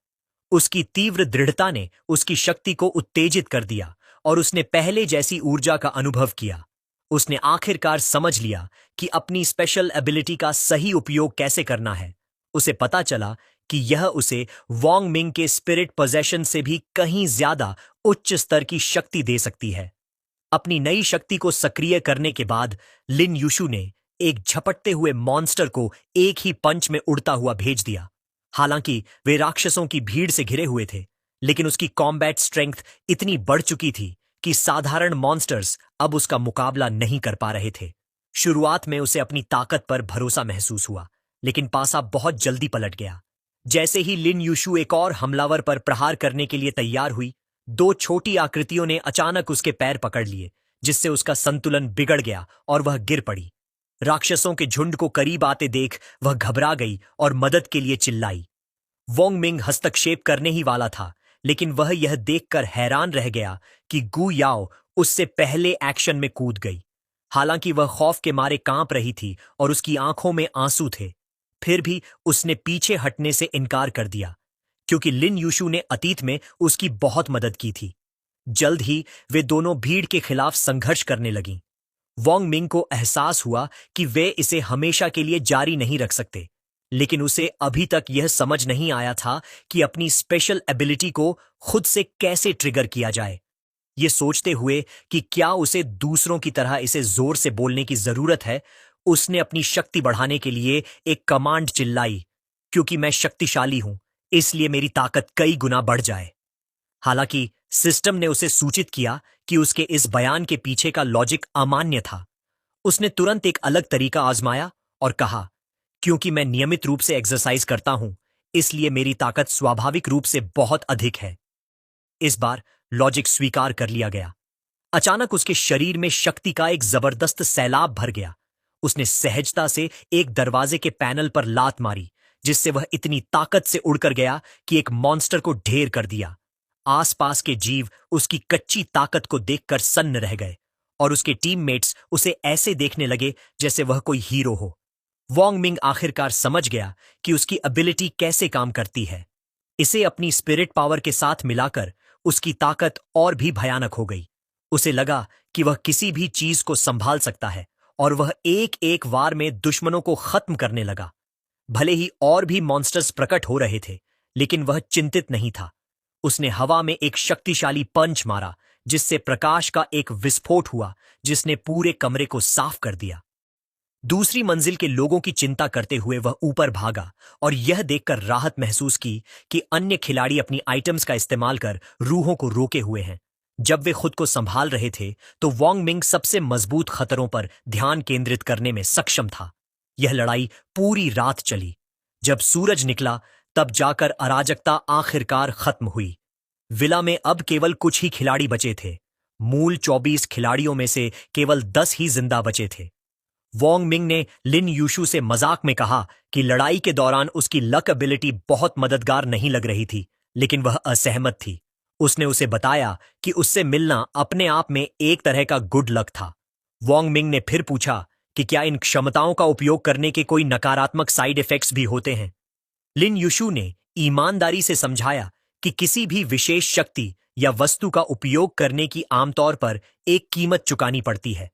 उसकी तीव्र दृढ़ता ने उसकी शक्ति को उत्तेजित कर दिया और उसने पहले जैसी ऊर्जा का अनुभव किया। उसने आखिरकार समझ लिया कि अपनी स्पेशल एबिलिटी का सही उपयोग कैसे करना है। उसे पता चला कि यह उसे वोंग मिंग के स्पिरिट पोजेशन से भी कहीं ज्यादा उच्च स्तर की शक्ति दे सकती है। अपनी नई शक्ति को सक्रिय करने के बाद लिन यूशु ने एक झपटते हुए मॉन्स्टर को एक ही पंच में उड़ता हुआ भेज दिया। हालांकि वे राक्षसों की भीड़ से घिरे हुए थे, लेकिन उसकी कॉम्बैट स्ट्रेंथ इतनी बढ़ चुकी थी कि साधारण मॉन्स्टर्स अब उसका मुकाबला नहीं कर पा रहे थे। शुरुआत में उसे अपनी ताकत पर भरोसा महसूस हुआ, लेकिन पासा बहुत जल्दी पलट गया। जैसे ही लिन यूशु एक और हमलावर पर प्रहार करने के लिए तैयार हुई, दो छोटी आकृतियों ने अचानक उसके पैर पकड़ लिए, जिससे उसका संतुलन बिगड़ गया और वह गिर पड़ी। राक्षसों के झुंड को करीब आते देख वह घबरा गई और मदद के लिए चिल्लाई। वोंग मिंग हस्तक्षेप करने ही वाला था, लेकिन वह यह देखकर हैरान रह गया कि गु याओ उससे पहले एक्शन में कूद गई। हालांकि वह खौफ के मारे कांप रही थी और उसकी आंखों में आंसू थे, फिर भी उसने पीछे हटने से इनकार कर दिया, क्योंकि लिन यूशु ने अतीत में उसकी बहुत मदद की थी। जल्द ही वे दोनों भीड़ के खिलाफ संघर्ष करने लगीं। वोंग मिंग को एहसास हुआ कि वे इसे हमेशा के लिए जारी नहीं रख सकते, लेकिन उसे अभी तक यह समझ नहीं आया था कि अपनी स्पेशल एबिलिटी को खुद से कैसे ट्रिगर किया जाए। ये सोचते हुए कि क्या उसे दूसरों की तरह इसे जोर से बोलने की जरूरत है, उसने अपनी शक्ति बढ़ाने के लिए एक कमांड चिल्लाई, क्योंकि मैं शक्तिशाली हूं, इसलिए मेरी ताकत कई गुना बढ़ जाए। हालांकि सिस्टम ने उसे सूचित किया कि उसके इस बयान के पीछे का लॉजिक अमान्य था। उसने तुरंत एक अलग तरीका आजमाया और कहा, क्योंकि मैं नियमित रूप से एक्सरसाइज करता हूं, इसलिए मेरी ताकत स्वाभाविक रूप से बहुत अधिक है। इस बार लॉजिक स्वीकार कर लिया गया। अचानक उसके शरीर में शक्ति का एक जबरदस्त सैलाब भर गया। उसने सहजता से एक दरवाजे के पैनल पर लात मारी, जिससे वह इतनी ताकत से उड़कर गया कि एक मॉन्स्टर को ढेर कर दिया। आसपास के जीव उसकी कच्ची ताकत को देखकर सन्न रह गए और उसके टीममेट्स उसे ऐसे देखने लगे जैसे वह कोई हीरो हो। वोंग मिंग आखिरकार समझ गया कि उसकी एबिलिटी कैसे काम करती है। इसे अपनी स्पिरिट पावर के साथ मिलाकर उसकी ताकत और भी भयानक हो गई। उसे लगा कि वह किसी भी चीज को संभाल सकता है और वह एक एक वार में दुश्मनों को खत्म करने लगा। भले ही और भी मॉन्स्टर्स प्रकट हो रहे थे, लेकिन वह चिंतित नहीं था। उसने हवा में एक शक्तिशाली पंच मारा, जिससे प्रकाश का एक विस्फोट हुआ, जिसने पूरे कमरे को साफ कर दिया। दूसरी मंजिल के लोगों की चिंता करते हुए वह ऊपर भागा और यह देखकर राहत महसूस की कि अन्य खिलाड़ी अपनी आइटम्स का इस्तेमाल कर रूहों को रोके हुए हैं। जब वे खुद को संभाल रहे थे, तो वोंग मिंग सबसे मजबूत खतरों पर ध्यान केंद्रित करने में सक्षम था। यह लड़ाई पूरी रात चली। जब सूरज निकला, तब जाकर अराजकता आखिरकार खत्म हुई। विला में अब केवल कुछ ही खिलाड़ी बचे थे। मूल 24 खिलाड़ियों में से केवल 10 ही जिंदा बचे थे। वोंग मिंग ने लिन यूशु से मजाक में कहा कि लड़ाई के दौरान उसकी लक एबिलिटी बहुत मददगार नहीं लग रही थी, लेकिन वह असहमत थी। उसने उसे बताया कि उससे मिलना अपने आप में एक तरह का गुड लक था। वोंग मिंग ने फिर पूछा कि क्या इन क्षमताओं का उपयोग करने के कोई नकारात्मक साइड इफेक्ट्स भी होते हैं। लिन यूशु ने ईमानदारी से समझाया कि किसी भी विशेष शक्ति या वस्तु का उपयोग करने की आमतौर पर एक कीमत चुकानी पड़ती है।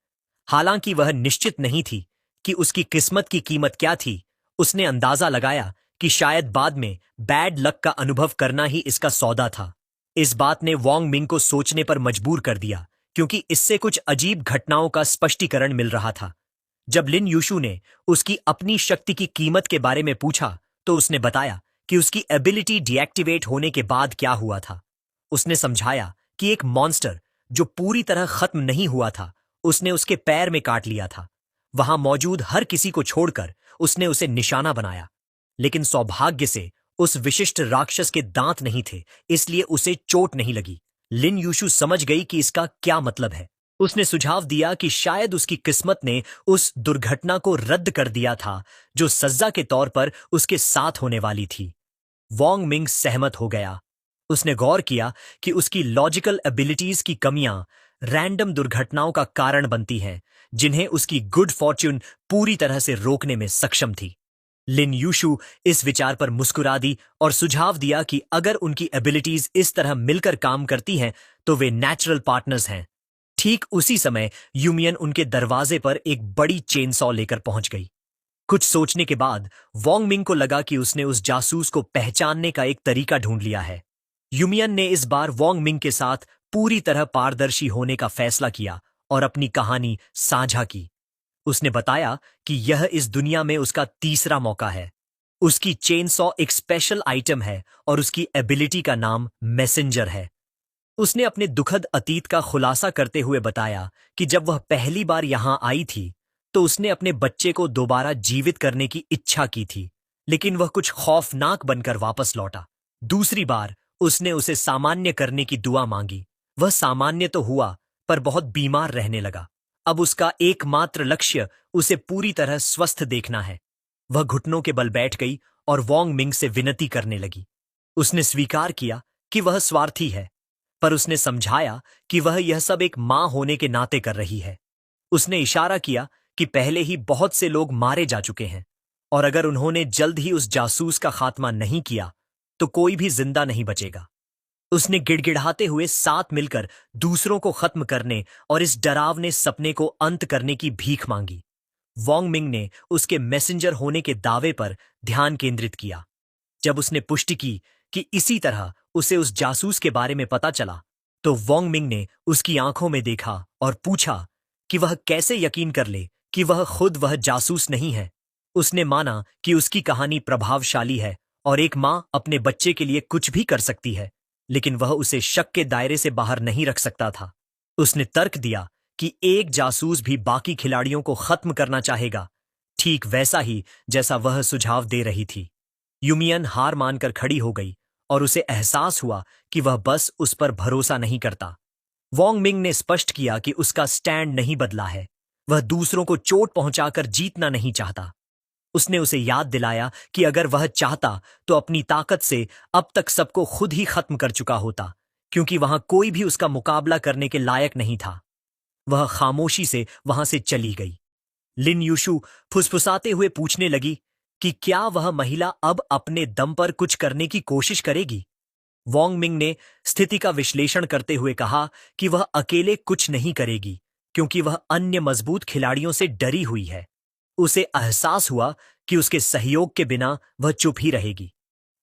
हालांकि वह निश्चित नहीं थी कि उसकी किस्मत की कीमत क्या थी, उसने अंदाजा लगाया कि शायद बाद में बैड लक का अनुभव करना ही इसका सौदा था। इस बात ने वोंग मिंग को सोचने पर मजबूर कर दिया, क्योंकि इससे कुछ अजीब घटनाओं का स्पष्टीकरण मिल रहा था। जब लिन यूशु ने उसकी अपनी शक्ति की कीमत के बारे में पूछा, तो उसने बताया कि उसकी एबिलिटी डीएक्टिवेट होने के बाद क्या हुआ था। उसने समझाया कि एक मॉन्स्टर जो पूरी तरह खत्म नहीं हुआ था, उसने उसके पैर में काट लिया था। वहां मौजूद हर किसी को छोड़कर उसने उसे निशाना बनाया, लेकिन सौभाग्य से उस विशिष्ट राक्षस के दांत नहीं थे, इसलिए उसे चोट नहीं लगी। लिन यूशु समझ गई कि इसका क्या मतलब है। उसने सुझाव दिया कि शायद उसकी किस्मत ने उस दुर्घटना को रद्द कर दिया था जो सजा के तौर पर उसके साथ होने वाली थी। वोंग मिंग सहमत हो गया। उसने गौर किया कि उसकी लॉजिकल एबिलिटीज की कमियां रैंडम दुर्घटनाओं का कारण बनती हैं, जिन्हें उसकी गुड फॉर्च्यून पूरी तरह से रोकने में सक्षम थी। लिन यूशु इस विचार पर मुस्कुरा दी और सुझाव दिया कि अगर उनकी एबिलिटीज इस तरह मिलकर काम करती हैं, तो वे नेचुरल पार्टनर्स हैं। ठीक उसी समय यूमियन उनके दरवाजे पर एक बड़ी चेनसॉ लेकर पहुंच गई। कुछ सोचने के बाद वोंग मिंग को लगा कि उसने उस जासूस को पहचानने का एक तरीका ढूंढ लिया है। यूमियन ने इस बार वोंग मिंग के साथ पूरी तरह पारदर्शी होने का फैसला किया और अपनी कहानी साझा की। उसने बताया कि यह इस दुनिया में उसका तीसरा मौका है। उसकी चेनसॉ एक स्पेशल आइटम है और उसकी एबिलिटी का नाम मैसेंजर है। उसने अपने दुखद अतीत का खुलासा करते हुए बताया कि जब वह पहली बार यहां आई थी तो उसने अपने बच्चे को दोबारा जीवित करने की इच्छा की थी, लेकिन वह कुछ खौफनाक बनकर वापस लौटा। दूसरी बार उसने उसे सामान्य करने की दुआ मांगी। वह सामान्य तो हुआ, पर बहुत बीमार रहने लगा। अब उसका एकमात्र लक्ष्य उसे पूरी तरह स्वस्थ देखना है। वह घुटनों के बल बैठ गई और वोंग मिंग से विनती करने लगी। उसने स्वीकार किया कि वह स्वार्थी है, पर उसने समझाया कि वह यह सब एक मां होने के नाते कर रही है। उसने इशारा किया कि पहले ही बहुत से लोग मारे जा चुके हैं और अगर उन्होंने जल्द ही उस जासूस का खात्मा नहीं किया तो कोई भी जिंदा नहीं बचेगा। उसने गिड़गिड़ाते हुए साथ मिलकर दूसरों को खत्म करने और इस डरावने सपने को अंत करने की भीख मांगी। वोंग मिंग ने उसके मैसेंजर होने के दावे पर ध्यान केंद्रित किया। जब उसने पुष्टि की कि इसी तरह उसे उस जासूस के बारे में पता चला, तो वोंग मिंग ने उसकी आंखों में देखा और पूछा कि वह कैसे यकीन कर ले कि वह जासूस नहीं है। उसने माना कि उसकी कहानी प्रभावशाली है और एक मां अपने बच्चे के लिए कुछ भी कर सकती है, लेकिन वह उसे शक के दायरे से बाहर नहीं रख सकता था। उसने तर्क दिया कि एक जासूस भी बाकी खिलाड़ियों को खत्म करना चाहेगा, ठीक वैसा ही जैसा वह सुझाव दे रही थी। यूमियन हार मानकर खड़ी हो गई और उसे एहसास हुआ कि वह बस उस पर भरोसा नहीं करता। वोंग मिंग ने स्पष्ट किया कि उसका स्टैंड नहीं बदला है। वह दूसरों को चोट पहुंचाकर जीतना नहीं चाहता। उसने उसे याद दिलाया कि अगर वह चाहता तो अपनी ताकत से अब तक सबको खुद ही खत्म कर चुका होता, क्योंकि वहां कोई भी उसका मुकाबला करने के लायक नहीं था। वह खामोशी से वहां से चली गई। लिन यूशु फुसफुसाते हुए पूछने लगी कि क्या वह महिला अब अपने दम पर कुछ करने की कोशिश करेगी। वोंग मिंग ने स्थिति का विश्लेषण करते हुए कहा कि वह अकेले कुछ नहीं करेगी, क्योंकि वह अन्य मजबूत खिलाड़ियों से डरी हुई है। उसे एहसास हुआ कि उसके सहयोग के बिना वह चुप ही रहेगी।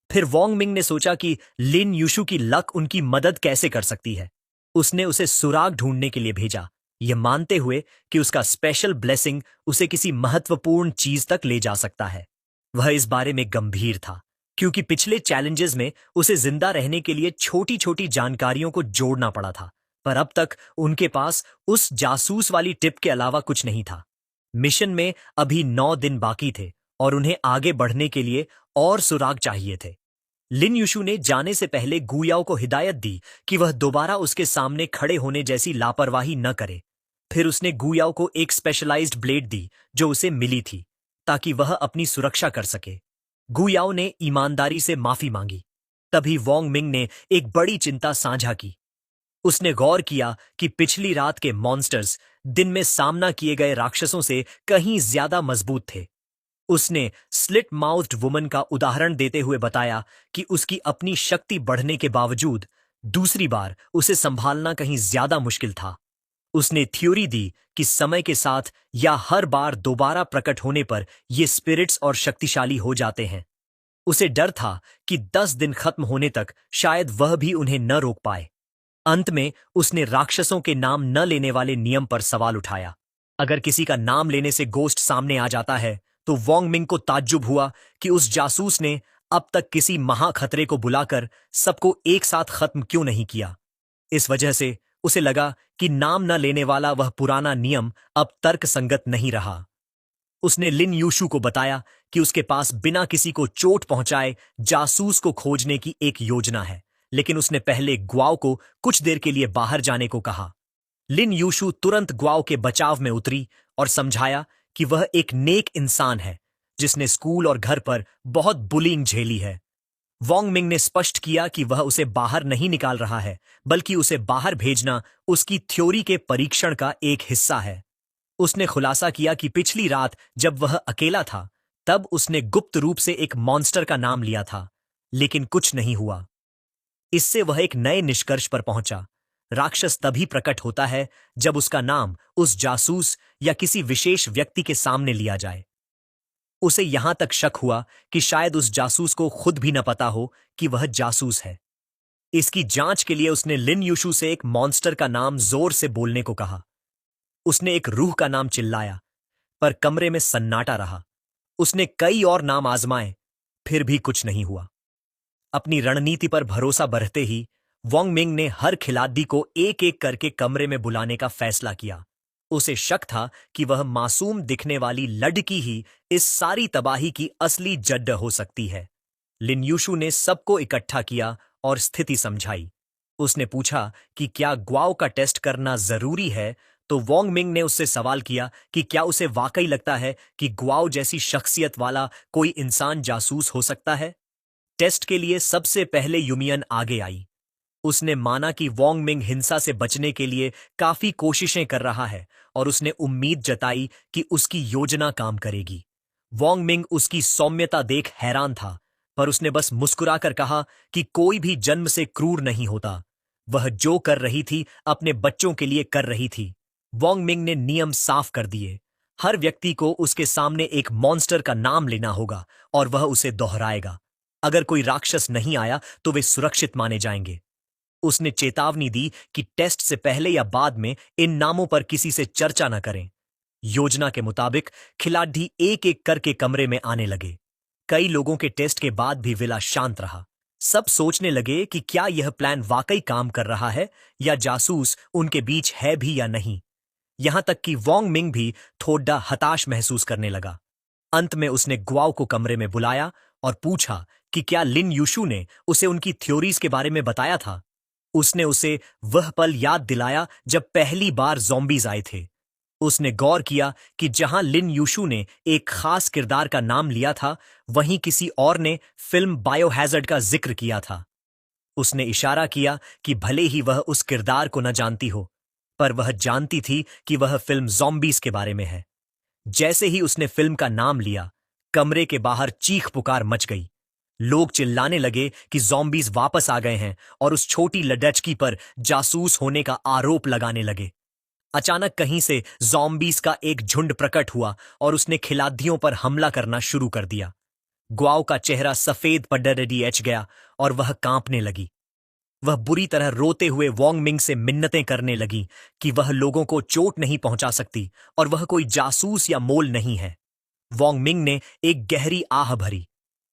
फिर वोंग मिंग ने सोचा कि लिन यूशु की लक उनकी मदद कैसे कर सकती है। उसने उसे सुराग ढूंढने के लिए भेजा, यह मानते हुए कि उसका स्पेशल ब्लेसिंग उसे किसी महत्वपूर्ण चीज तक ले जा सकता है। वह इस बारे में गंभीर था, क्योंकि पिछले चैलेंजेस में उसे जिंदा रहने के लिए छोटी छोटी जानकारियों को जोड़ना पड़ा था, पर अब तक उनके पास उस जासूस वाली टिप के अलावा कुछ नहीं था। मिशन में अभी 9 दिन बाकी थे और उन्हें आगे बढ़ने के लिए और सुराग चाहिए थे। लिन यूशु ने जाने से पहले गुयाओ को हिदायत दी कि वह दोबारा उसके सामने खड़े होने जैसी लापरवाही न करे। फिर उसने गुयाओ को एक स्पेशलाइज्ड ब्लेड दी जो उसे मिली थी, ताकि वह अपनी सुरक्षा कर सके। गुयाओ ने ईमानदारी से माफी मांगी। तभी वोंग मिंग ने एक बड़ी चिंता साझा की। उसने गौर किया कि पिछली रात के मॉन्स्टर्स दिन में सामना किए गए राक्षसों से कहीं ज्यादा मजबूत थे। उसने स्लिट माउथ्ड वुमन का उदाहरण देते हुए बताया कि उसकी अपनी शक्ति बढ़ने के बावजूद दूसरी बार उसे संभालना कहीं ज्यादा मुश्किल था। उसने थ्योरी दी कि समय के साथ या हर बार दोबारा प्रकट होने पर ये स्पिरिट्स और शक्तिशाली हो जाते हैं। उसे डर था कि 10 दिन खत्म होने तक शायद वह भी उन्हें न रोक पाए। अंत में उसने राक्षसों के नाम न लेने वाले नियम पर सवाल उठाया। अगर किसी का नाम लेने से गोस्ट सामने आ जाता है तो वोंग मिंग को ताज्जुब हुआ कि उस जासूस ने अब तक किसी महाखतरे को बुलाकर सबको एक साथ खत्म क्यों नहीं किया। इस वजह से उसे लगा कि नाम न लेने वाला वह पुराना नियम अब तर्कसंगत नहीं रहा। उसने लिन यूशु को बताया कि उसके पास बिना किसी को चोट पहुंचाए जासूस को खोजने की एक योजना है, लेकिन उसने पहले ग्वाओ को कुछ देर के लिए बाहर जाने को कहा। लिन यूशु तुरंत ग्वाओ के बचाव में उतरी और समझाया कि वह एक नेक इंसान है जिसने स्कूल और घर पर बहुत बुलिंग झेली है। वोंग मिंग ने स्पष्ट किया कि वह उसे बाहर नहीं निकाल रहा है, बल्कि उसे बाहर भेजना उसकी थ्योरी के परीक्षण का एक हिस्सा है। उसने खुलासा किया कि पिछली रात जब वह अकेला था तब उसने गुप्त रूप से एक मॉन्स्टर का नाम लिया था, लेकिन कुछ नहीं हुआ। इससे वह एक नए निष्कर्ष पर पहुंचा। राक्षस तभी प्रकट होता है जब उसका नाम उस जासूस या किसी विशेष व्यक्ति के सामने लिया जाए। उसे यहां तक शक हुआ कि शायद उस जासूस को खुद भी न पता हो कि वह जासूस है। इसकी जांच के लिए उसने लिन यूशु से एक मॉन्स्टर का नाम जोर से बोलने को कहा। उसने एक रूह का नाम चिल्लाया, पर कमरे में सन्नाटा रहा। उसने कई और नाम आजमाए, फिर भी कुछ नहीं हुआ। अपनी रणनीति पर भरोसा बरतते ही वोंग मिंग ने हर खिलाड़ी को एक एक करके कमरे में बुलाने का फैसला किया। उसे शक था कि वह मासूम दिखने वाली लड़की ही इस सारी तबाही की असली जड़ हो सकती है। लिन यूशु ने सबको इकट्ठा किया और स्थिति समझाई। उसने पूछा कि क्या ग्वाओ का टेस्ट करना जरूरी है, तो वोंग मिंग ने उससे सवाल किया कि क्या उसे वाकई लगता है कि ग्वाओ जैसी शख्सियत वाला कोई इंसान जासूस हो सकता है। टेस्ट के लिए सबसे पहले यूमियन आगे आई। उसने माना कि वोंग मिंग हिंसा से बचने के लिए काफी कोशिशें कर रहा है और उसने उम्मीद जताई कि उसकी योजना काम करेगी। वोंग मिंग उसकी सौम्यता देख हैरान था, पर उसने बस मुस्कुराकर कहा कि कोई भी जन्म से क्रूर नहीं होता। वह जो कर रही थी अपने बच्चों के लिए कर रही थी। वोंग मिंग ने नियम साफ कर दिए। हर व्यक्ति को उसके सामने एक मॉन्स्टर का नाम लेना होगा और वह उसे दोहराएगा। अगर कोई राक्षस नहीं आया तो वे सुरक्षित माने जाएंगे। उसने चेतावनी दी कि टेस्ट से पहले या बाद में इन नामों पर किसी से चर्चा न करें। योजना के मुताबिक खिलाड़ी एक एक करके कमरे में आने लगे। कई लोगों के टेस्ट के बाद भी विला शांत रहा। सब सोचने लगे कि क्या यह प्लान वाकई काम कर रहा है या जासूस उनके बीच है भी या नहीं। यहां तक कि वोंग मिंग भी थोड़ा हताश महसूस करने लगा। अंत में उसने ग्वाओ को कमरे में बुलाया और पूछा कि क्या लिन यूशु ने उसे उनकी थ्योरीज के बारे में बताया था। उसने उसे वह पल याद दिलाया जब पहली बार ज़ॉम्बीज आए थे। उसने गौर किया कि जहां लिन यूशु ने एक खास किरदार का नाम लिया था, वहीं किसी और ने फिल्म बायोहैज़र्ड का जिक्र किया था। उसने इशारा किया कि भले ही वह उस किरदार को न जानती हो, पर वह जानती थी कि वह फिल्म ज़ॉम्बीज के बारे में है। जैसे ही उसने फिल्म का नाम लिया, कमरे के बाहर चीख पुकार मच गई। लोग चिल्लाने लगे कि ज़ॉम्बीज वापस आ गए हैं और उस छोटी लड़की पर जासूस होने का आरोप लगाने लगे। अचानक कहीं से ज़ॉम्बीज का एक झुंड प्रकट हुआ और उसने खिलाड़ियों पर हमला करना शुरू कर दिया। ग्वाओ का चेहरा सफेद पड्डरडी एच गया और वह कांपने लगी। वह बुरी तरह रोते हुए वोंग मिंग से मिन्नतें करने लगी कि वह लोगों को चोट नहीं पहुंचा सकती और वह कोई जासूस या मोल नहीं है। वोंग मिंग ने एक गहरी आह भरी।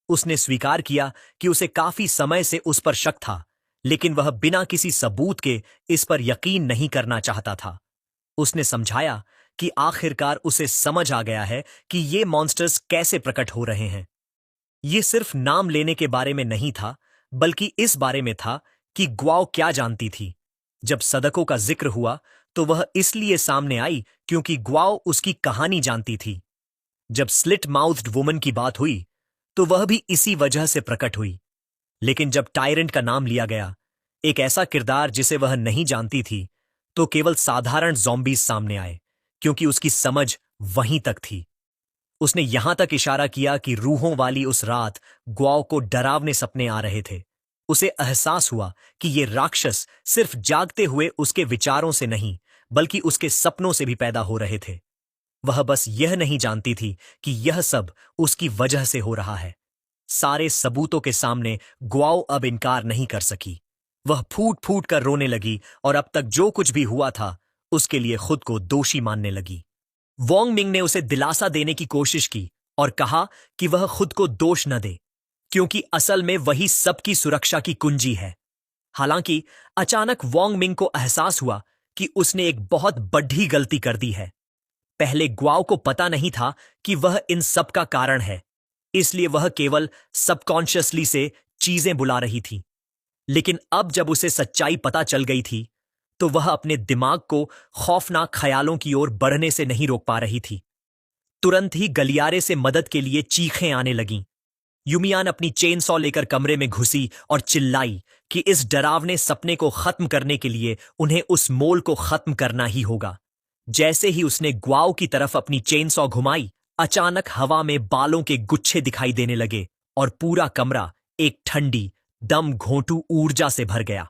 उसने स्वीकार किया कि उसे काफी समय से उस पर शक था, लेकिन वह बिना किसी सबूत के इस पर यकीन नहीं करना चाहता था। उसने समझाया कि आखिरकार उसे समझ आ गया है कि ये मॉन्स्टर्स कैसे प्रकट हो रहे हैं। ये सिर्फ नाम लेने के बारे में नहीं था, बल्कि इस बारे में था कि ग्वाओ क्या जानती थी। जब सदकों का जिक्र हुआ तो वह इसलिए सामने आई क्योंकि ग्वाओ उसकी कहानी जानती थी। जब स्लिट माउथ्ड वुमन की बात हुई तो वह भी इसी वजह से प्रकट हुई। लेकिन जब टायरेंट का नाम लिया गया, एक ऐसा किरदार जिसे वह नहीं जानती थी, तो केवल साधारण ज़ॉम्बीज सामने आए, क्योंकि उसकी समझ वहीं तक थी। उसने यहां तक इशारा किया कि रूहों वाली उस रात ग्वाओ को डरावने सपने आ रहे थे। उसे एहसास हुआ कि ये राक्षस सिर्फ जागते हुए उसके विचारों से नहीं, बल्कि उसके सपनों से भी पैदा हो रहे थे। वह बस यह नहीं जानती थी कि यह सब उसकी वजह से हो रहा है। सारे सबूतों के सामने ग्वाओ अब इनकार नहीं कर सकी। वह फूट फूट कर रोने लगी और अब तक जो कुछ भी हुआ था उसके लिए खुद को दोषी मानने लगी। वोंग मिंग ने उसे दिलासा देने की कोशिश की और कहा कि वह खुद को दोष न दे, क्योंकि असल में वही सबकी सुरक्षा की कुंजी है। हालांकि अचानक वोंग मिंग को एहसास हुआ कि उसने एक बहुत बड़ी गलती कर दी है। पहले ग्वाओ को पता नहीं था कि वह इन सब का कारण है, इसलिए वह केवल सबकॉन्शियसली से चीजें बुला रही थी। लेकिन अब जब उसे सच्चाई पता चल गई थी, तो वह अपने दिमाग को खौफनाक ख्यालों की ओर बढ़ने से नहीं रोक पा रही थी। तुरंत ही गलियारे से मदद के लिए चीखें आने लगीं। यूमियान अपनी चेनसॉ लेकर कमरे में घुसी और चिल्लाई कि इस डरावने सपने को खत्म करने के लिए उन्हें उस मोल को खत्म करना ही होगा। जैसे ही उसने ग्वाओ की तरफ अपनी चेनसॉ घुमाई, अचानक हवा में बालों के गुच्छे दिखाई देने लगे और पूरा कमरा एक ठंडी, दम घोंटू ऊर्जा से भर गया।